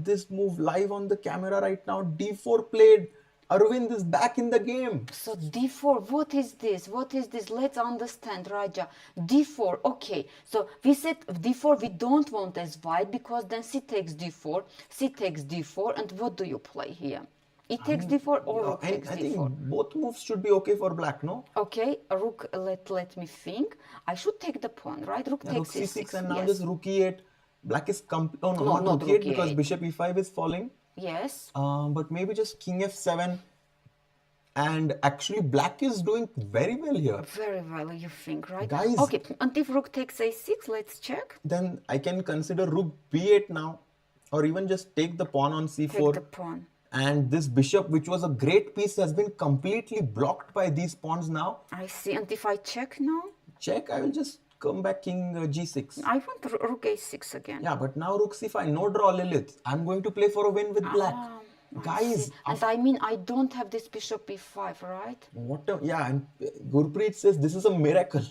this move live on the camera right now. d4 played. Aravindh is back in the game. So d4, what is this? What is this? Let's understand, Raja. d4, okay. So we said d4 we don't want as white, because then c takes d4, c takes d4, and what do you play here? It takes d4 or rook takes I d4? think both moves should be okay for black, no? Okay, rook, let me think. I should take the pawn, right? Rook takes Rook c6 and now yes. this rook e8. Black is not rook e8 because bishop e5 is falling. Yes. But maybe just king f7, and actually black is doing very well here. Very well, you think, right? Guys. Okay, and if rook takes a6, let's check. Then I can consider rook b8 now, or even just take the pawn on c4. Take the pawn. And this bishop, which was a great piece, has been completely blocked by these pawns now. I see, and if I check now? Check, I will just come back king g6. I want rook a6 again. Yeah, but now rook c5, no draw, Lilith. I'm going to play for a win with black. Guys. And I mean, I don't have this bishop e5, right? And Gurpreet says this is a miracle.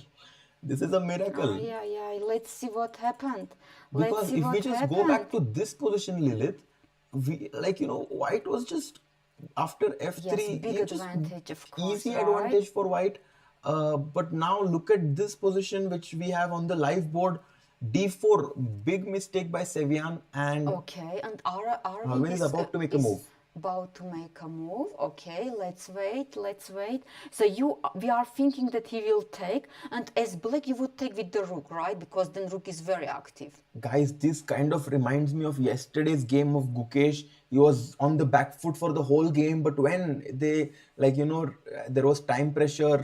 This is a miracle. Yeah. Let's see what happened. Because if we just go back to this position, Lilith, white was just after f3, yes, big advantage, of course, easy right? advantage for white. But now look at this position which we have on the live board. d4, big mistake by Sevian, and okay, and Arvind is about to make a move. About to make a move. Okay, let's wait. So we are thinking that he will take, and as black you would take with the rook, right? Because then rook is very active. Guys, this kind of reminds me of yesterday's game of Gukesh. He was on the back foot for the whole game, but when they there was time pressure,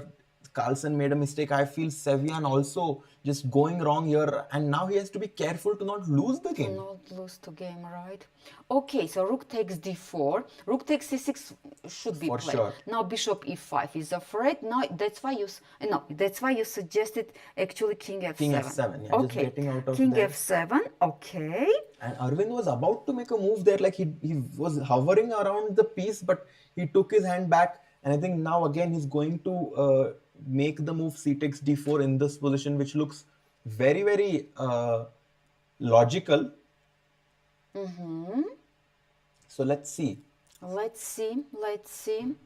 Carlsen made a mistake. I feel Sevian also just going wrong here, and now he has to be careful to not lose the game. Not lose the game, right? Okay, so rook takes d4. Rook takes c6 should be For played. sure. Now bishop e5 is afraid. No, that's why you suggested actually king f7. King f7, yeah, just getting out of king there. f7. Okay. And Arvind was about to make a move there, like he was hovering around the piece, but he took his hand back. And I think now again he's going to make the move c takes d4 in this position, which looks very, very logical. So let's see. Let's see.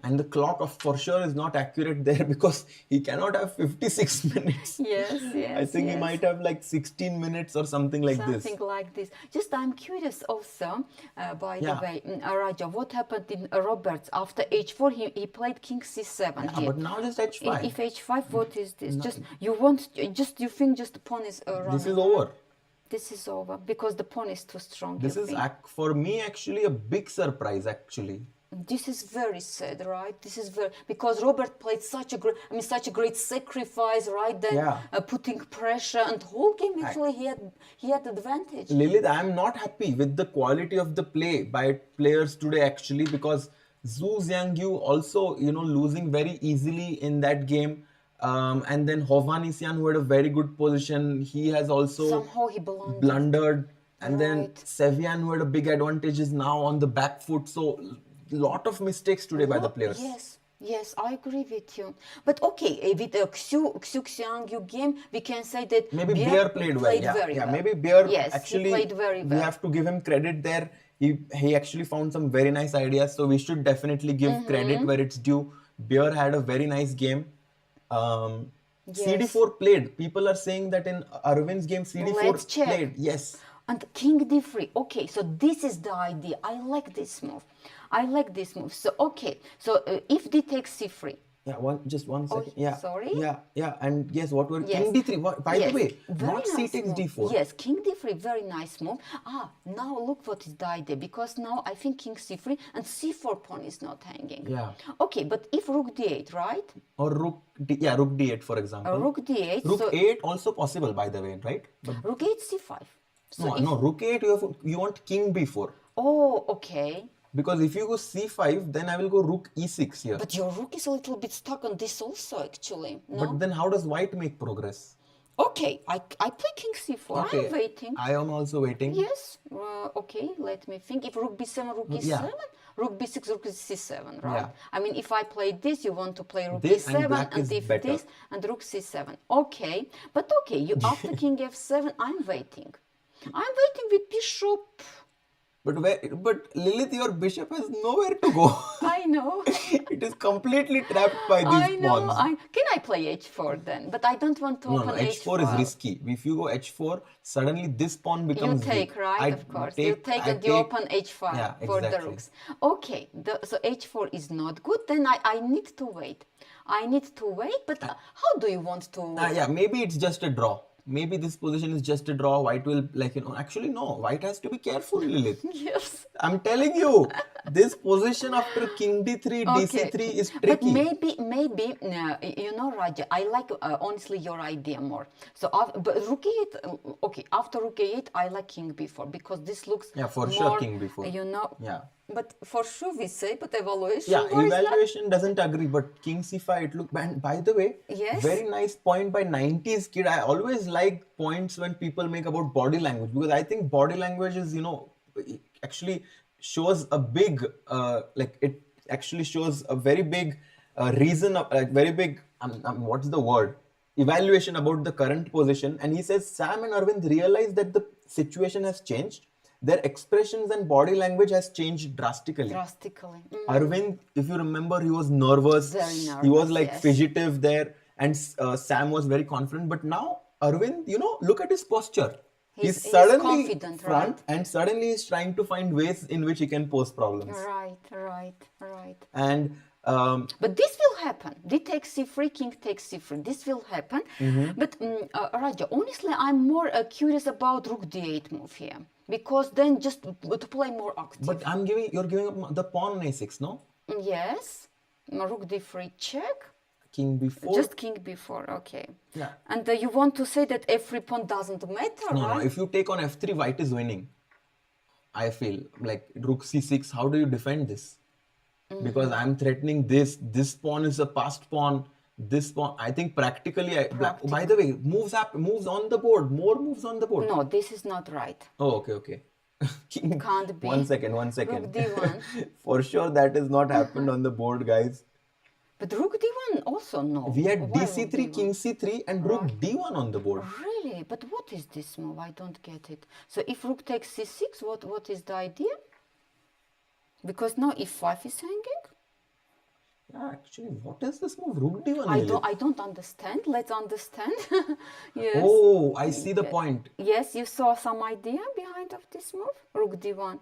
And the clock for sure is not accurate there because he cannot have 56 minutes. Yes. I think he might have like 16 minutes or something like this. Something like this. Just I'm curious also, by the way, Raja, what happened in Roberts after h4? He played king c7 here. But now just h5. If h5, what is this? No. You think just the pawn is running? This is over. This is over because the pawn is too strong. This is for me actually a big surprise actually. This is very sad, right? This is because Robert played such a great sacrifice, right? Then putting pressure and whole game actually he had advantage. Lilith, I am not happy with the quality of the play by players today actually because Xu Xinagyu also losing very easily in that game. And then Hovhannisyan, who had a very good position, he has also somehow he blundered. And then Sevian, who had a big advantage, is now on the back foot. So, lot of mistakes today by the players. Yes, I agree with you. But okay, with the Xu Xinagyu game, we can say that maybe Bjerre played well. Very well. Maybe Bjerre he played very well. We have to give him credit there. He actually found some very nice ideas. So we should definitely give credit where it's due. Bjerre had a very nice game. CD4 played. People are saying that in Arvind's game CD4 played. Yes. And king d3. Okay, so this is the idea. I like this move. So okay, so if d takes c3. Yeah, just one second. Sorry. Yeah, and yes, what were king d3? By the way, not c takes d4. Yes, king d3, very nice move. Now look what is the idea, because now I think king c3 and c4 pawn is not hanging. Yeah. Okay, but if rook d8, right? Or rook d8, for example. Rook d8. Rook 8 also possible, by the way, right? But rook 8 c5. So no, rook 8 you want king b4. Oh, okay. Because if you go c5, then I will go rook e6 here. But your rook is a little bit stuck on this also, actually. No? But then how does white make progress? Okay, I play king c4. Okay. I'm waiting. I am also waiting. Yes. Okay, let me think. If rook b7, rook e7, rook b6, rook c7, right? Yeah. I mean, if I play this, you want to play rook this e7, and if better. this, and rook c7. Okay, but okay, you after king f7, I'm waiting. I'm waiting with bishop. But Lilith, your bishop has nowhere to go. I know. It is completely trapped by these pawns. Can I play h4 then? But I don't want to open h4 is risky. If you go h4, suddenly this pawn becomes You take, weak. right? Of course. You take and you open h5 for the rooks. Okay, so h4 is not good. Then I need to wait. But how do you want to... maybe it's just a draw. Maybe this position is just a draw. White will actually no. White has to be careful, Lilith. Yes. I'm telling you, this position after king d3, dc3 is tricky. But maybe Raja, I like honestly your idea more. So but rook e8, okay, after rook e8, I like king b4 because this looks sure king b4. Yeah. But for sure we say, but evaluation. Yeah, evaluation doesn't agree, but king c5, it look. And by the way, very nice point by 90s kid. I always like points when people make about body language because I think body language is, actually shows a big, it actually shows a very big reason, very big, what's the word? Evaluation about the current position. And he says, Sam and Arvind realize that the situation has changed. Their expressions and body language has changed drastically. Arvind, if you remember, he was nervous. Very nervous. He was fidgetive there, and Sam was very confident. But now, Arvind, look at his posture. He's suddenly confident, front, and suddenly he's trying to find ways in which he can pose problems. Right. And but this will happen. D takes c3, king takes c3. This will happen. But Raja, honestly, I'm more curious about rook d8 move here. Because then just to play more active. But you're giving up the pawn on a6, no? Yes. Rook d3 check. king b4. Just king b4, okay. Yeah. And you want to say that every pawn doesn't matter, No, right? no. If you take on f3, white is winning. I feel like rook c6. How do you defend this? Because I'm threatening this. This pawn is a passed pawn. This pawn. I think practically. By the way, moves on the board. More moves on the board. No, this is not right. Oh, okay. It can't be. One second. Rook d1. For sure, that has not happened on the board, guys. But rook d1 also no. We had Why dc3, rook d1? king c3, and rook d1 on the board. Really? But what is this move? I don't get it. So if rook takes c6, what is the idea? Because now e5 is hanging. Yeah, actually, what is this move? Rook d1. I don't understand. Let's understand. Yes. Oh, I see the point. Yes, you saw some idea behind of this move, rook d1.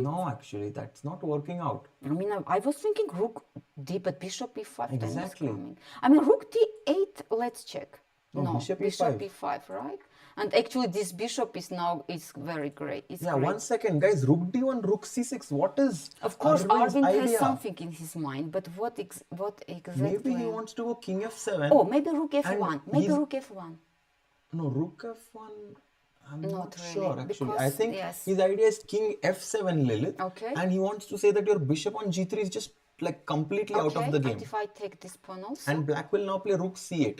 No, actually, that's not working out. I mean, I was thinking rook d, but bishop e5 Exactly. then is coming. I mean, rook d8. Let's check. No, bishop e5. Right? And actually, this bishop is very great. It's great. 1 second, guys. Rook d1, rook c6. What is? Of course, Arvind's Arvind idea? has something in his mind, but what exactly? Maybe he wants to go king f7. Oh, maybe rook f1. And Maybe he's- rook f1. No, rook f1. I'm not really, sure actually. because- I think yes. his idea is king f7, Lilith. Okay. And he wants to say that your bishop on g3 is just like completely out of the game. And if I take this pawn also? And black will now play rook c8.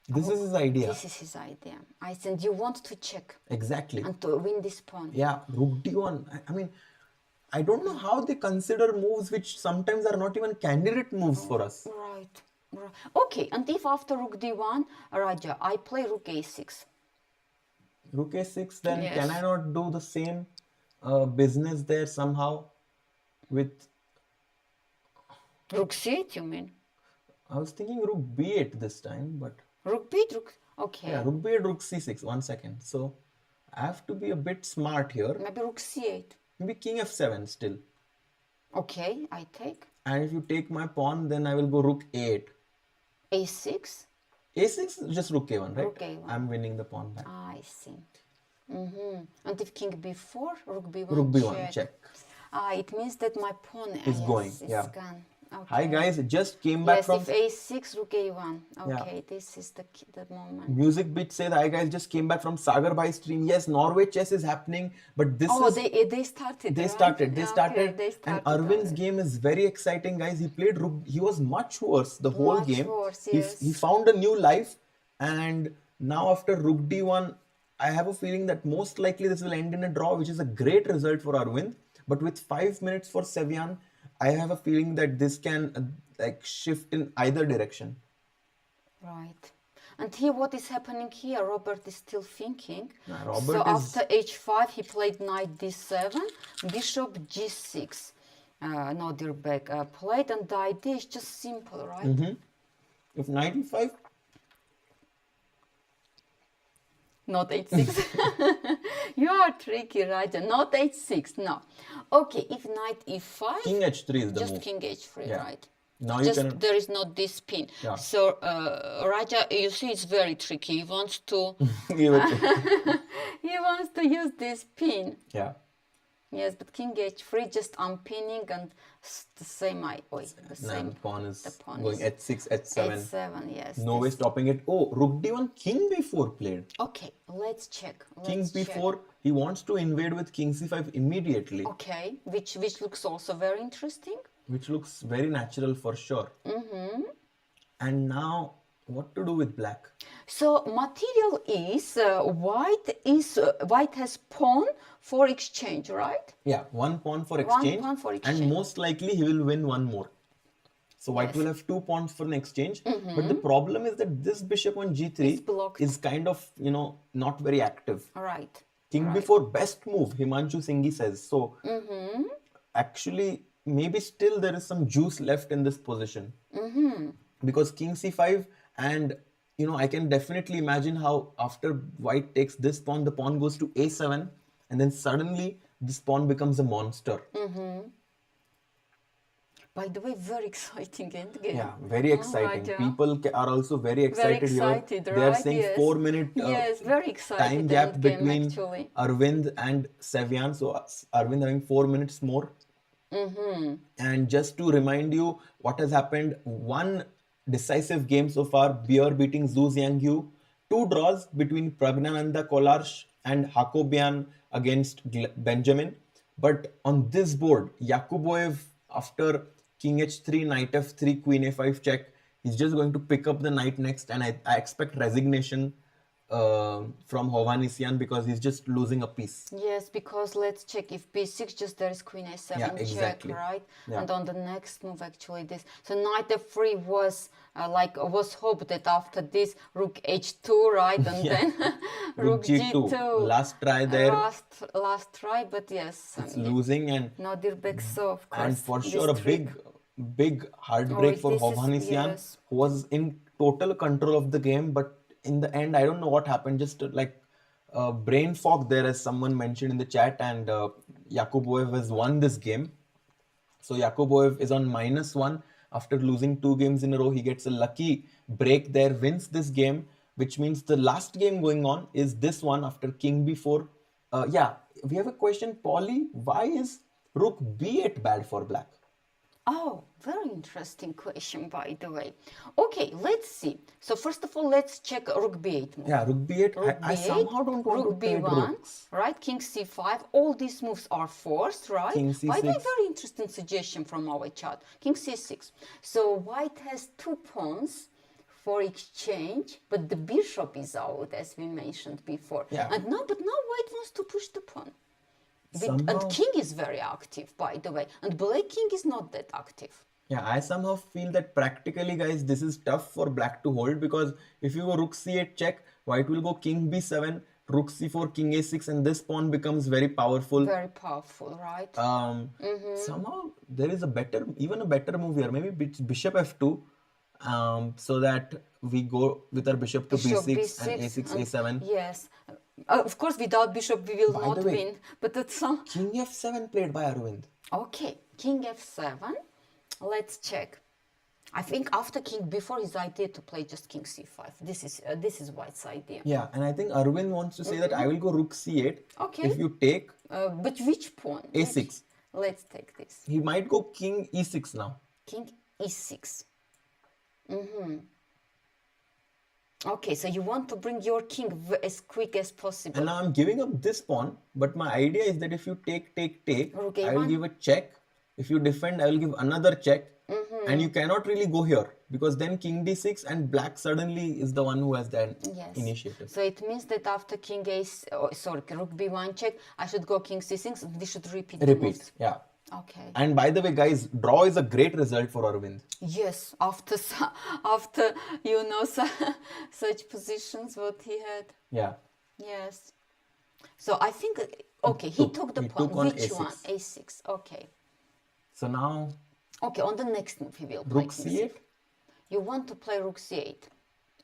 This is his idea. This is his idea. I think you want to check Exactly. and to win this pawn. Yeah, rook d1. I mean, I don't know how they consider moves which sometimes are not even candidate moves for us. Right. Okay, and if after rook d1, Raja, I play rook a6. Rook a6, then Yes. can I not do the same business there somehow with... Rook c8, you mean? I was thinking rook b8 this time, but... Rook b8, okay. Yeah, rook b8, rook c6. 1 second. So, I have to be a bit smart here. Maybe rook c8. Maybe king f7 still. Okay, I take. And if you take my pawn, then I will go rook a8. a6. a6 just rook a1, right? Rook a1. I'm winning the pawn back. I see. And if king b4, rook b1 Rook b1, check. It means that my pawn Is going, is yeah. gone. Okay. Hi guys, just came back Yes, from... if a6, rook a1. Okay, this is the moment. Music Beat says, hi guys, just came back from Sagar Bhai stream. Yes, Norway chess is happening, but this is... They started, They right? started. Okay, they And started Arvind's already. game is very exciting, guys. He played rook. He was much worse the whole Much game. worse, He yes. found a new life, and now after rook d1, I have a feeling that most likely this will end in a draw, which is a great result for Arvind. But with 5 minutes for Sevian, I have a feeling that this can shift in either direction. Right. And here, what is happening here? Robert is still thinking. Robert So is- after h5, he played knight d7, bishop g6. Nodirbek played, and the idea is just simple, right? If knight e5, Not h6. You are tricky, right? Not h6, no. Okay, if knight e5, king h3 is the just move. king h3, Yeah. right? Now you Just can... there is not this pin. Yeah. So Raja, you see, it's very tricky. He wants to Give it to- he wants to use this pin. Yeah. Yes, but king h3, just unpinning and the same. The same. The pawn is pawn going is h6, h7. h7. Yes. No way stopping it. Oh, rook d1, king b4 played. Okay, let's check. King Let's check. b4, he wants to invade with king c5 immediately, Okay, which looks also very interesting. which looks very natural for sure. And now, what to do with black? So material is white has pawn for exchange, right? Yeah, one pawn for One exchange, pawn for and exchange. most likely he will win one more. So white Yes. will have 2 pawns for an exchange. But the problem is that this bishop on g3 It's blocked. is kind of, not very active. Right. King b4, best move, Himanshu Singhi says. So, actually, maybe still there is some juice left in this position. Because king c5 and, I can definitely imagine how after white takes this pawn, the pawn goes to a7 and then suddenly this pawn becomes a monster. By the way, very exciting endgame. Yeah, very exciting. yeah. People are also very excited, excited, here. They are right? saying Yes. 4-minute Yes, very excited time gap endgame, between actually. Arvind and Sevian. So Arvind having 4 minutes more. And just to remind you what has happened, one decisive game so far, Bjerre beating Xu Xinagyu, two draws between Praggnanandhaa Kollars and Hakobyan against Benjamin. But on this board, Yakubboev, after King h3, Knight f3, Queen a5 check, he's just going to pick up the knight next, and I expect resignation from Hovhannisyan because he's just losing a piece. Yes, because let's check if b6, just there is queen a7 Yeah, check, exactly. right? Yeah. And on the next move, actually, this. So knight f3 was was hoped that after this rook h2, right? And Yeah. then rook g2. Last try there. Last try, but yes. It's losing, and Nodirbek, so of course. and for sure a big heartbreak for this is- Hovhannisyan, yes. who was in total control of the game, but in the end, I don't know what happened. Just like brain fog there, as someone mentioned in the chat, and Yakubboev has won this game. So Yakubboev is on -1 after losing 2 games in a row. He gets a lucky break there, wins this game, which means the last game going on is this one after King b4. Yeah, we have a question, Polly. Why is Rook b8 bad for Black? Oh, very interesting question, by the way. Okay, let's see. So first of all, let's check rook b8 move. Yeah, Rook b8. Rook I b8, somehow don't want rook to trade b1, rooks. right? King c5. All these moves are forced, right? King By the way, c6. very interesting suggestion from our chat. King c6. So white has 2 pawns for exchange, but the bishop is out, as we mentioned before. Yeah. And now white wants to push the pawn. Somehow- And king is very active, by the way. And black king is not that active. Yeah, I somehow feel that practically, guys, this is tough for Black to hold, because if you go Rook c8 check, white will go King b7, Rook c4, King a6, and this pawn becomes very powerful. Very powerful, right? Somehow there is even a better move here. Maybe Bishop f2, so that we go with our bishop to Bishop b6 and a6, a7. Yes. Of course, without bishop, we will By not the way, win. But that's some. King f7 played by Aravindh. Okay, King f7. Let's check. I think after King, before his idea to play just King c5. This is White's idea. Yeah, and I think Aravindh wants to say that I will go Rook c8. Okay. If you take But which pawn? a6. Let's take this. He might go King e6 now. King e6. Okay, so you want to bring your king as quick as possible. And now I'm giving up this pawn, but my idea is that if you take, Rook I will a1. give a check. If you defend, I will give another check. And you cannot really go here, because then King d6 and Black suddenly is the one who has the Yes. initiative. So it means that after Rook b1 check, I should go King c6, and we should repeat the Repeat, moves. yeah. Okay. And by the way, guys, draw is a great result for Aravindh. Yes, after such positions what he had. Yeah. Yes. So I think okay, he took the he pawn. took on Which a6. one? A6. Okay. So now Okay, on the next move he will play Rook King c8, c8. You want to play Rook c8.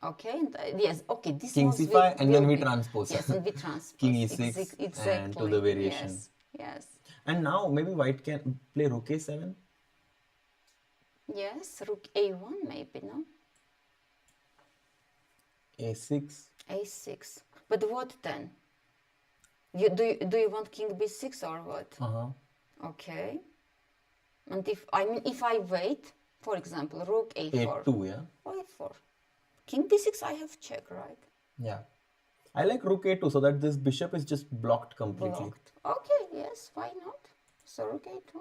Okay, and, yes, okay, this King moves c5, and then we be- transpose. Yes, and we transpose. King e6 exactly. and to the variation. Yes, yes. And now maybe White can play Rook a7. Yes, Rook a1 maybe, no? a6. A6. But what then? Do you want King b6 or what? Okay. And if I wait, for example, Rook a4. a2, yeah. a4. King d6 I have check, right? Yeah. I like Rook a2 so that this bishop is just blocked completely. Blocked. Okay, yes, why not? So Rook a2.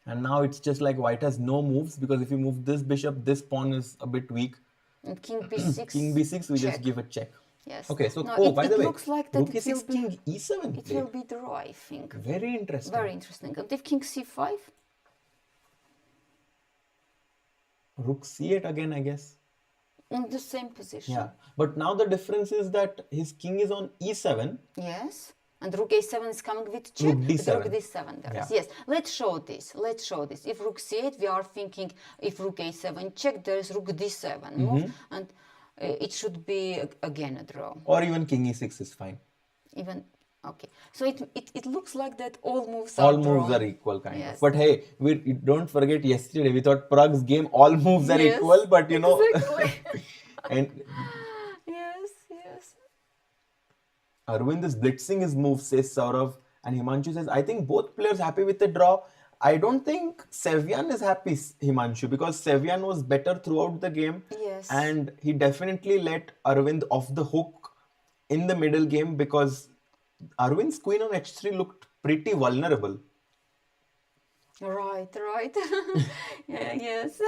And now it's just like White has no moves, because if you move this bishop, this pawn is a bit weak. And King b6. King b6, we check. just give a check. Yes. Okay, so No, by the way, looks like that Rook it will a6, be, King e7 it played. will be draw, I think. Very interesting. Very interesting. And if King c5? Rook c8 again, I guess. In the same position. Yeah, but now the difference is that his king is on e7. Yes. And Rook a7 is coming with check. Rook with d7. Rook d7 there is. Yeah. Yes. Let's show this. If Rook c8, we are thinking if Rook a7 check, there is Rook d7 move. And it should be again a draw. Or even King e6 is fine. Even, okay. So it looks like that all moves All are moves drawn. are equal, kind Yes. of. But hey, don't forget yesterday we thought Pragg's game all moves are Yes, equal, but you know, exactly. and Yes, yes. Arvind is blitzing his moves, says Saurav, and Himanshu says, I think both players happy with the draw. I don't think Sevian is happy, Himanshu, because Sevian was better throughout the game. Yes. And he definitely let Aravindh off the hook in the middle game because Arvind's queen on h3 looked pretty vulnerable. Right. Yes.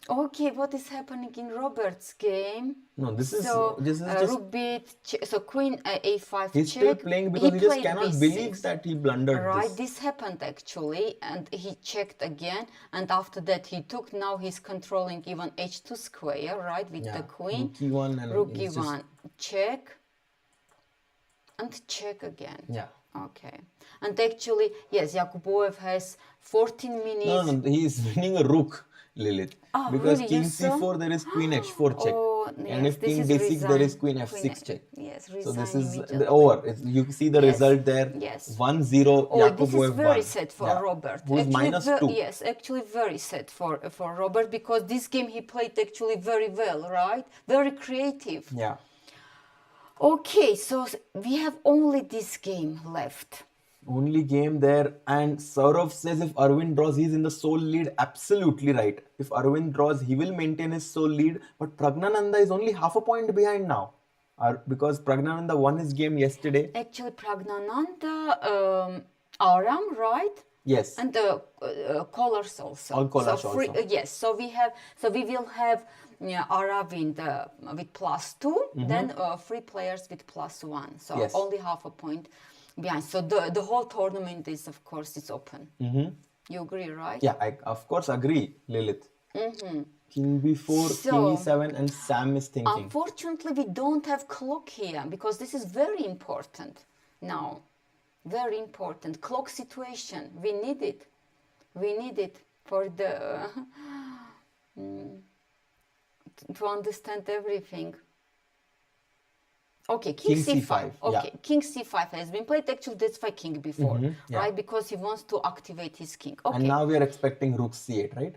Okay, what is happening in Robert's game? No, this is just Rook beat, so queen a5 he's check. still playing because he just played cannot b6. believe that he blundered Right, this happened actually, and he checked again, and after that he took. Now he's controlling even h2 square, right, with the queen. Rook e1 and Rook he's e1, check, and check again. Yeah. Okay, and actually, yes, Yakubboev has 14 minutes. No, he is winning a rook, Lilith. Because really, king you saw? c4 there is queen h4 check. And yes, if this king is d6 there is resign. queen f6 check. Yes, So this resign is immediately. over. You see the result there. Yes. 1-0 Oh, this is Yakubboev very won. sad for Yeah. Robert. Who's -2. Yes, actually very sad for Robert, because this game he played actually very well, right? Very creative. Yeah. Okay, so we have only this game left. Only game there, and Saurav says if Arvind draws, he's in the sole lead. Absolutely right. If Arvind draws, he will maintain his sole lead. But Praggnanandhaa is only half a point behind now, because Praggnanandhaa won his game yesterday. Actually, Praggnanandhaa, Aram, right? Yes. And Kollars also. All Kollars so free, also. yes. So we will have Aravindh with +2, then 3 players with +1. So Yes. only half a point behind. So the whole tournament is, of course, it's open. You agree, right? Yeah, I of course agree, Lilith. King b4, king e7, and Sam is thinking. Unfortunately, we don't have clock here, because this is very important now. Very important. Clock situation. We need it. We need it for the to understand everything. Okay, king c5. Okay, king c5 has been played. Actually, that's why king b4, right? Because he wants to activate his king. Okay. And now we are expecting rook c8, right?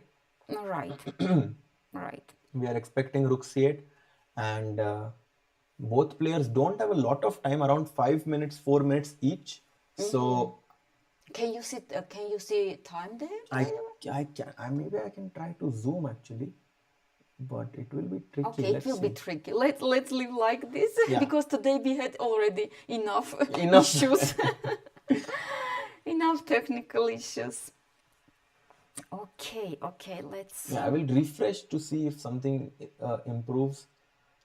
Right. Right. We are expecting rook c8, and both players don't have a lot of time, around 5 minutes, 4 minutes each. So can you see time there? I can. Maybe I can try to zoom actually, but it will be tricky. Okay, it will be tricky. Let's live like this, because today we had already enough issues, enough technical issues. Okay, let's see. Yeah, I will refresh to see if something improves.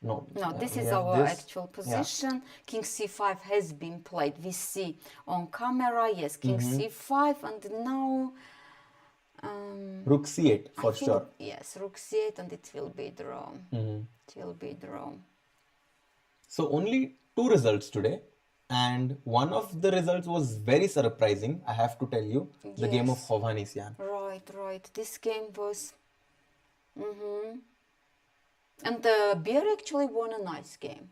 No, this is our actual position. Yeah. King c5 has been played. We see on camera, yes, king c5, and now rook c8 for sure. Yes, rook c8, and it will be draw. It will be draw. So only 2 results today, and one of the results was very surprising, I have to tell you. The game of Hovhannisyan. Right. This game was... And Bjerre actually won a nice game.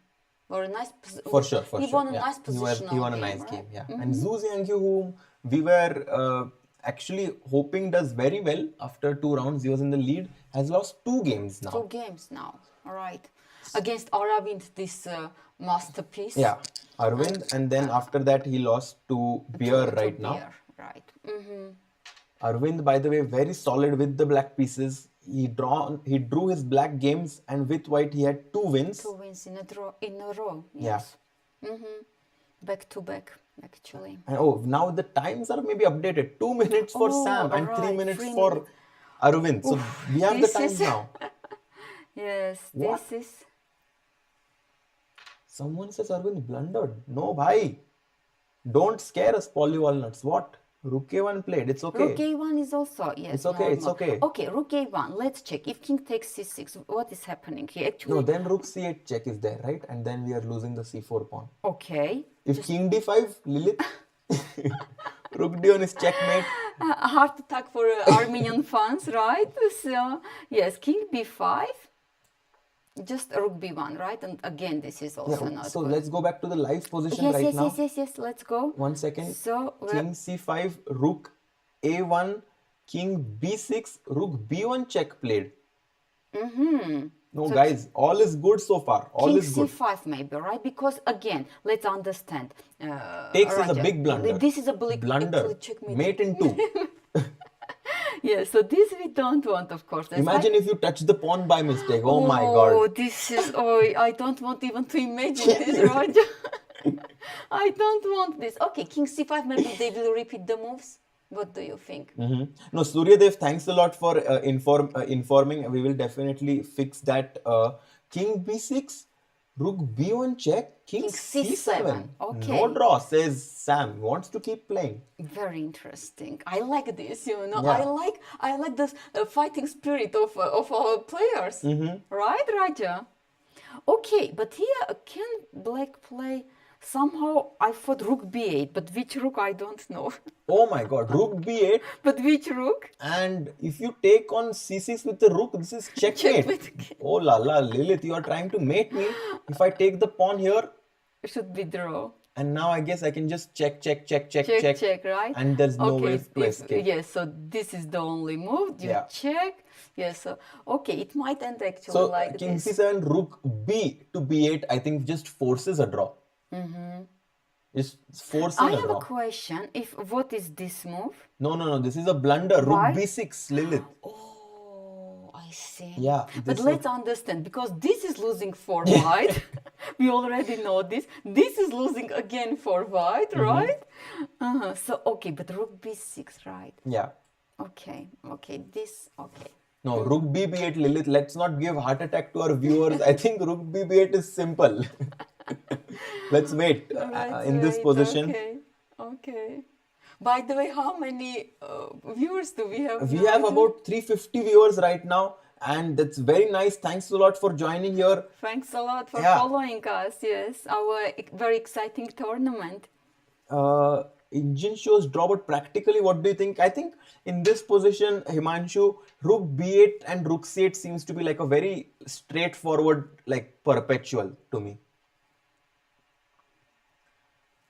Or a nice for sure. He won a nice position. He won a nice game, yeah. And Xu Xinagyu, whom we were actually hoping does very well after 2 rounds, he was in the lead, has lost 2 games now. 2 games now, right. Against Aravindh, this masterpiece. Yeah, Aravindh, and then after that he lost to Bjerre right now. Right. Aravindh, by the way, very solid with the black pieces. He drew his black games, and with white he had 2 wins. 2 wins in a row. Yes. Yeah. Back to back, actually. And now the times are maybe updated. 2 minutes for Sam and 3 minutes for Aravindh. So we have the times now. Yes, what? This is... Someone says Aravindh blundered. No, bhai. Don't scare us, Polly Walnuts. What? Rook a1 played. It's okay. Rook a1 is also, yes. It's okay. Normal. It's okay. Okay, rook a1. Let's check. If king takes c6, what is happening here? Actually, no, then rook c8 check is there, right? And then we are losing the c4 pawn. Okay. If king d5, Lilith, rook d1 is checkmate. A heart attack for Armenian fans, right? So, yes, king b5. Just rook b1, right? And again, this is also not so good. let's go back to the live position now. Yes, let's go. 1 second. So, king c5, rook a1, king b6, rook b1 check played. No, So guys, all is good so far. All King is good. C5 maybe, right? Because again, let's understand. Takes is a Raja, big blunder. this is a big Blunder. actually checkmate. Mate in two. Yeah, so this we don't want, of course. That's Imagine like, if you touch the pawn by mistake. Oh my God. oh, this is, oh, I don't want even to imagine this, Raja. I don't want this. Okay, King C5, maybe they will repeat the moves. What do you think? No, Suryadev, thanks a lot for informing. We will definitely fix that. King B6, Rook B1 check, King C7. Okay. No draw, says Sam. Wants to keep playing. Very interesting. I like this, you know. Yeah. I like the fighting spirit of our players. Right, Raja? Okay, but here can Black play? Somehow I thought Rook B8, but which Rook I don't know. Oh my God, Rook B8. But which Rook? And if you take on C6 with the Rook, this is checkmate. Checkmate. Oh la la, Lilith, you are trying to mate me. If I take the pawn here, It should be draw. and now I guess I can just check, Check, right? and there's no way to if- escape. Yes, so this is the only move. You Yeah. check. Yes, so okay, it might end actually So like King this. C7, Rook B to B8, I think just forces a draw. Just forcing I a have a draw. question. What is this move? No, this is a blunder. Rook Why? B6, Lilith. Oh, I see. Yeah, But this let's understand, because this is losing for white. We already know this. This is losing again for white, right? So, okay, but Rook B6, right? Yeah. Okay, okay. No, Rook B B8, Lilith. Let's not give heart attack to our viewers. I think Rook B B8 is simple. Let's wait Let's in this wait, position. Okay. By the way, how many viewers do we have We now? have about 350 viewers right now, and that's very nice. Thanks a lot for joining here. Thanks a lot for Yeah. following us. Yes, our very exciting tournament. Engine shows draw, but practically, what do you think? I think in this position, Himanshu, Rook B8 and Rook C8 seems to be like a very straightforward, like perpetual to me.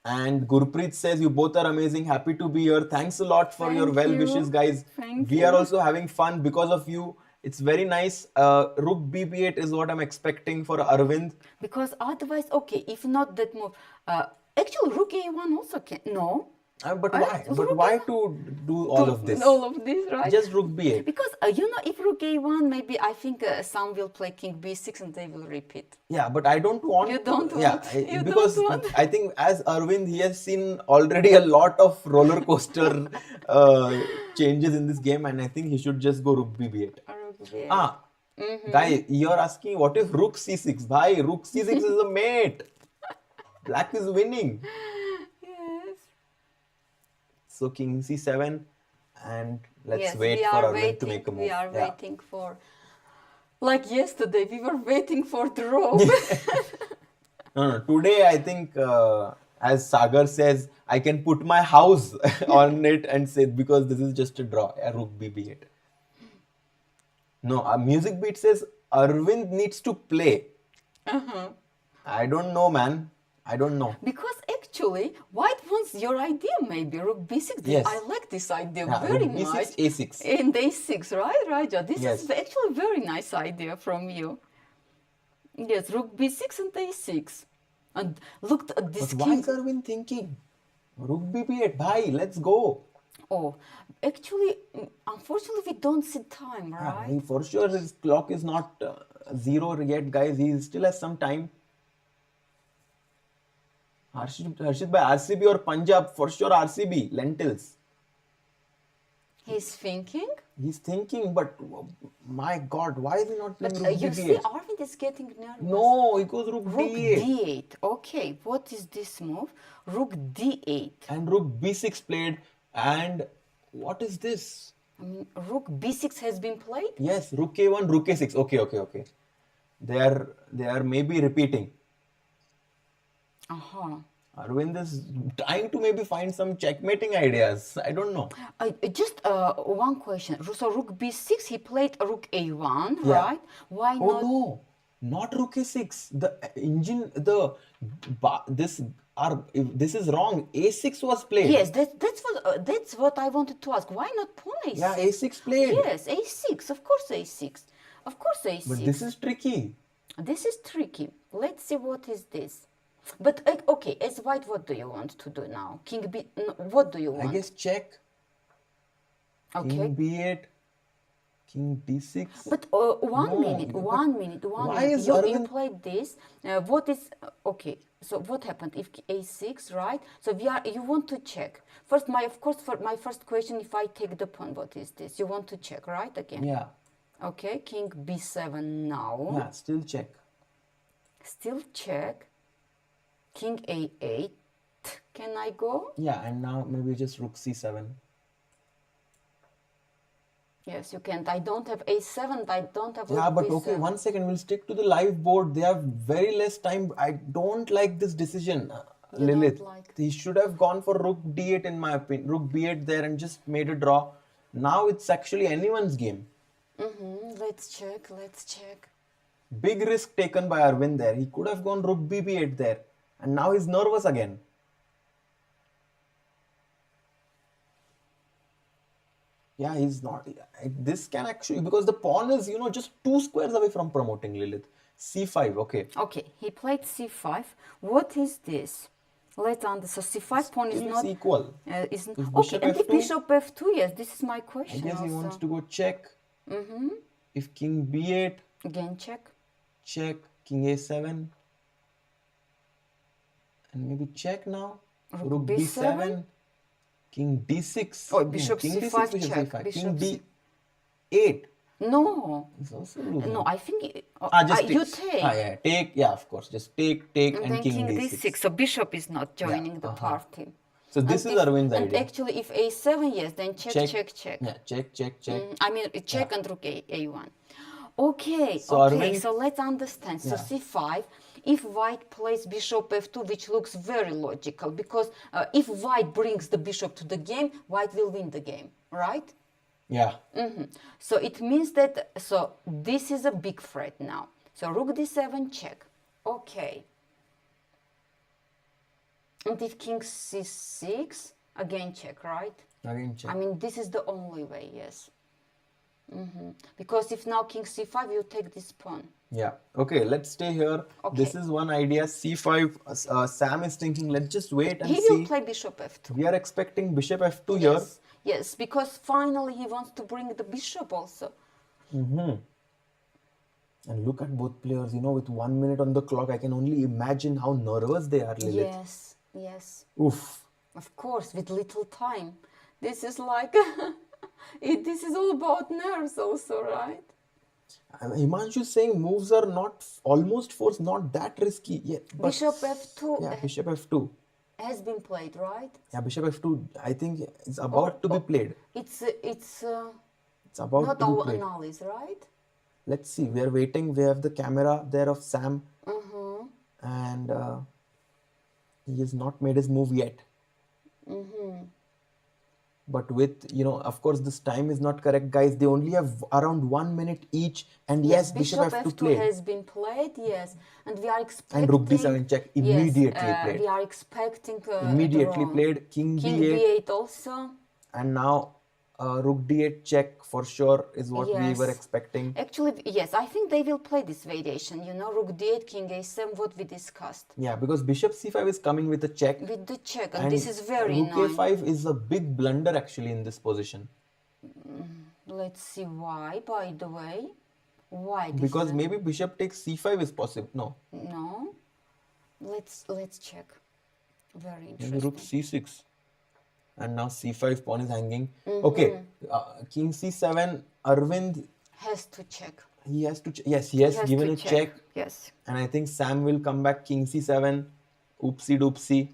And Gurpreet says, you both are amazing. Happy to be here. Thanks a lot for your Thank well you. wishes, guys. Thank We are you. also having fun because of you. It's very nice. Rook B8 is what I'm expecting for Arvind. Because otherwise, okay, if not that move, actually Rook A1 also can. No. But why? But Rook why to do all of this? All of this, right? Just Rook B8. Because if Rook A1, maybe I think some will play King B6 and they will repeat. Yeah, but I don't want. You don't Yeah, want- you because don't want. I think as Arvind, he has seen already a lot of roller coaster changes in this game, and I think he should just go Rook B8. Rook B8. Guy, you're asking what if Rook C6? Bhai, Rook C6 is a mate. Black is winning. Yes. So King C7, and let's Yes, wait we for are Arvind waiting. to make a move. We are Yeah. waiting for. Like yesterday, we were waiting for draw. No. Today, I think, as Sagar says, I can put my house on it and say, because this is just a draw, a Rook BB8. No, Music Beat says Arvind needs to play. I don't know, man. I don't know. Because actually, white wants your idea, maybe Rook B6. Yes. I like this idea Yeah, very Rook B6, much. A6. And A6, right, Raja? This Yes. is actually a very nice idea from you. Yes, Rook B6 and A6. And look at this But why king. is Arvind thinking? Rook BB8, bhai, let's go. Oh, actually, unfortunately, we don't see time, Yeah, right? for sure his clock is not zero yet, guys. He still has some time. Harshit by RCB or Punjab, for sure RCB, lentils. He's thinking. He's thinking, but my God, why is he not playing Rook You see, BB8? Arvind is getting nervous. No, he goes Rook Rook D8. D8. Okay, what is this move? Rook D8. And Rook B6 played. And what is this? I mean, Rook B6 has been played. Yes, Rook A1, Rook A6. Okay. They are maybe repeating. Arvind is trying to maybe find some checkmating ideas. I don't know. Just one question. So Rook B6, he played Rook A1, Yeah. right? Why Oh not? no, not Rook A6. The engine, this is wrong. A6 was played. Yes, that's what I wanted to ask. Why not pawn A6? Yeah, A6 played. Yes, A6, of course A6. Of course a6. But this is tricky. This is tricky. Let's see what is this. But okay, as white, what do you want to do now? King b. No, what do you want? I guess check. Okay. King b8. King d6. But one minute. Why is You Aravindh- played this. What is okay? So what happened if a6, right? So you want to check first. For my first question, if I take the pawn, what is this? You want to check, right? Again. Yeah. Okay. King b7 now. Yeah. Still check. Still check. King a8. Can I go? Yeah. And now maybe just rook c7. Yes, you can't. I don't have a7. I don't have. Yeah, rook but b7. okay, 1 second. We'll stick to the live board. They have very less time. I don't like this decision, You don't Lilith. like- He should have gone for rook d8 in my opinion. Rook b8 there and just made a draw. Now it's actually anyone's game. Let's check. Let's check. Big risk taken by Arvind there. He could have gone rook b8 there. And now he's nervous again. Yeah, he's not. This can actually, because the pawn is, just 2 squares away from promoting Lilith. c5, okay. Okay, he played c5. What is this? Let's understand. So c5 pawn is Still not it's equal. isn't If okay. bishop And if f2? bishop f2, yes, this is my I question. guess he also. wants to go check. If king b8, Again check. check, king a7. And maybe check now. Rook b7. b7. King d6. Oh, bishop king c5 bishop check. c5. Bishop King d8. No, He's also losing. no. I think Just you takes. take. Yeah, take. Yeah, of course. Just take, And and then king king d6. d6. So bishop is not joining the party. So this is Arvind's And idea. actually, if a7, yes, then check. Yeah, check. I mean, check and rook a1. Okay, So okay. Arvind- So let's understand. So c5. If white plays bishop f2, which looks very logical, because if white brings the bishop to the game, white will win the game, right? Yeah. So it means that, so this is a big threat now. So rook d7 check. Okay. And if king c6, again check, right? Again check. I mean, this is the only way, yes. Because if now king c5, you take this pawn. Yeah. Okay, let's stay here. Okay. This is one idea. c5. Sam is thinking, let's just wait and He see. will play bishop f2. We are expecting bishop f2 here. Yes, yes, because finally he wants to bring the bishop also. And look at both players, with 1 minute on the clock. I can only imagine how nervous they are, Lilith. Yes, yes. Oof. Of course, with little time. This is like, this is all about nerves also, right? Himanshu is saying moves are not almost forced, not that risky. Yeah, but Bishop f2 yeah, bishop f2. has been played, right? Yeah, bishop f2. I think it's about to be played. It's It's about not to be all played. analysis, right? Let's see. We are waiting. We have the camera there of Sam, and he has not made his move yet. But with, of course, this time is not correct, guys. They only have around 1 minute each. And yes, bishop f2 f2 played. has been played, yes. And we are expecting... And rook d7 check immediately played. We are expecting... Immediately draw. played. King King b8. b8 also. And now rook d8 check for sure is what we were Yes. expecting. Actually, yes, I think they will play this variation. Rook d8, king a7, what we discussed. Yeah, because bishop c5 is coming with a check. With the check, and this is very rook annoying. a5 is a big blunder actually in this position. Let's see why, by the way. Why this Because is maybe bishop takes c5 is possible. No, No. Let's check. Very maybe interesting. rook c6. And now c5 pawn is hanging. Okay, king c7, Arvind, Has to check. he has to, yes, he has given to a check. Yes. And I think Sam will come back king c7, oopsie doopsie.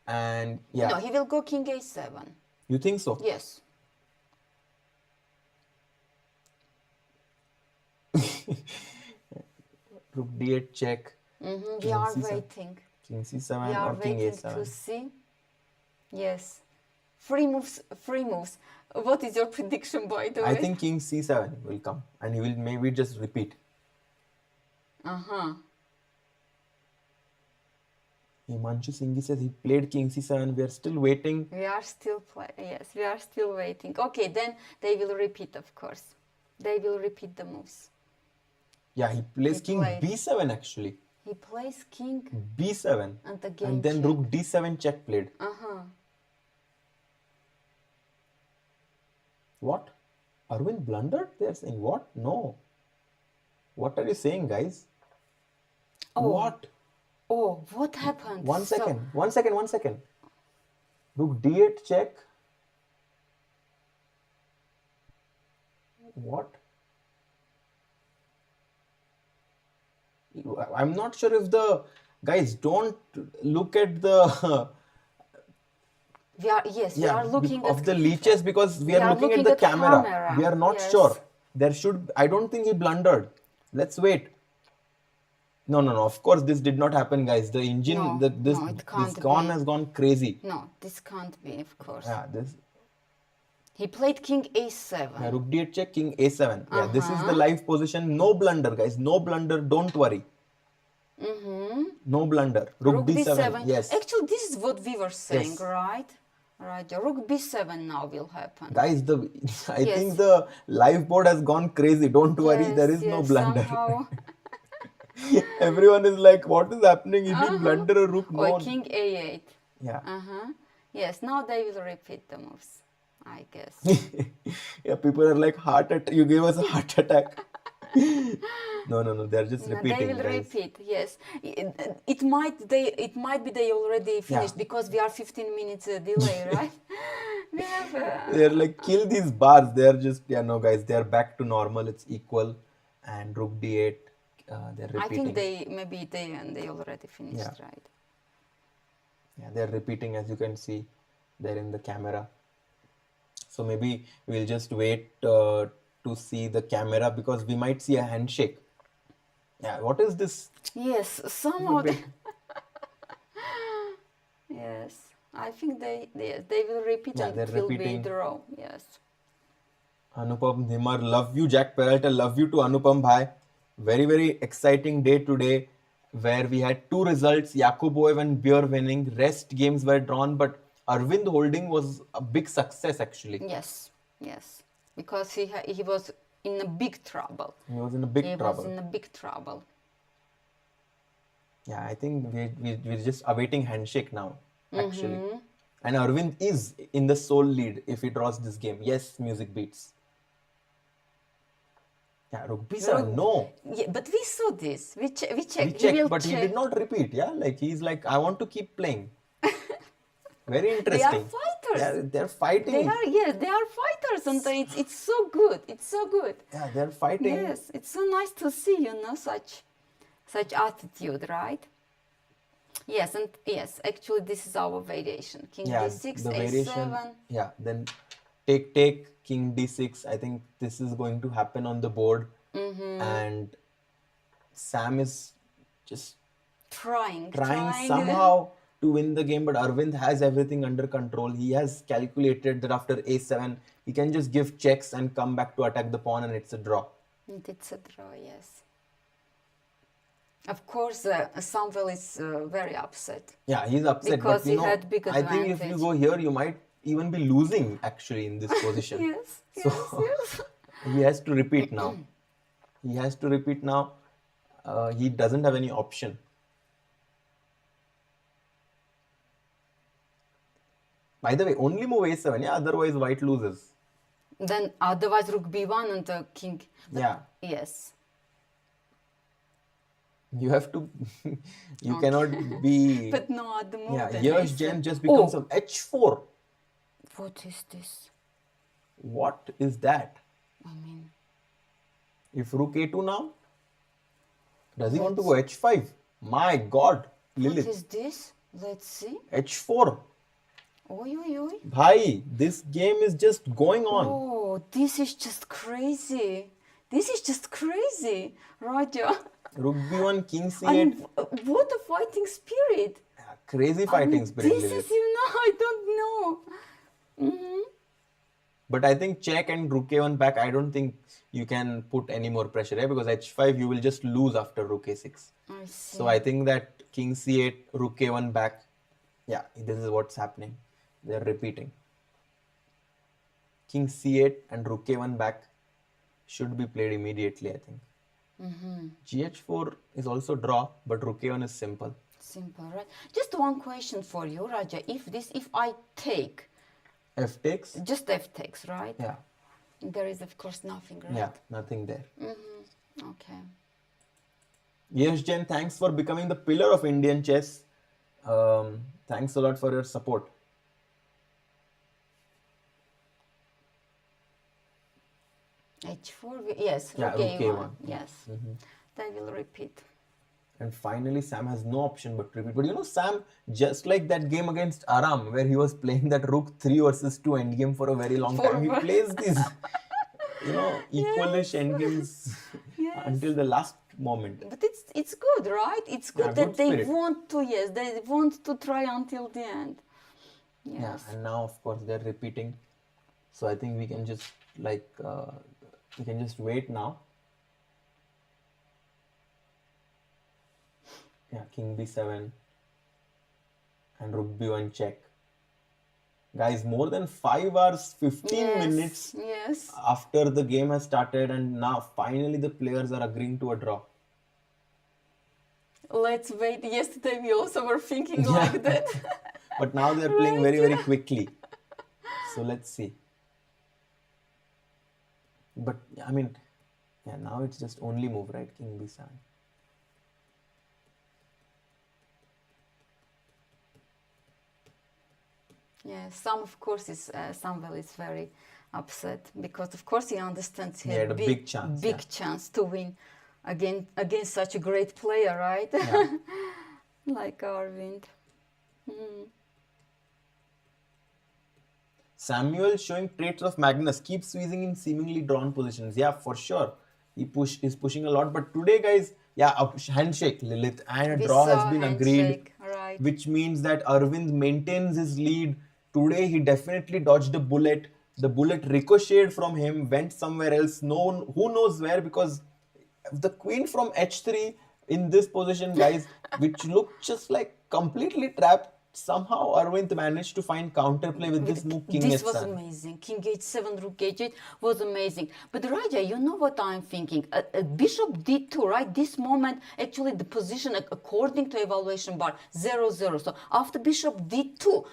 And yeah, No, he will go king a7. you think so? Yes. Rook d8 check, We are C7. waiting. king c7 We are or king waiting a7. to see. Yes. Free moves, free moves. What is your prediction, by the way? I think king c7 will come and he will maybe just repeat. Himanshu Singhi says he played king c7. We are still waiting. We are still yes, we are still waiting. Okay, then they will repeat, of course. They will repeat the moves. Yeah, he plays king played. b7 actually. He plays king b7. and again And then check. rook d7 check played. What? Arvind blundered? They're saying what? No. What are you saying, guys? Oh. What? Oh, what happened? One second. Rook d8 check. What? I'm not sure if the guys don't look at the We are looking of at the leeches because we are looking at the camera. We are not sure. There should. I don't think he blundered. Let's wait. No. Of course, this did not happen, guys. The engine, this gone has gone crazy. No, this can't be, of course. Yeah, this. He played king a7. Yeah, rook d8 check, king a7. Yeah, this is the live position. No blunder, guys. No blunder. Don't worry. No blunder. Rook b7. Yes. Actually, this is what we were saying, right? Right. Rook b7 now will happen. Guys, I think the live board has gone crazy. Don't worry. There is no blunder. Everyone is like, what is happening? He did blunder a rook. No. Or king a8. Yeah. Yes. Now they will repeat the moves, I guess. Yeah, people are like, heart attack. You gave us a heart attack. No. They're just repeating. They will repeat. Yes. It might be they already finished because we are 15 minutes delay, right? We have. They're like, kill these bars. They're just no, guys. They're back to normal. It's equal. And rook d8. They're repeating. I think they already finished, right? Yeah, they're repeating, as you can see. They're in the camera. So maybe we'll just wait to see the camera because we might see a handshake. Yeah, what is this? Yes, somehow. Yes, I think they will repeat and it will be draw. Yes. Anupam Dhimar, love you. Jack Peralta, love you to Anupam Bhai. Very, very exciting day today where we had two results, Yakubboev and Bjerre winning. Rest games were drawn, but Arvind holding was a big success actually. Yes, because he was in a big trouble. He was in a big trouble. Yeah, I think we're just awaiting handshake now actually. And Arvind is in the sole lead if he draws this game. Yes, music beats. Yeah, rook b7, no. Yeah, but we saw this. We checked. He did not repeat. Yeah, like he's like, I want to keep playing. Very interesting. They are fighters. They're fighting. They are fighters, and it's so good. It's so good. Yeah, they're fighting. Yes, it's so nice to see, such attitude, right? Yes, and yes, actually, this is our variation. King d6, the a7. Variation, yeah, then take, king d6. I think this is going to happen on the board. And Sam is just trying somehow to win the game, but Arvind has everything under control. He has calculated that after a7, he can just give checks and come back to attack the pawn, and it's a draw. It's a draw, yes. Of course, Samuel is very upset. Yeah, he's upset because but he had big advantage. I think if you go here, you might even be losing actually in this position. Yes. He has to repeat now. He doesn't have any option. By the way, only move a7, yeah, otherwise white loses. Then otherwise rook b1 and the king. Yes. You have to, you cannot be... But no, at the moment. Yeah, here's Jen just becomes some h4. What is this? What is that? I mean... If rook a2 now? Does he want to go h5? My God, Lilith. What is this? Let's see. h4. Oi. Bhai, this game is just going on. Oh, this is just crazy. Roger. Rook b1, king c8. And what a fighting spirit. Yeah, crazy fighting spirit. This is, I don't know. But I think check and rook a1 back, I don't think you can put any more pressure here because h5 you will just lose after rook a6. I see. So I think that king c8, rook a1 back. Yeah, this is what's happening. They're repeating. King c8 and rook a1 back should be played immediately, I think. GH4 is also draw, but Rook A1 is simple. Simple, right? Just one question for you, Raja. If I take F takes? just F takes, right? Yeah. There is of course nothing, right? Yeah, nothing there. Okay. Yes, Jen, thanks for becoming the pillar of Indian chess. Thanks a lot for your support. H4, yes, Yeah, Rook Rook A1, A1. yes. They will repeat. And finally, Sam has no option but to repeat. But you know, Sam, just like that game against Aram, where he was playing that Rook 3 versus 2 endgame for a very long time, he plays these, equalish endgames until the last moment. But it's good, right? It's good that good they spirit. want to, they want to try until the end. Yes. Yeah, and now, of course, they're repeating. So I think we can just, wait now. Yeah, King B7 and Rook B1 check. Guys, more than 5 hours, 15 minutes Yes. after the game has started, and now finally the players are agreeing to a draw. Let's wait. Yesterday we also were thinking like that. But now they're playing very, very quickly. So let's see. But I mean, now it's just only move, right? King B7. Yeah, of course, Samuel is very upset because, of course, he understands he had a big chance, chance to win against such a great player, right? Yeah. Like Arvind. Samuel showing traits of Magnus, keeps squeezing in seemingly drawn positions. Yeah, for sure. He's pushing a lot. But today, guys, a handshake, Lilith, and a draw has been agreed. Right. Which means that Aravindh maintains his lead. Today, he definitely dodged a bullet. The bullet ricocheted from him, went somewhere else. Who knows where, because the queen from H3 in this position, guys, which looked just like completely trapped. Somehow Aravindh managed to find counterplay with this move, King This H7. was amazing. King H7, Rook H8 was amazing. But Raja, you know what I'm thinking? Bishop D2, right? This moment, actually the position according to evaluation bar, 0-0. So after Bishop D2,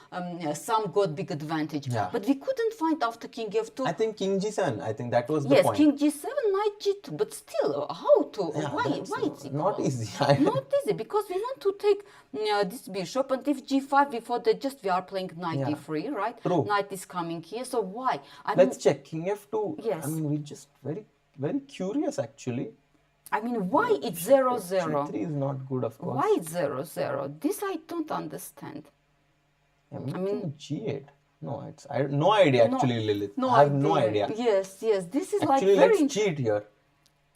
some got big advantage. Yeah. But we couldn't find after King F2. I think King G7, I think that was the point. Yes, King G7, Knight G2. But still, how to? Why it's equal? Not easy. Not easy, because we want to take this bishop, and if G5, we thought that we are playing Knight D3, right? True. Knight is coming here, so why? Let's check. King F2. Yes. I mean, we're just very, very curious actually. I mean, why it's 0-0? G3 is not good, of course. Why it's 0-0? This I don't understand. I mean, G8. No, I have no idea actually, Lilith. I have no idea. Yes, this is Actually, like very... let's cheat here.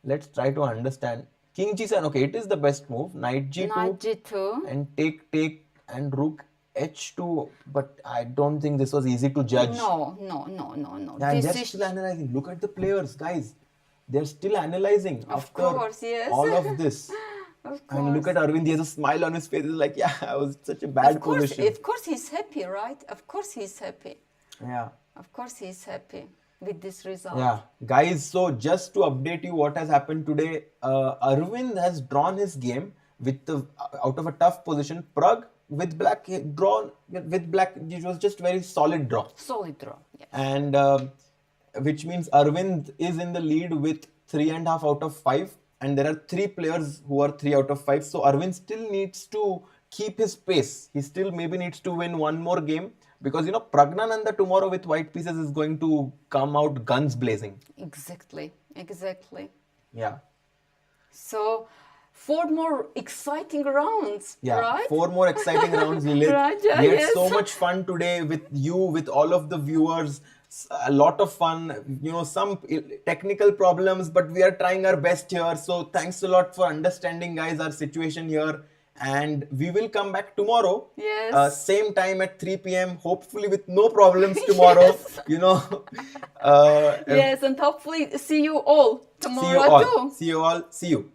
Let's try to understand. King G7, okay, it is the best move. Knight G2. Knight G2. And take, and Rook H2. But I don't think this was easy to judge. No. And they're still analyzing. Look at the players, guys. They're still analyzing after course, yes. all of this. Of course. And look at Arvind, he has a smile on his face. He's like, I was such a bad position. Of course he's happy, right? Of course he's happy. Yeah. Of course he's happy with this result. Yeah. Guys, so just to update you what has happened today, Arvind has drawn his game with out of a tough position. Pragg with black, drawn with black, it was just very solid draw. Solid draw, yes. And which means Arvind is in the lead with 3.5 out of 5. And there are 3 players who are 3 out of 5. So Arvind still needs to keep his pace. He still maybe needs to win one more game. Because, Praggnanandhaa tomorrow with white pieces is going to come out guns blazing. Exactly. Yeah. So, 4 more exciting rounds, right? 4 more exciting rounds, Lilith. Raja, We had so much fun today with you, with all of the viewers. A lot of fun, some technical problems, but we are trying our best here. So thanks a lot for understanding, guys, our situation here. And we will come back tomorrow. Yes. Same time at 3 p.m. Hopefully with no problems tomorrow. Yes. Yes, and hopefully see you all tomorrow too. See you all. See you.